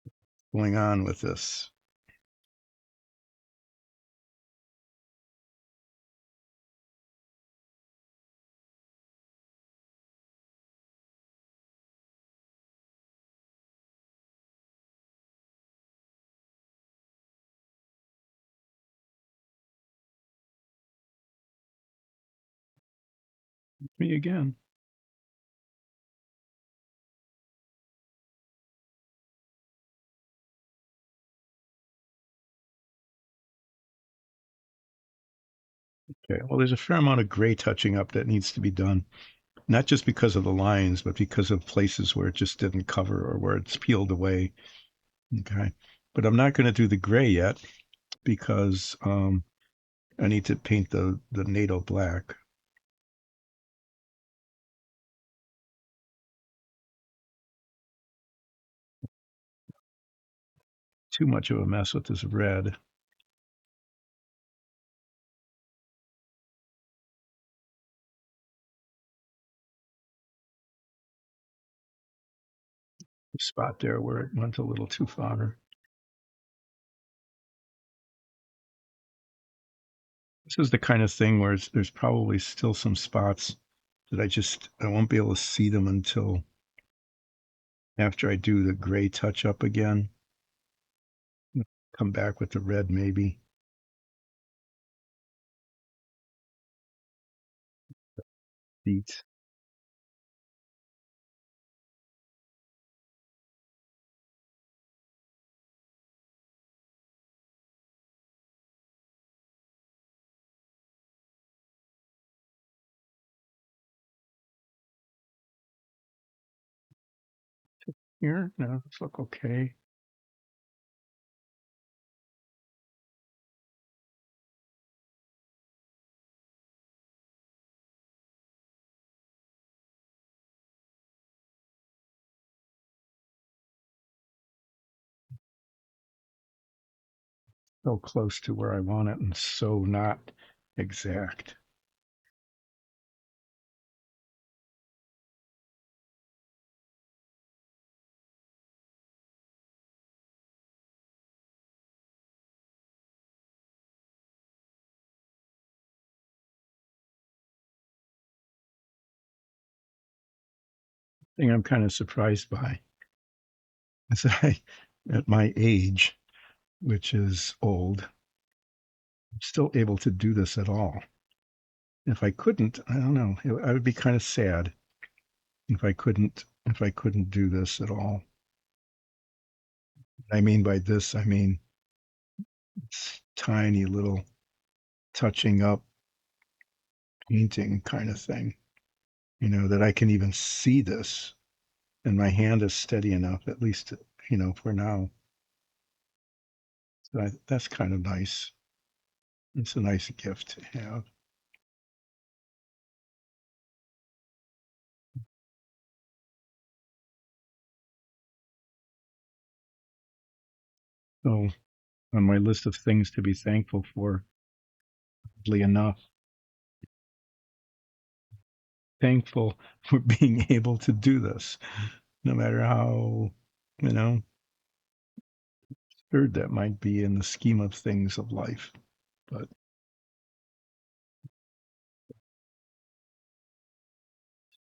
what's going on with this. Me again. Okay. Well, there's a fair amount of gray touching up that needs to be done, not just because of the lines, but because of places where it just didn't cover or where it's peeled away. Okay. But I'm not going to do the gray yet because I need to paint the NATO black. Too much of a mess with this red. Spot there where it went a little too far. This is the kind of thing where there's probably still some spots that I won't be able to see them until after I do the gray touch up again. Come back with the red maybe. Beat. Here, no, this look okay. So close to where I want it and so not exact. Thing I'm kind of surprised by is that at my age, which is old, I'm still able to do this at all. If I couldn't, I don't know, I would be kind of sad if I couldn't do this at all. I mean by this, I mean it's tiny little touching up painting kind of thing, that I can even see this and my hand is steady enough, at least, for now. So that's kind of nice. It's a nice gift to have. So on my list of things to be thankful for, oddly enough, thankful for being able to do this, no matter how, you know, absurd that might be in the scheme of things of life. But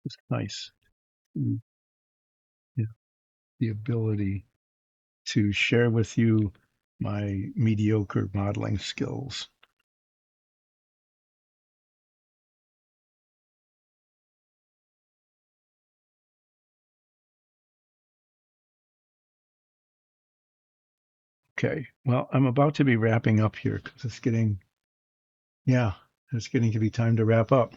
it's nice to have the ability to share with you my mediocre modeling skills. Okay, well, I'm about to be wrapping up here because yeah, it's getting to be time to wrap up.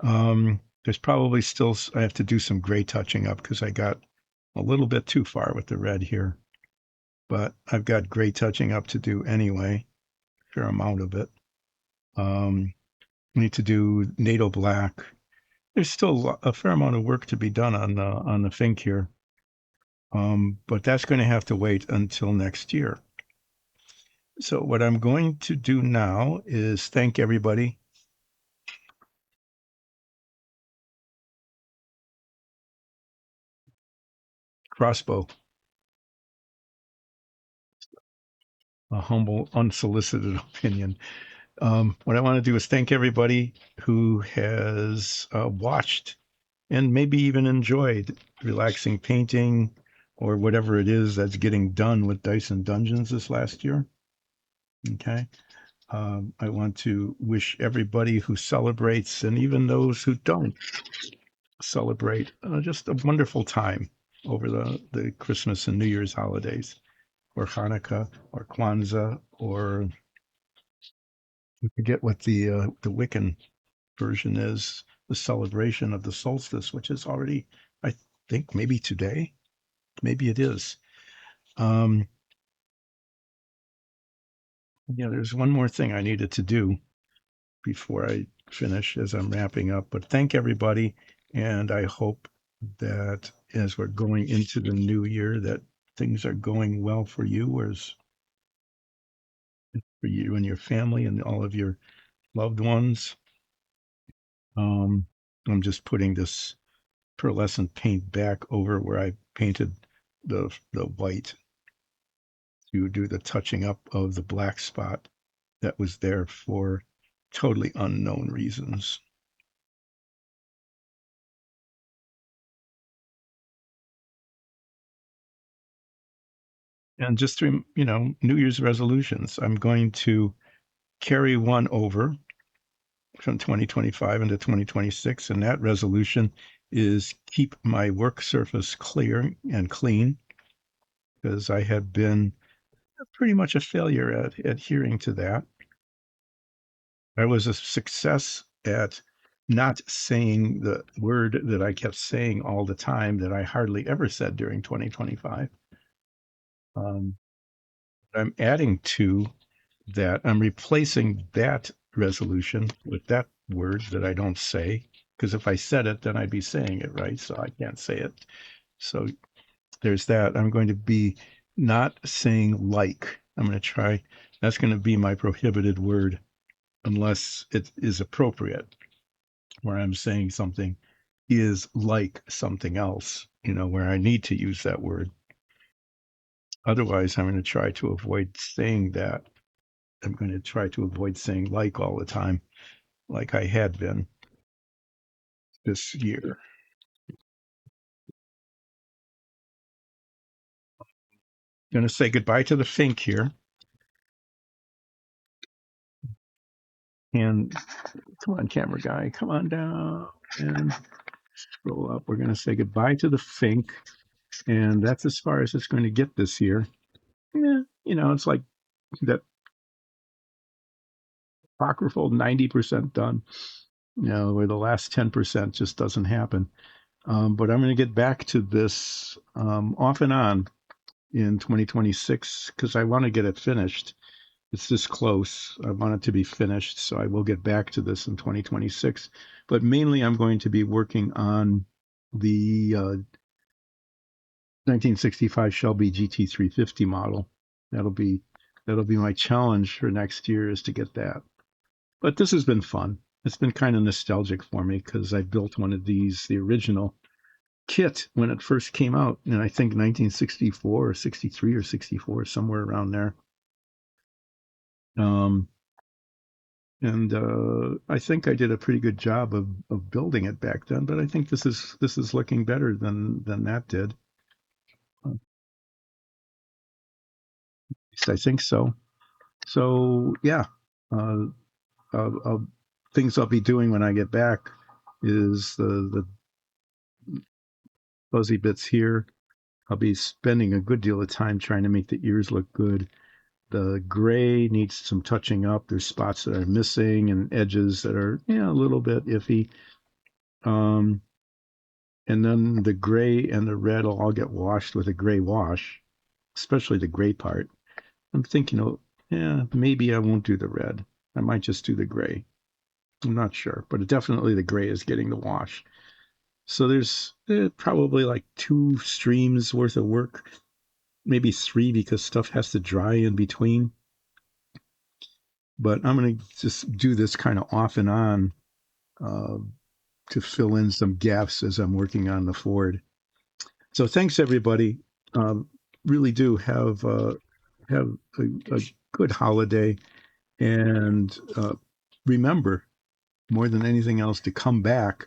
There's probably still, I have to do some gray touching up because I got a little bit too far with the red here, but I've got gray touching up to do anyway, fair amount of it. I need to do NATO black. There's still a fair amount of work to be done on the Fink here. But that's going to have to wait until next year. So what I'm going to do now is thank everybody. Crossbow, a humble, unsolicited opinion. What I want to do is thank everybody who has watched and maybe even enjoyed relaxing painting or whatever it is that's getting done with Dice and Dungeons this last year. Okay. I want to wish everybody who celebrates and even those who don't celebrate just a wonderful time over the Christmas and New Year's holidays, or Hanukkah, or Kwanzaa, or I forget what the Wiccan version is, the celebration of the solstice, which is already, I think, maybe today. Maybe it is. Um, yeah, there's one more thing I needed to do before I finish as I'm wrapping up. But thank everybody, and I hope that as we're going into the new year, that things are going well for you, as for you and your family and all of your loved ones. Um, I'm just putting this pearlescent paint back over where I painted the white to do the touching up of the black spot that was there for totally unknown reasons. And just to, New Year's resolutions, I'm going to carry one over from 2025 into 2026. And that resolution is keep my work surface clear and clean, because I have been pretty much a failure at adhering to that. I was a success at not saying the word that I kept saying all the time that I hardly ever said during 2025. Um, I'm adding to that. I'm replacing that resolution with that word that I don't say, because if I said it, then I'd be saying it, right? So I can't say it. So there's that. I'm going to be not saying like. I'm going to try. That's going to be my prohibited word unless it is appropriate, where I'm saying something is like something else, where I need to use that word. Otherwise, I'm going to try to avoid saying that. I'm going to try to avoid saying like all the time, like I had been this year. Going to say goodbye to the Fink here. And come on, camera guy, come on down and scroll up. We're going to say goodbye to the Fink. And that's as far as it's going to get this year. Yeah, it's like that apocryphal 90% done, where the last 10% just doesn't happen. But I'm going to get back to this off and on in 2026 because I want to get it finished. It's this close. I want it to be finished, so I will get back to this in 2026. But mainly, I'm going to be working on the 1965 Shelby GT350 model. That'll be that'll be my challenge for next year, is to get that. But this has been fun. It's been kind of nostalgic for me because I built one of these, the original kit, when it first came out, and I think 1964 or 63 or 64, somewhere around there. Um, and I think I did a pretty good job of building it back then. But I think this is looking better than that did. At least I think so. So yeah, uh, things I'll be doing when I get back is the fuzzy bits here. I'll be spending a good deal of time trying to make the ears look good. The gray needs some touching up. There's spots that are missing and edges that are, a little bit iffy. Um, and then the gray and the red will all get washed with a gray wash, especially the gray part. I'm thinking, oh, yeah, maybe I won't do the red. I might just do the gray. I'm not sure, but definitely the gray is getting the wash. So there's probably like 2 streams worth of work, maybe 3 because stuff has to dry in between. But I'm going to just do this kind of off and on uh, to fill in some gaps as I'm working on the Ford. So thanks everybody. Really do have a good holiday, and remember more than anything else to come back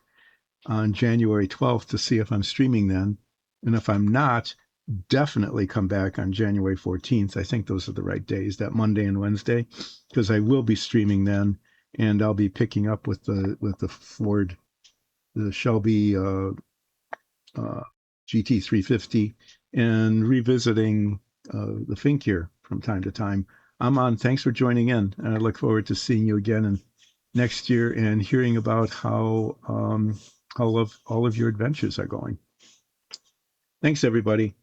on January 12th to see if I'm streaming then, and if I'm not, definitely come back on January 14th. I think those are the right days, that Monday and Wednesday, because I will be streaming then, and I'll be picking up with the Ford, the Shelby uh, GT 350, and revisiting the Fink here from time to time. I'm on. Thanks for joining in, and I look forward to seeing you again next year and hearing about how all of your adventures are going. Thanks, everybody.